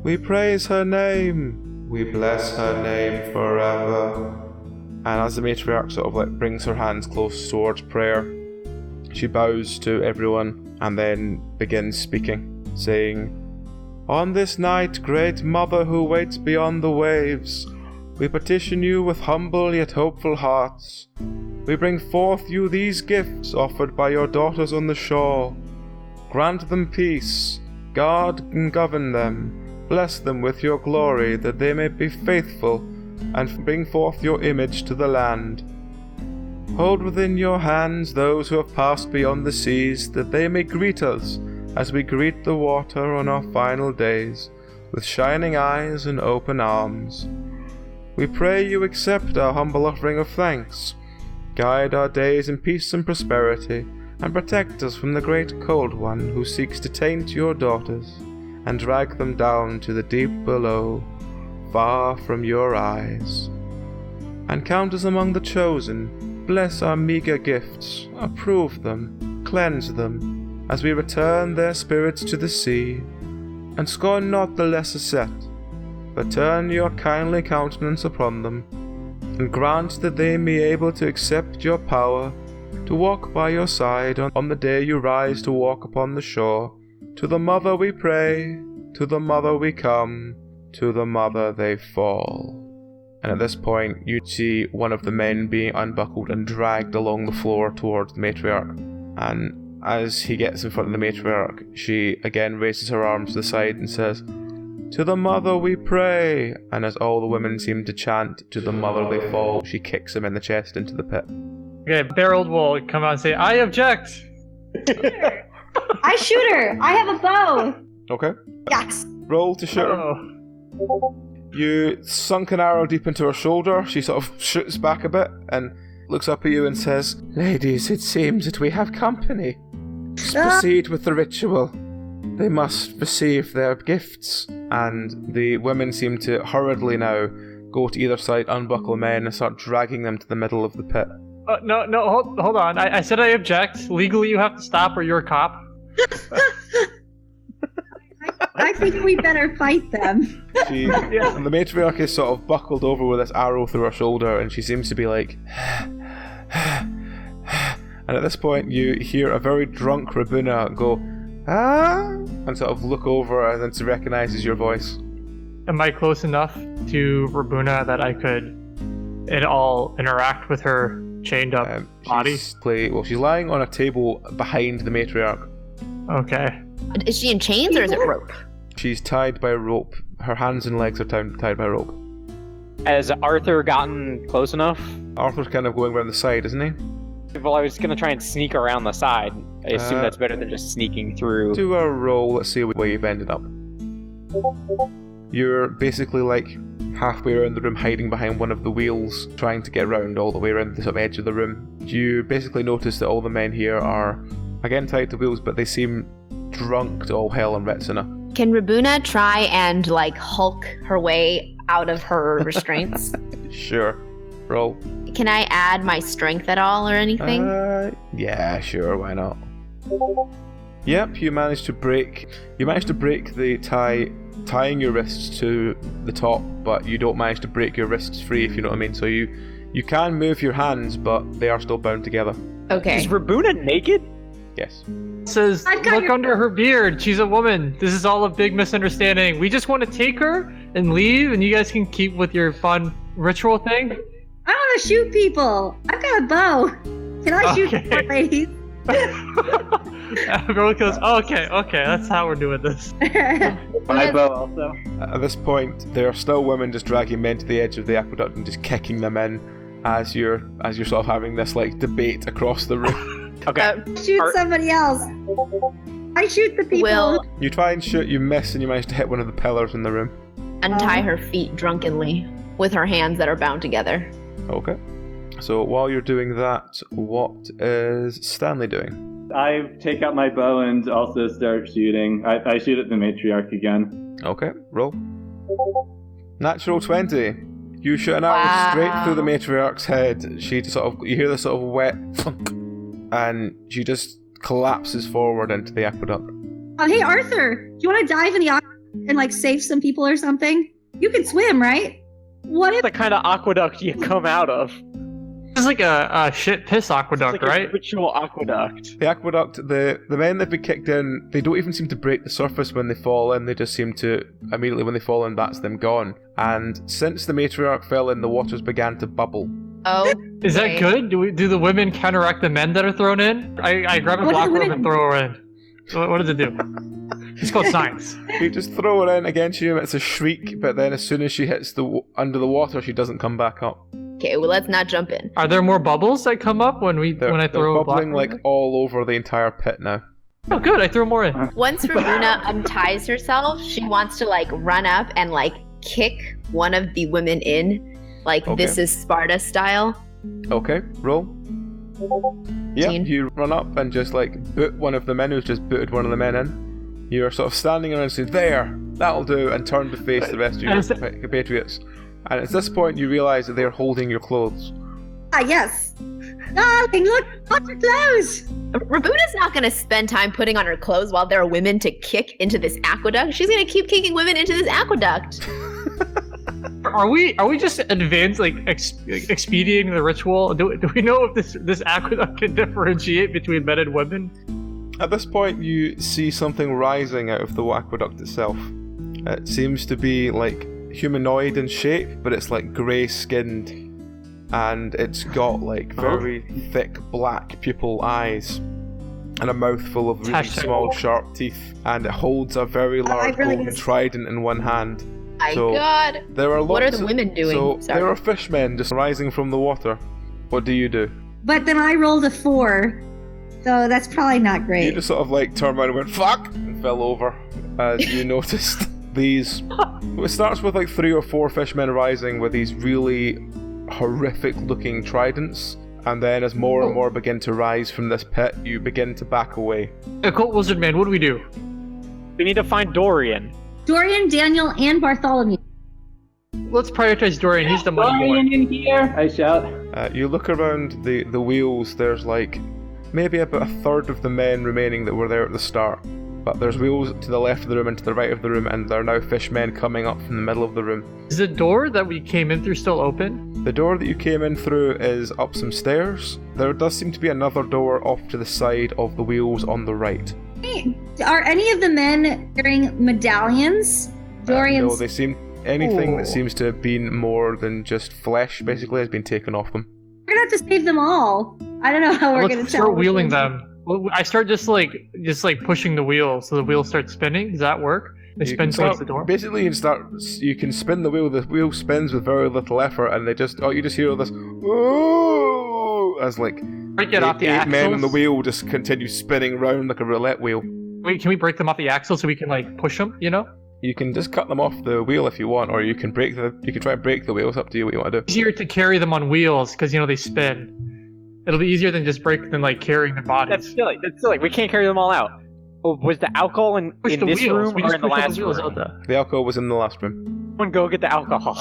We praise her name, we bless her name forever. And as the matriarch sort of brings her hands close towards prayer, she bows to everyone and then begins speaking, saying, On this night, great mother who waits beyond the waves, we petition you with humble yet hopeful hearts. We bring forth you these gifts offered by your daughters on the shore. Grant them peace, guard and govern them, bless them with your glory, that they may be faithful and bring forth your image to the land. Hold within your hands those who have passed beyond the seas, that they may greet us as we greet the water on our final days, with shining eyes and open arms. We pray you accept our humble offering of thanks, guide our days in peace and prosperity, and protect us from the great cold one who seeks to taint your daughters and drag them down to the deep below, far from your eyes. And count us among the chosen, bless our meager gifts, approve them, cleanse them, as we return their spirits to the sea, and scorn not the lesser set, but turn your kindly countenance upon them, and grant that they may be able to accept your power to walk by your side on the day you rise to walk upon the shore. To the mother we pray, to the mother we come, to the mother they fall. And at this point, you see one of the men being unbuckled and dragged along the floor towards the matriarch. And as he gets in front of the matriarch, she again raises her arms to the side and says, to the mother we pray. And as all the women seem to chant, to the mother they fall, she kicks him in the chest into the pit. Okay, Beryl will come out and say, I object! I shoot her. I have a bow. Okay. Yes. Roll to shoot her. Oh. You sunk an arrow deep into her shoulder. She sort of shoots back a bit and looks up at you and says, ladies, it seems that we have company. Just proceed with the ritual. They must receive their gifts. And the women seem to hurriedly now go to either side, unbuckle men, and start dragging them to the middle of the pit. No, hold on. I said I object. Legally, you have to stop or you're a cop. I think we better fight them. And the matriarch is sort of buckled over with this arrow through her shoulder, and she seems to be like... And at this point, you hear a very drunk Rabuna go, ah, and sort of look over and then she recognizes your voice. Am I close enough to Rabuna that I could at all interact with her chained up body? She's lying on a table behind the matriarch. Okay. Is she in chains or is it rope? She's tied by a rope. Her hands and legs are tied by a rope. Has Arthur gotten close enough? Arthur's kind of going around the side, isn't he? Well, I was going to try and sneak around the side. I assume that's better than just sneaking through. Do a roll, let's see where you've ended up. You're basically like halfway around the room, hiding behind one of the wheels, trying to get round all the way around the sort of edge of the room. You basically notice that all the men here are, again, tied to wheels, but they seem drunk to all hell and Retsuna. Can Rabuna try and, like, Hulk her way out of her restraints? Sure. Roll. Can I add my strength at all or anything? Yeah, sure, why not? Yep, you managed to break the tying your wrists to the top, but you don't manage to break your wrists free, if you know what I mean. So you can move your hands, but they are still bound together. Okay. Is Rabuna naked? Yes. Says, look under her beard. She's a woman. This is all a big misunderstanding. We just want to take her and leave, and you guys can keep with your fun ritual thing. I want to shoot people. I've got a bow. Can I shoot more ladies? Everyone goes, okay, that's how we're doing this. My bow also. At this point, there are still women just dragging men to the edge of the aqueduct and just kicking them in as you're sort of having this like debate across the room. Okay. Shoot somebody else. I shoot the people. You try and shoot, you miss, and you manage to hit one of the pillars in the room. Untie her feet drunkenly with her hands that are bound together. Okay. So while you're doing that, what is Stanley doing? I take out my bow and also start shooting. I shoot at the matriarch again. Okay, roll. Natural 20. You shoot an arrow straight through the matriarch's head. She just you hear this sort of wet thunk, and she just collapses forward into the aqueduct. Oh, hey Arthur, do you want to dive in the aqueduct and like save some people or something? You can swim, right? What if the kind of aqueduct you come out of? It's like a shit piss aqueduct, it's like right? A ritual aqueduct. The aqueduct, the men that have been kicked in, they don't even seem to break the surface when they fall in. They just seem to, immediately when they fall in, that's them gone. And since the matriarch fell in, the waters began to bubble. Oh. Is that good? Do the women counteract the men that are thrown in? I grab a black robe and throw her in. What does it do? It's called science. You just throw her in again. She emits a shriek, but then as soon as she hits under the water, she doesn't come back up. Okay, well let's not jump in. Are there more bubbles that come up when I throw a black bubbling like all over the entire pit now. Oh, good. I throw more in. Once Rabuna unties herself, she wants to like run up and like kick one of the women in, like This is Sparta style. Okay, roll. Yeah, 18. you run up and just like boot one of the men who's just booted one of the men in. You're sort of standing around and saying, "There, that'll do," and turn to face the rest of your compatriots. And at this point, you realise that they're holding your clothes. Ah, yes. Darling, look, got your clothes. Rabuna's not going to spend time putting on her clothes while there are women to kick into this aqueduct. She's going to keep kicking women into this aqueduct. Are we just advanced expediting the ritual? Do we know if this aqueduct can differentiate between men and women? At this point, you see something rising out of the aqueduct itself. It seems to be like humanoid in shape, but it's like grey-skinned, and it's got like very thick black pupil eyes and a mouth full of really small sharp teeth, and it holds a very large golden trident in one hand. My God! There are What are the women doing? So there are fishmen just rising from the water. What do you do? But then I rolled a 4, so that's probably not great. You just sort of like turned around and went fuck and fell over as you noticed these. It starts with like 3 or 4 fishmen rising with these really horrific looking tridents, and then as more and more begin to rise from this pit, you begin to back away. Occult Wizard Man, what do we do? We need to find Dorian. Dorian, Daniel, and Bartholomew. Let's prioritize Dorian. He's the money boy. Dorian in here! I shout. You look around the wheels. There's like maybe about a third of the men remaining that were there at the start. But there's wheels to the left of the room and to the right of the room, and there are now fishmen coming up from the middle of the room. Is the door that we came in through still open? The door that you came in through is up some stairs. There does seem to be another door off to the side of the wheels on the right. Hey, are any of the men wearing medallions? Dorian's... No, they seem... Anything that seems to have been more than just flesh, basically, has been taken off them. We're gonna have to save them all. I don't know how we're gonna tell. Let's start wheeling them. Well, I start just pushing the wheel, so the wheel starts spinning. Does that work? They spin towards the door. Basically, you can spin the wheel. The wheel spins with very little effort, and you just hear this "Ooh!" as like Get off the eight axles. men on the wheel just continue spinning round like a roulette wheel. Wait, can we break them off the axle so we can like push them? You know? You can just cut them off the wheel if you want, or you can try and break the wheel. It's up to you what you want to do. Easier to carry them on wheels because they spin. It'll be easier than just carrying the bodies. That's silly. We can't carry them all out. Oh, was the alcohol in this room or in the last room? The alcohol was in the last room. Someone go get the alcohol.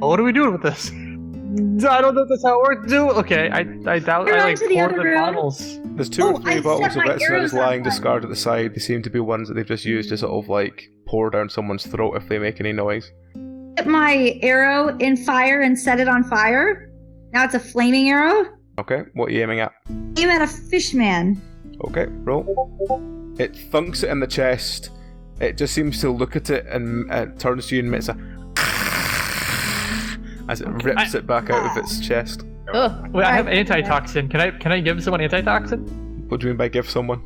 What are we doing with this? I don't know if that's how it works. Okay, I doubt I poured the bottles. There's 2 or 3 bottles of Ritzler just lying discarded at the side. They seem to be ones that they've just used to sort of pour down someone's throat if they make any noise. Put my arrow in fire and set it on fire. Now it's a flaming arrow. Okay, what are you aiming at? Aim at a fishman. Okay, roll. It thunks it in the chest. It just seems to look at it and turns to you and emits a as it rips it back out of its chest. Ugh. Wait, I have antitoxin. Can I give someone antitoxin? What do you mean by give someone?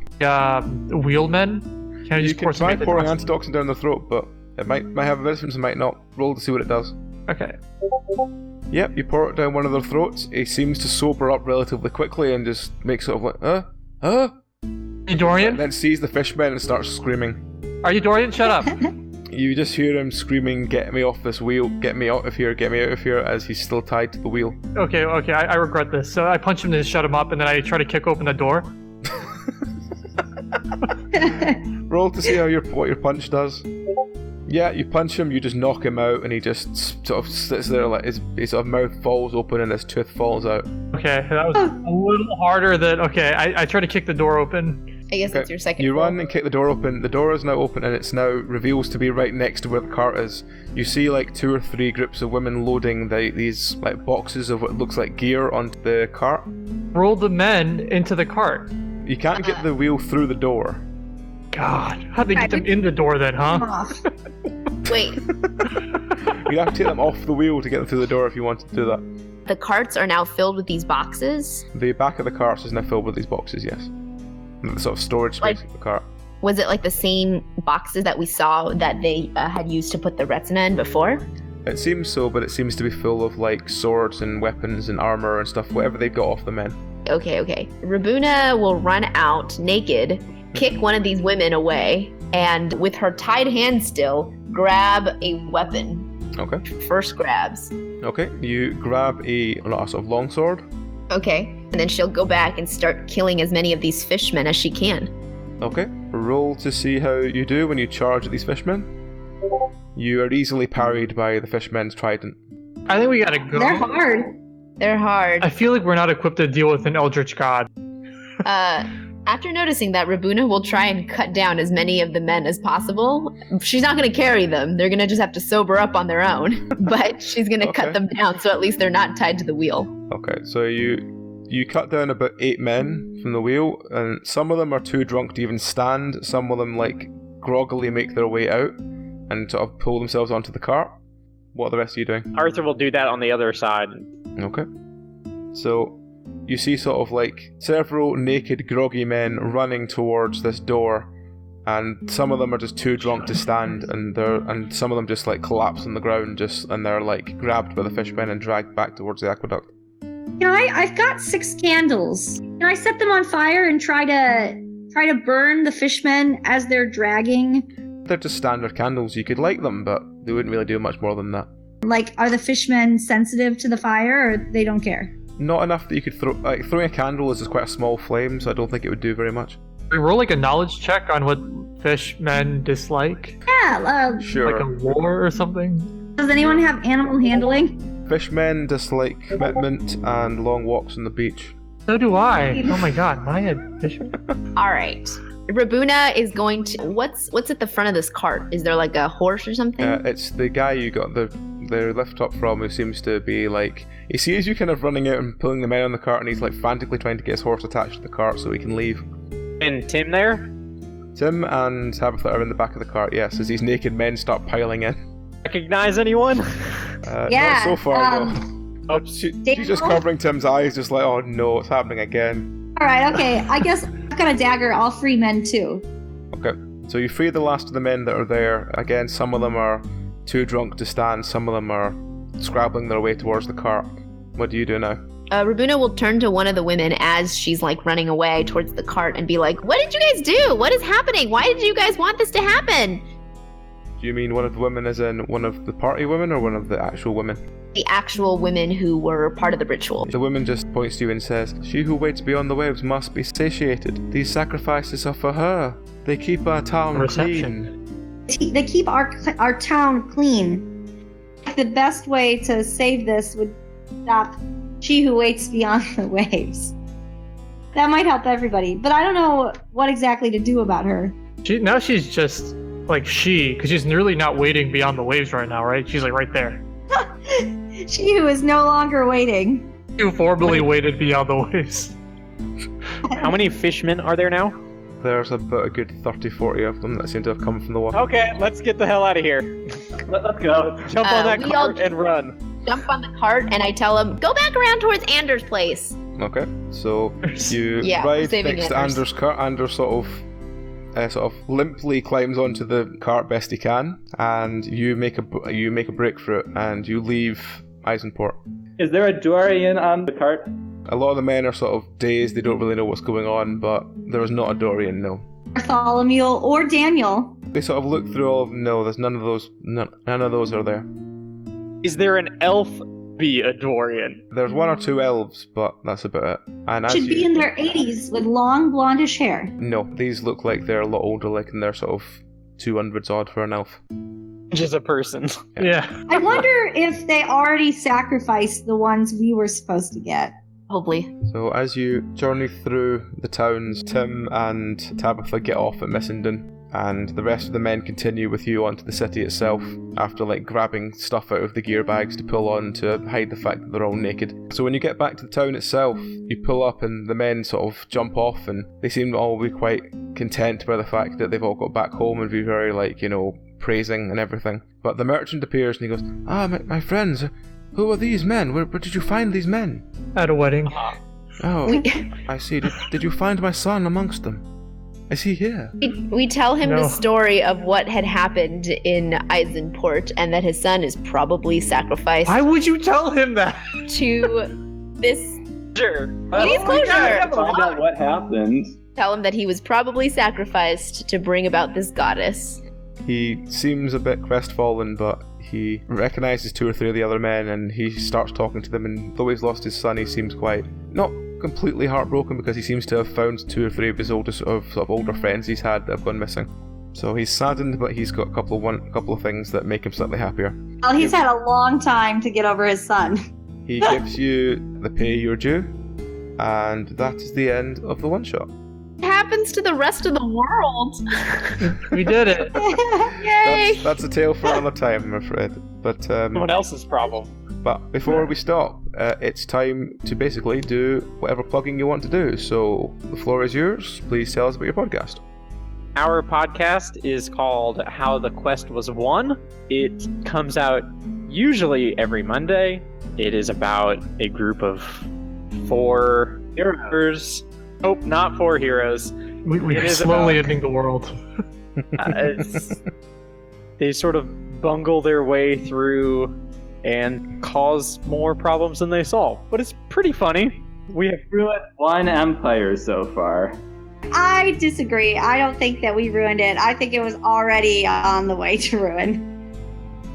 Wheelmen? Can I just pour some antitoxin? Pouring antitoxin down their throat, but it might have a difference, it might not. Roll to see what it does. Okay. Yep, you pour it down one of their throats. He seems to sober up relatively quickly and just makes sort of Hey, Dorian? And then sees the fishmen and starts screaming. Are you Dorian? Shut up. You just hear him screaming, "Get me off this wheel! Get me out of here! Get me out of here!" as he's still tied to the wheel. Okay, I regret this. So I punch him to shut him up, and then I try to kick open the door. Roll to see what your punch does. Yeah, you punch him, you just knock him out, and he just sort of sits there like his sort of mouth falls open and his tooth falls out. Okay, that was a little harder than... Okay, I try to kick the door open. I guess that's your second You roll. run and kick the door open. The door is now open, and it's now reveals to be right next to where the cart is. You see 2 or 3 groups of women loading these boxes of what looks like gear onto the cart. Roll the men into the cart. You can't get the wheel through the door. God, how'd they get them in the door then, huh? Wait. You have to take them off the wheel to get them through the door if you wanted to do that. The carts are now filled with these boxes? The back of the cart is now filled with these boxes, yes. The sort of storage space of the cart. Was it the same boxes that we saw that they had used to put the retina in before? It seems so, but it seems to be full of swords and weapons and armor and stuff, whatever they got off the men. Okay. Rabuna will run out naked, kick one of these women away, and with her tied hand still, grab a weapon. Okay. First grabs. Okay, you grab a sort of longsword. Okay, and then she'll go back and start killing as many of these fishmen as she can. Okay, roll to see how you do when you charge at these fishmen. You are easily parried by the fishmen's trident. I think we gotta go. They're hard. They're hard. I feel like we're not equipped to deal with an eldritch god. After noticing that, Rabuna will try and cut down as many of the men as possible. She's not going to carry them. They're going to just have to sober up on their own. But she's going to cut them down so at least they're not tied to the wheel. Okay, so you cut down about 8 men from the wheel, and some of them are too drunk to even stand. Some of them, like, groggily make their way out and sort of pull themselves onto the cart. What are the rest of you doing? Arthur will do that on the other side. Okay. So you see sort of like several naked, groggy men running towards this door, and some of them are just too drunk to stand, and some of them just like collapse on the ground, and they're like grabbed by the fishmen and dragged back towards the aqueduct. I've got 6 candles. Can I set them on fire and try to burn the fishmen as they're dragging? They're just standard candles. You could light them, but they wouldn't really do much more than that. Like, are the fishmen sensitive to the fire, or they don't care? Not enough that you could throw. Like, throwing a candle is just quite a small flame, so I don't think it would do very much. We roll like a knowledge check on what fishmen dislike. Yeah. Sure. Like a war or something. Does anyone have animal handling? Fishmen dislike commitment and long walks on the beach. So do I. Oh my god, I had fishmen. All right. Rabuna is going to... What's at the front of this cart? Is there like a horse or something? It's the guy you got the lift up from, who seems to be like... He sees you kind of running out and pulling the men on the cart, and he's like frantically trying to get his horse attached to the cart so he can leave. And Tim there? Tim and Tabitha are in the back of the cart, yes, as these naked men start piling in. Recognize anyone? Not so far, though. She's just covering Tim's eyes, just like, oh no, it's happening again. Alright, okay. I guess I've got a dagger, all 3 men too. Okay, so you free the last of the men that are there. Again, some of them are too drunk to stand, some of them are scrabbling their way towards the cart. What do you do now? Rabuna will turn to one of the women as she's like running away towards the cart and be like, what did you guys do? What is happening? Why did you guys want this to happen? Do you mean one of the women as in one of the party women, or one of the actual women? The actual women who were part of the ritual. The woman just points to you and says, "She who waits beyond the waves must be satiated. These sacrifices are for her. They keep our town clean." They keep our town clean. The best way to save this would stop she who waits beyond the waves. That might help everybody, but I don't know what exactly to do about her. Now she's just like because she's really not waiting beyond the waves right now, right? She's like right there. She who is no longer waiting. You formerly waited beyond the waves. How many fishmen are there now? There's about a good 30-40 of them that seem to have come from the water. Okay, let's get the hell out of here. Let's go. Jump on that cart and run. Jump on the cart and I tell him, go back around towards Anders' place. Okay, so you ride next to Anders' cart. Anders sort of limply climbs onto the cart best he can, and you make a break for it, and you leave Eisenport. Is there a Dorian on the cart? A lot of the men are sort of dazed, they don't really know what's going on, but there is not a Dorian, no. Bartholomew or Daniel. They sort of look through all of them, no, there's none of those are there. Is there an elf be a Dorian? There's 1 or 2 elves, but that's about it. And Should be in their 80s with long blondish hair. No, these look like they're a lot older, like, and they're sort of 200s odd for an elf. Just a person. Yeah. I wonder if they already sacrificed the ones we were supposed to get. Probably. So as you journey through the towns, Tim and Tabitha get off at Missenden, and the rest of the men continue with you onto the city itself, after like grabbing stuff out of the gear bags to pull on to hide the fact that they're all naked. So when you get back to the town itself, you pull up and the men sort of jump off, and they seem to all be quite content by the fact that they've all got back home and be very praising and everything. But the merchant appears and he goes, my friends, who are these men? Where did you find these men? At a wedding. Oh, I see. Did you find my son amongst them? Is he here? We tell him the story of what had happened in Eisenport and that his son is probably sacrificed. Why would you tell him that? To this... Sure. Please closure. Find out what happened. Tell him that he was probably sacrificed to bring about this goddess. He seems a bit crestfallen, but he recognizes 2 or 3 of the other men, and he starts talking to them, and though he's lost his son, he seems quite not completely heartbroken, because he seems to have found 2 or 3 of his older friends he's had that have gone missing. So he's saddened, but he's got a couple of things that make him slightly happier. Well, he's had a long time to get over his son. He gives you the pay you're due, and that is the end of the one-shot. happens to the rest of the world? We did it. Yay! That's a tale for another time, I'm afraid. But Someone else's problem. But before we stop, it's time to basically do whatever plugging you want to do. So the floor is yours. Please tell us about your podcast. Our podcast is called How the Quest Was Won. It comes out usually every Monday. It is about a group of 4 heroes. Oh, not 4 heroes. We're slowly ending the world. They sort of bungle their way through and cause more problems than they solve. But it's pretty funny. We have Ruined one empire so far. I disagree. I don't think that we ruined it. I think it was already on the way to ruin.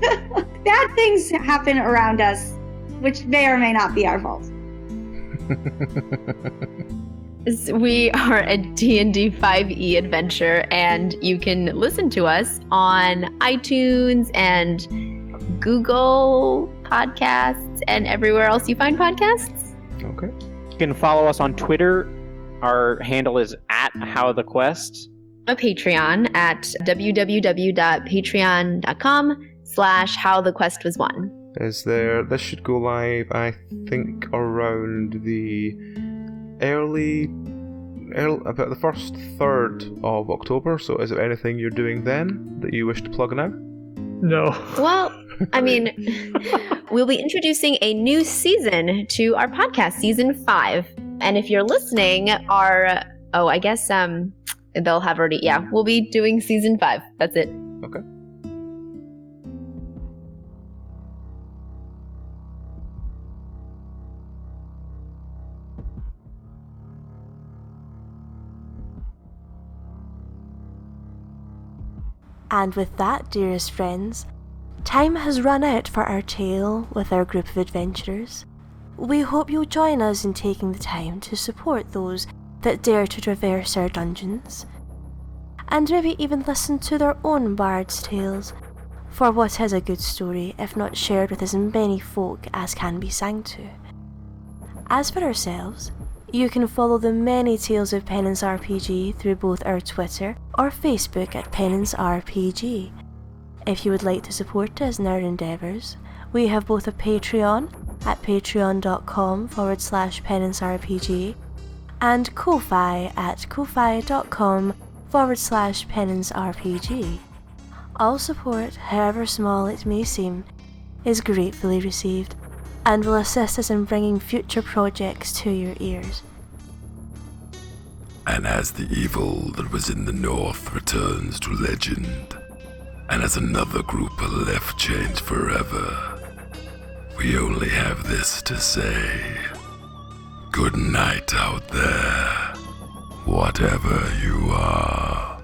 Bad things happen around us, which may or may not be our fault. We are a D&D 5e adventure, and you can listen to us on iTunes and Google Podcasts and everywhere else you find podcasts. Okay. You can follow us on Twitter. Our handle is @HowTheQuest. A Patreon at www.patreon.com/howthequestwaswon. This should go live, I think, around the about the first third of October. So is there anything you're doing then that you wish to plug now? No. Well, I mean, we'll be introducing a new season to our podcast, season 5. And if you're listening, I guess they'll have already, we'll be doing season 5. That's it. Okay. And with that, dearest friends, time has run out for our tale with our group of adventurers. We hope you'll join us in taking the time to support those that dare to traverse our dungeons, and maybe even listen to their own bard's tales, for what is a good story if not shared with as many folk as can be sang to? As for ourselves, you can follow the many tales of Penance RPG through both our Twitter or Facebook at Penance RPG. If you would like to support us in our endeavours, we have both a Patreon at patreon.com/penancerpg and Ko-Fi at ko-fi.com/penancerpg. All support, however small it may seem, is gratefully received and will assist us in bringing future projects to your ears. And as the evil that was in the north returns to legend, and as another group are left changed forever, we only have this to say. Good night out there, whatever you are.